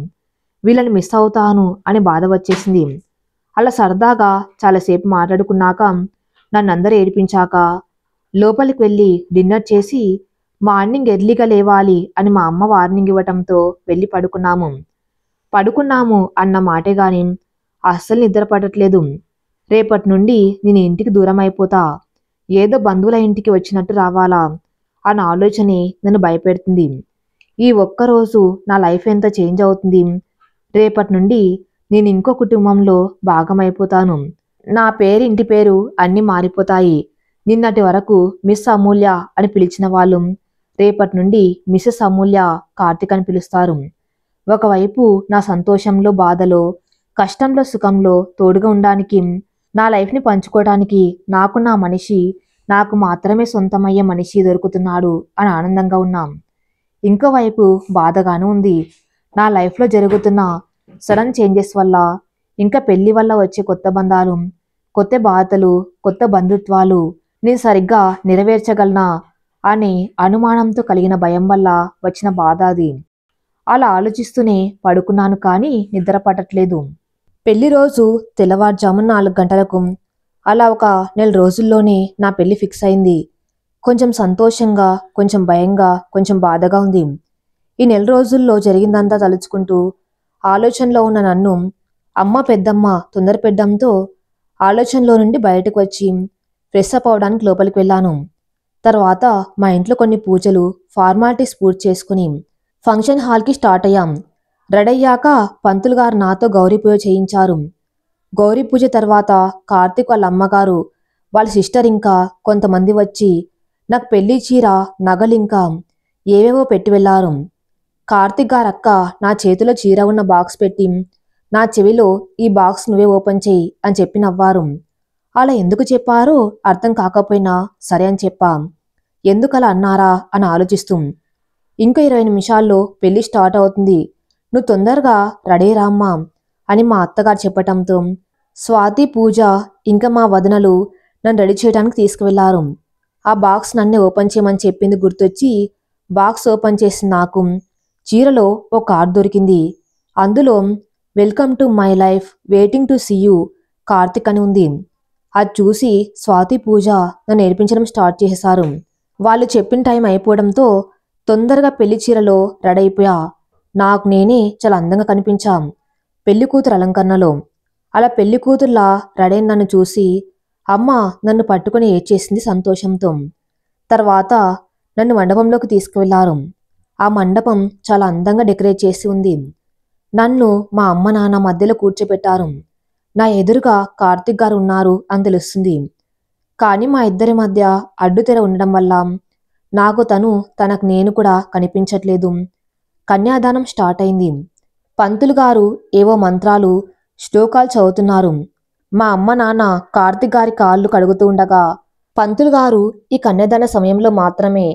వీళ్ళని మిస్ అవుతాను అని బాధ వచ్చేసింది. అలా సరదాగా చాలాసేపు మాట్లాడుకున్నాక, నన్నందరూ ఏడిపించాక లోపలికి వెళ్ళి డిన్నర్ చేసి మార్నింగ్ ఎర్లీగా లేవాలి అని మా అమ్మ వార్నింగ్ ఇవ్వటంతో వెళ్ళి పడుకున్నాము అన్న మాటే గాని అస్సలు నిద్ర పడట్లేదు. రేపటి నుండి నేను ఇంటికి దూరం అయిపోతా, ఏదో బంధువుల ఇంటికి వచ్చినట్టు రావాలా అన్న ఆలోచనే నన్ను భయపెడుతుంది. ఈ ఒక్కరోజు నా లైఫ్ ఎంత చేంజ్ అవుతుంది. రేపటి నుండి నేను ఇంకో కుటుంబంలో భాగమైపోతాను. నా పేరు, ఇంటి పేరు అన్నీ మారిపోతాయి. నిన్నటి వరకు మిస్ అమూల్య అని పిలిచిన వాళ్ళు రేపటి నుండి మిసెస్ అమూల్య కార్తిక్ అని పిలుస్తారు. ఒకవైపు నా సంతోషంలో, బాధలో, కష్టంలో, సుఖంలో తోడుగా ఉండడానికి, నా లైఫ్ని పంచుకోవడానికి నాకు నా మనిషి, నాకు మాత్రమే సొంతమయ్యే మనిషి దొరుకుతున్నాడు అని ఆనందంగా ఉన్నాం. ఇంకోవైపు బాధగానూ ఉంది. నా లైఫ్లో జరుగుతున్న సడన్ చేంజెస్ వల్ల, ఇంకా పెళ్లి వల్ల వచ్చే కొత్త బంధాలు, కొత్త బాధలు, కొత్త బంధుత్వాలు నేను సరిగ్గా నెరవేర్చగలనా అనే అనుమానంతో కలిగిన భయం వల్ల వచ్చిన బాధ అది. అలా ఆలోచిస్తూనే పడుకున్నాను, కానీ నిద్ర పట్టట్లేదు. పెళ్లి రోజు తెల్లవారుజామున 4 గంటలకు. అలా ఒక నెల రోజుల్లోనే నా పెళ్లి ఫిక్స్ అయింది. కొంచెం సంతోషంగా, కొంచెం భయంగా, కొంచెం బాధగా ఉంది. ఈ నెల రోజుల్లో జరిగిందంతా తలుచుకుంటూ ఆలోచనలో ఉన్న నన్ను అమ్మ పెద్దమ్మ తొందర పెట్టడంతో ఆలోచనలో నుండి బయటకు వచ్చి ఫ్రెష్ అప్ అవడానికి లోపలికి వెళ్ళాను. తర్వాత మా ఇంట్లో కొన్ని పూజలు, ఫార్మాలిటీస్ పూర్తి చేసుకుని ఫంక్షన్ హాల్కి స్టార్ట్ అయ్యాం. రెడీ అయ్యాక పంతులు గారు నాతో గౌరీ పూజ చేయించారు. గౌరీ పూజ తర్వాత కార్తీక్ వాళ్ళ అమ్మగారు, వాళ్ళ సిస్టర్ ఇంకా కొంతమంది వచ్చి నాకు పెళ్లి చీర, నగలు ఇంకా ఏవేవో పెట్టి వెళ్ళారు. కార్తీక్ గారక్క నా చేతిలో చీర ఉన్న బాక్స్ పెట్టి నా చెవిలో ఈ బాక్స్ నువ్వే ఓపెన్ చేయి అని చెప్పి నవ్వారు. అలా ఎందుకు చెప్పారో అర్థం కాకపోయినా సరే అని చెప్పా. ఎందుకలా అన్నారా అని ఆలోచిస్తూ ఇంకా 20 నిమిషాల్లో పెళ్లి స్టార్ట్ అవుతుంది, నువ్వు తొందరగా రెడీ రామ్మా అని మా అత్తగారు చెప్పటంతో స్వాతి, పూజ ఇంకా మా వదనలు నన్ను రెడీ చేయడానికి తీసుకువెళ్లారు. ఆ బాక్స్ నన్నే ఓపెన్ చేయమని చెప్పింది గుర్తొచ్చి బాక్స్ ఓపెన్ చేసిన నాకు చీరలో ఒక కార్డ్ దొరికింది. అందులో welcome to my life, waiting to see you Karthik అని ఉంది. అది చూసి స్వాతి, పూజ నన్ను నేర్పించడం స్టార్ట్ చేశారు. వాళ్ళు చెప్పిన టైం అయిపోవడంతో తొందరగా పెళ్లి చీరలో రెడీ అయిపోయా. నాకు నేనే చాలా అందంగా కనిపించాం పెళ్లి కూతురు అలంకరణలో. అలా పెళ్లి కూతురులా రెడీ అయిన నన్ను చూసి అమ్మ నన్ను పట్టుకుని ఏడ్చేసింది సంతోషంతో. తర్వాత నన్ను మండపంలోకి తీసుకువెళ్లారు. ఆ మండపం చాలా అందంగా డెకరేట్ చేసి ఉంది. నన్ను మా అమ్మ నాన్న మధ్యలో కూర్చోపెట్టారు. నా ఎదురుగా కార్తిక్ గారు ఉన్నారు అని తెలుస్తుంది. కానీ మా ఇద్దరి మధ్య అడ్డుతెర ఉండడం వల్ల నాకు తనకు నేను కూడా కనిపించట్లేదు. కన్యాదానం స్టార్ట్ అయింది. పంతులు గారు ఏవో మంత్రాలు, శ్లోకాలు చదువుతున్నారు. మా అమ్మ నాన్న కార్తిక్ గారి కాళ్ళు కడుగుతూ ఉండగా పంతులు గారు ఈ కన్యాదాన సమయంలో మాత్రమే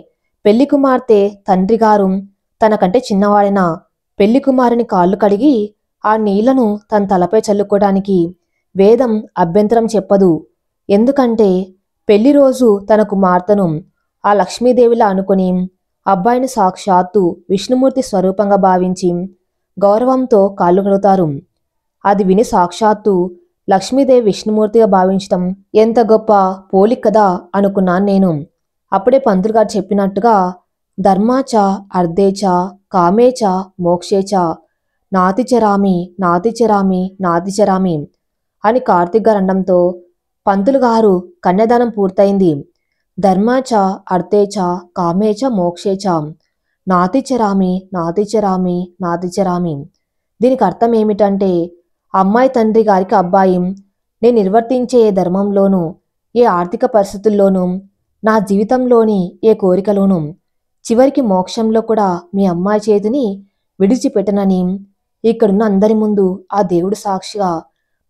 పెళ్లి కుమార్తె తండ్రి గారు తనకంటే చిన్నవాడైన పెళ్లి కుమారుని కాళ్ళు కడిగి ఆ నీళ్లను తన తలపై చల్లుకోవడానికి వేదం అభ్యంతరం చెప్పదు. ఎందుకంటే పెళ్లి రోజు తన కుమార్తెను ఆ లక్ష్మీదేవిలా అనుకుని అబ్బాయిని సాక్షాత్తు విష్ణుమూర్తి స్వరూపంగా భావించి గౌరవంతో కాళ్ళు కడుగుతారు. అది విని సాక్షాత్తు లక్ష్మీదేవి విష్ణుమూర్తిగా భావించటం ఎంత గొప్ప పోలిక కదా అనుకున్నాను నేను. అప్పుడే పంతులు గారు చెప్పినట్టుగా ధర్మాచ అర్ధేచ కామేచ మోక్షేచ నాతిచరామి నాతిచరామి నాతిచరామి అని కార్తిక్ గారు అనడంతో పంతులు గారు కన్యాదానం పూర్తయింది. ధర్మాచ అర్థేచ కామేచ మోక్షేచ నాతిచరామి నాతిచరామి నాతిచరామి. దీనికి అర్థం ఏమిటంటే అమ్మాయి తండ్రి గారికి అబ్బాయి నేను నిర్వర్తించే ఏ ధర్మంలోనూ, ఏ ఆర్థిక పరిస్థితుల్లోనూ, నా జీవితంలోని ఏ కోరికలోనూ చివరికి మోక్షంలో కూడా మీ అమ్మాయి చేతిని విడిచిపెట్టనని ఇక్కడున్న అందరి ముందు ఆ దేవుడు సాక్షిగా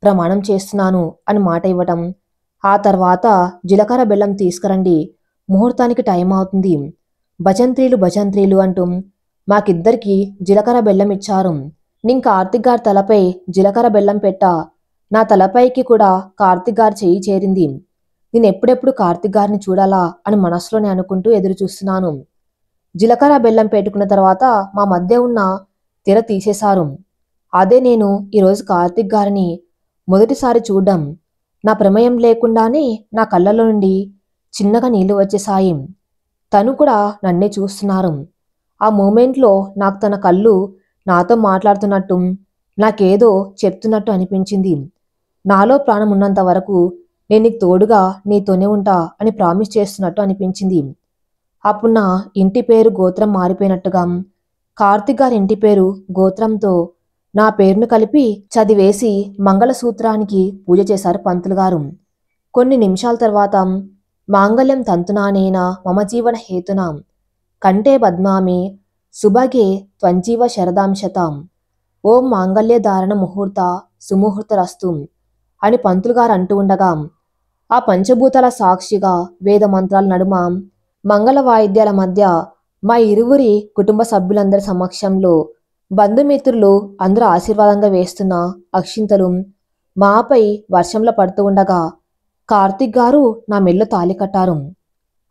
ప్రమాణం చేస్తున్నాను అని మాట ఇవ్వటం. ఆ తర్వాత జీలకర్ర బెల్లం తీసుకురండి, ముహూర్తానికి టైం అవుతుంది, భజంత్రీలు అంటూ మాకిద్దరికి జీలకర్ర బెల్లం ఇచ్చారు. నేను కార్తిక్ గారి తలపై జీలకర్ర బెల్లం పెట్టా. నా తలపైకి కూడా కార్తిక్ గారి చెయ్యి చేరింది. నేను ఎప్పుడెప్పుడు కార్తిక్ గారిని చూడాలా అని మనసులోనే అనుకుంటూ ఎదురు చూస్తున్నాను. జీలకర్ర బెల్లం పెట్టుకున్న తర్వాత మా మధ్య ఉన్న తెర తీసేశారు. అదే నేను ఈరోజు కార్తిక్ గారిని మొదటిసారి చూడ్డం. నా ప్రమేయం లేకుండానే నా కళ్ళలో నుండి చిన్నగా నీళ్లు వచ్చేసాయి. తను కూడా నన్నే చూస్తున్నారు. ఆ మూమెంట్లో నాకు తన కళ్ళు నాతో మాట్లాడుతున్నట్టు, నాకేదో చెప్తున్నట్టు అనిపించింది. నాలో ప్రాణం ఉన్నంత వరకు నేను నీకు తోడుగా నీతోనే ఉంటా అని ప్రామిస్ చేస్తున్నట్టు అనిపించింది. అప్పుడు నా ఇంటి పేరు గోత్రం మారిపోయినట్టుగా కార్తిక్ గారి ఇంటి పేరు గోత్రంతో నా పేరును కలిపి చదివేసి మంగళసూత్రానికి పూజ చేశారు పంతులు గారు. కొన్ని నిమిషాల తర్వాత మాంగళ్యం తంతునానేన మమ జీవన హేతునా కంటే పద్మామి సుభగే త్వంజీవ శరదాంశతాం ఓం మాంగళ్య ధారణ ముహూర్త సుముహూర్తరస్తు అని పంతులు గారు అంటూ ఉండగా ఆ పంచభూతాల సాక్షిగా వేద మంత్రాల నడుమ మంగళ వాయిద్యాల మధ్య మా ఇరువురి కుటుంబ సభ్యులందరి సమక్షంలో బంధుమిత్రులు అందరూ ఆశీర్వాదంగా వేస్తున్న అక్షింతలు మాపై వర్షంలో పడుతూ ఉండగా కార్తిక్ గారు నా మెల్లో తాళి కట్టారు.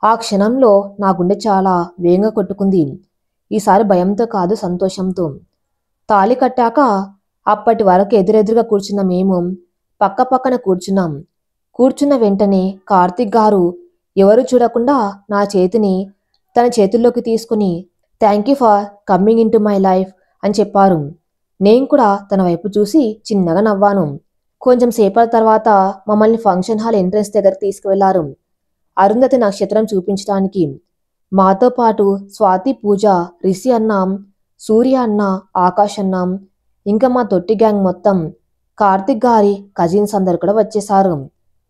ఆ క్షణంలో నా గుండె చాలా వేగంగా కొట్టుకుంది. ఈసారి భయంతో కాదు, సంతోషంతో. తాళి కట్టాక అప్పటి వరకు ఎదురెదురుగా కూర్చున్న మేము పక్క పక్కన కూర్చున్నాం. కూర్చున్న వెంటనే కార్తిక్ గారు ఎవరు చూడకుండా నా చేతిని తన చేతుల్లోకి తీసుకుని thank you for coming in to my life అని చెప్పారు. నేను కూడా తన వైపు చూసి చిన్నగా నవ్వాను. కొంచెం సేపటి తర్వాత మమ్మల్ని ఫంక్షన్ హాల్ ఎంట్రన్స్ దగ్గర తీసుకువెళ్లారు అరుంధతి నక్షత్రం చూపించడానికి. మాతో పాటు స్వాతి, పూజ, రిషి అన్న, సూర్య అన్న, ఆకాష్ అన్న, ఇంకా మా తొట్టి గ్యాంగ్ మొత్తం, కార్తిక్ గారి కజిన్స్ అందరు కూడా వచ్చేశారు.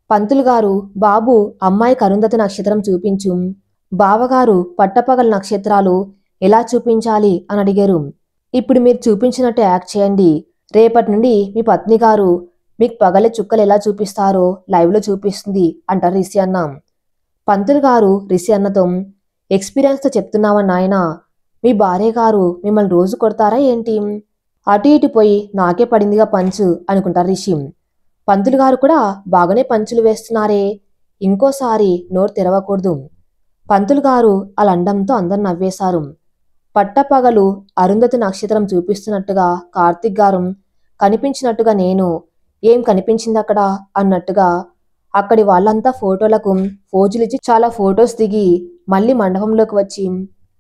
పంతులు గారు, బాబు అమ్మాయికి అరుంధతి నక్షత్రం చూపించు, బావగారు పట్టపగల నక్షత్రాలు ఎలా చూపించాలి అని అడిగారు. ఇప్పుడు మీరు చూపించినట్టు యాక్ట్ చేయండి, రేపటి నుండి మీ పత్ని గారు మీకు పగలే చుక్కలు ఎలా చూపిస్తారో లైవ్లో చూపిస్తుంది అంటారు రిషి అన్న. పంతులు గారు రిషి అన్నతో, ఎక్స్పీరియన్స్తో చెప్తున్నావా నాయనా, మీ భార్య గారు మిమ్మల్ని రోజు కొడతారా ఏంటి, అటు ఇటు పోయి నాకే పడిందిగా పంచు అనుకుంటారు రిషి. పంతులు గారు కూడా బాగానే పంచులు వేస్తున్నారే, ఇంకోసారి నోరు తెరవకూడదు. పంతులు గారు అలా అండంతో అందరు నవ్వేశారు. పట్టపగలు అరుంధతి నక్షత్రం చూపిస్తున్నట్టుగా కార్తిక్ గారు, కనిపించినట్టుగా నేను, ఏం కనిపించింది అక్కడ అన్నట్టుగా అక్కడి వాళ్ళంతా ఫోటోలకు ఫోజులిచ్చి చాలా ఫొటోస్ దిగి మళ్ళీ మండపంలోకి వచ్చి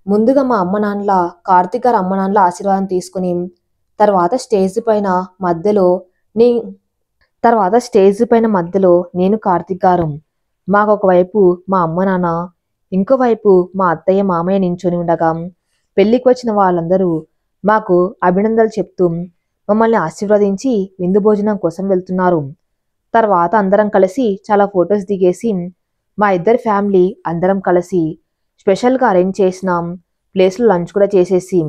ముందుగా మా అమ్మ నాన్నల, కార్తిక్ గారు అమ్మ నాన్నల ఆశీర్వాదం తీసుకుని తర్వాత స్టేజ్ పైన మధ్యలో నేను, కార్తిక్ గారు, మాకు ఒకవైపు మా అమ్మ నాన్న, ఇంకోవైపు మా అత్తయ్య మామయ్య నించొని ఉండగా పెళ్లికి వచ్చిన వాళ్ళందరూ మాకు అభినందనలు చెప్తూ మమ్మల్ని ఆశీర్వదించి విందు భోజనం కోసం వెళ్తున్నారు. తర్వాత అందరం కలిసి చాలా ఫొటోస్ దిగేసి మా ఇద్దరి ఫ్యామిలీ అందరం కలిసి స్పెషల్గా అరేంజ్ చేసిన ప్లేస్లో లంచ్ కూడా చేసేసి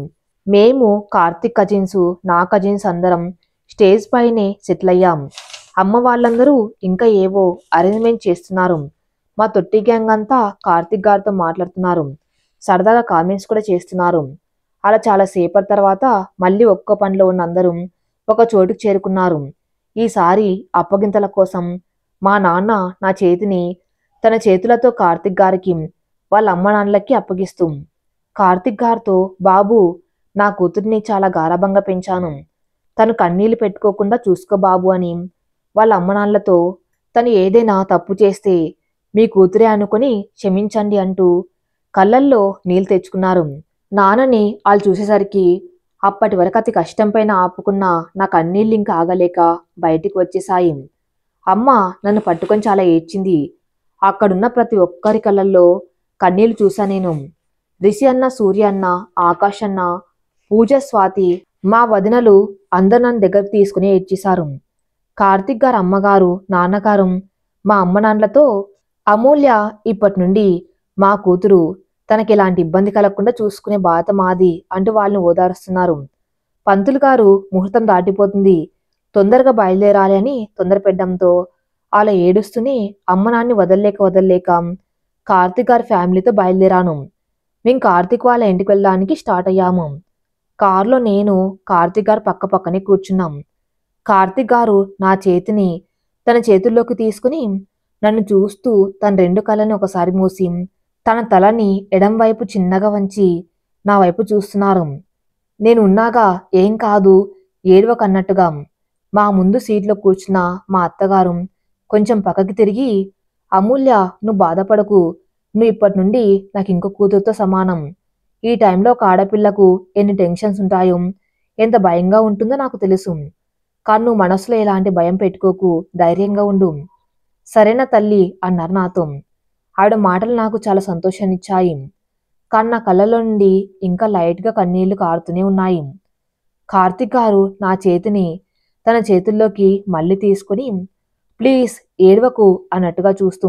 మేము, కార్తిక్ కజిన్స్, నా కజిన్స్ అందరం స్టేజ్ పైనే సెటిల్ అయ్యాం. అమ్మ వాళ్ళందరూ ఇంకా ఏవో అరేంజ్మెంట్ చేస్తున్నారు. మా తొట్టి గ్యాంగ్ అంతా కార్తిక్ గారితో మాట్లాడుతున్నారు, సరదాగా కామెంట్స్ కూడా చేస్తున్నారు. అలా చాలా సేపటి తర్వాత మళ్ళీ ఒక్కో పనిలో ఉన్న అందరూ ఒక చోటుకు చేరుకున్నారు. ఈసారి అప్పగింతల కోసం మా నాన్న నా చేతిని తన చేతులతో కార్తిక్ గారికి, వాళ్ళ అమ్మ నాన్నలకి అప్పగిస్తూ, కార్తిక్ గారితో, బాబు నా కూతుర్ని చాలా గారాబంగా పెంచాను, తను కన్నీళ్లు పెట్టుకోకుండా చూసుకో బాబు అని వాళ్ళ అమ్మ నాన్నలతో, తను ఏదైనా తప్పు చేస్తే మీ కూతురే అనుకుని క్షమించండి అంటూ కళ్ళల్లో నీళ్ళు తెచ్చుకున్నారు. నాన్నని వాళ్ళు చూసేసరికి అప్పటి వరకు అతి కష్టం పైన ఆపుకున్న నా కన్నీళ్ళు ఇంకా ఆగలేక బయటికి వచ్చేసాయి. అమ్మ నన్ను పట్టుకొని చాలా ఏడ్చింది. అక్కడున్న ప్రతి ఒక్కరి కళ్ళల్లో కన్నీళ్లు చూసా నేను. రిషి అన్న, సూర్య అన్న, ఆకాష్ అన్న, పూజ, స్వాతి, మా వదినలు అందరు నన్ను దగ్గరకు తీసుకుని ఏడ్చేశారు. కార్తిక్ గారు అమ్మగారు, నాన్నగారు మా అమ్మ నాన్నలతో, అమూల్య ఇప్పటి నుండి మా కూతురు, తనకి ఎలాంటి ఇబ్బంది కలగకుండా చూసుకునే బాధ మాది అంటూ వాళ్ళని ఓదారుస్తున్నారు. పంతులు గారు ముహూర్తం దాటిపోతుంది, తొందరగా బయలుదేరాలి అని తొందర పెట్టడంతో అలా ఏడుస్తూనే అమ్మ నాన్ని వదలలేక కార్తిక్ గారి ఫ్యామిలీతో బయలుదేరాను. మేము కార్తిక్ వాళ్ళ ఇంటికి వెళ్ళడానికి స్టార్ట్ అయ్యాము. కారులో నేను, కార్తిక్ గారు పక్క పక్కనే కూర్చున్నాం. కార్తిక్ గారు నా చేతిని తన చేతుల్లోకి తీసుకుని నన్ను చూస్తూ తన రెండు కళ్ళని ఒకసారి మూసి తన తలని ఎడం వైపు చిన్నగా వంచి నా వైపు చూస్తున్నారు. నేను ఉన్నాగా, ఏం కాదు, ఏడవకన్నట్టుగా. మా ముందు సీట్లో కూర్చున్న మా అత్తగారు కొంచెం పక్కకి తిరిగి, అమూల్య నువ్వు బాధపడకు, నువ్వు ఇప్పటి నుండి నాకు ఇంకో కూతురుతో సమానం. ఈ టైంలో ఒక ఆడపిల్లకు ఎన్ని టెన్షన్స్ ఉంటాయో, ఎంత భయంగా ఉంటుందో నాకు తెలుసు. కానీ నువ్వు మనసులో ఎలాంటి భయం పెట్టుకోకు, ధైర్యంగా ఉండు, సరేనా తల్లి అన్నారు నాతో. ఆవిడ మాటలు నాకు చాలా సంతోషాన్నిచ్చాయి. కానీ నా కళ్ళలో నుండి ఇంకా లైట్గా కన్నీళ్లు కారుతూనే ఉన్నాయి. కార్తిక్ గారు నా చేతిని తన చేతుల్లోకి మళ్ళీ తీసుకుని, ప్లీజ్ ఏడవకు అన్నట్టుగా చూస్తూ,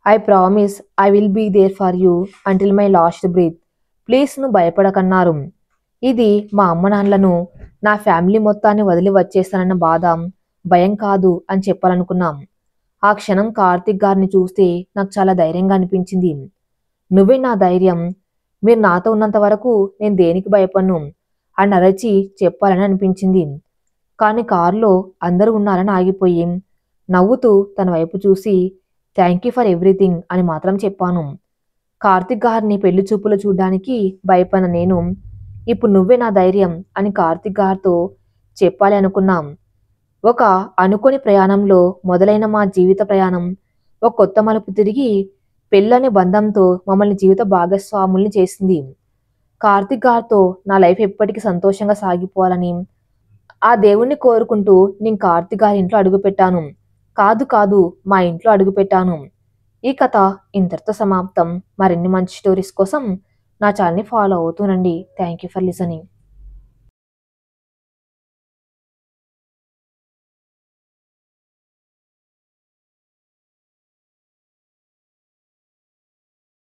I promise I will be there for you until my last breath, please నువ్వు భయపడకన్నారు. ఇది మా అమ్మ నాన్నలను, నా ఫ్యామిలీ మొత్తాన్ని వదిలి వచ్చేస్తానన్న బాధ, భయం కాదు అని చెప్పాలనుకున్నాం. ఆ క్షణం కార్తిక్ గారిని చూస్తే నాకు చాలా ధైర్యంగా అనిపించింది. నువ్వే నా ధైర్యం, మీరు నాతో ఉన్నంత వరకు నేను దేనికి భయపడను అని అరచి చెప్పాలని అనిపించింది. కానీ కారులో అందరూ ఉన్నారని ఆగిపోయి నవ్వుతూ తన వైపు చూసి థ్యాంక్ యూ ఫర్ ఎవ్రీథింగ్ అని మాత్రం చెప్పాను. కార్తిక్ గారిని పెళ్లి చూపులు చూడ్డానికి భయపడిన నేను ఇప్పుడు నువ్వే నా ధైర్యం అని కార్తిక్ గారితో చెప్పాలి అనుకున్నాం. ఒక అనుకోని ప్రయాణంలో మొదలైన మా జీవిత ప్రయాణం ఒక కొత్త మలుపు తిరిగి పెళ్ళనే బంధంతో మమ్మల్ని జీవిత భాగస్వాముల్ని చేసింది. కార్తీక్ గారితో నా లైఫ్ ఎప్పటికీ సంతోషంగా సాగిపోవాలని ఆ దేవుణ్ణి కోరుకుంటూ నేను కార్తీక్ గారి ఇంట్లో అడుగుపెట్టాను. కాదు కాదు మా ఇంట్లో అడుగుపెట్టాను. ఈ కథ ఇంతటితో సమాప్తం. మరిన్ని మంచి స్టోరీస్ కోసం నా ఛానల్ని ఫాలో అవుతూనండి. Thank you for listening.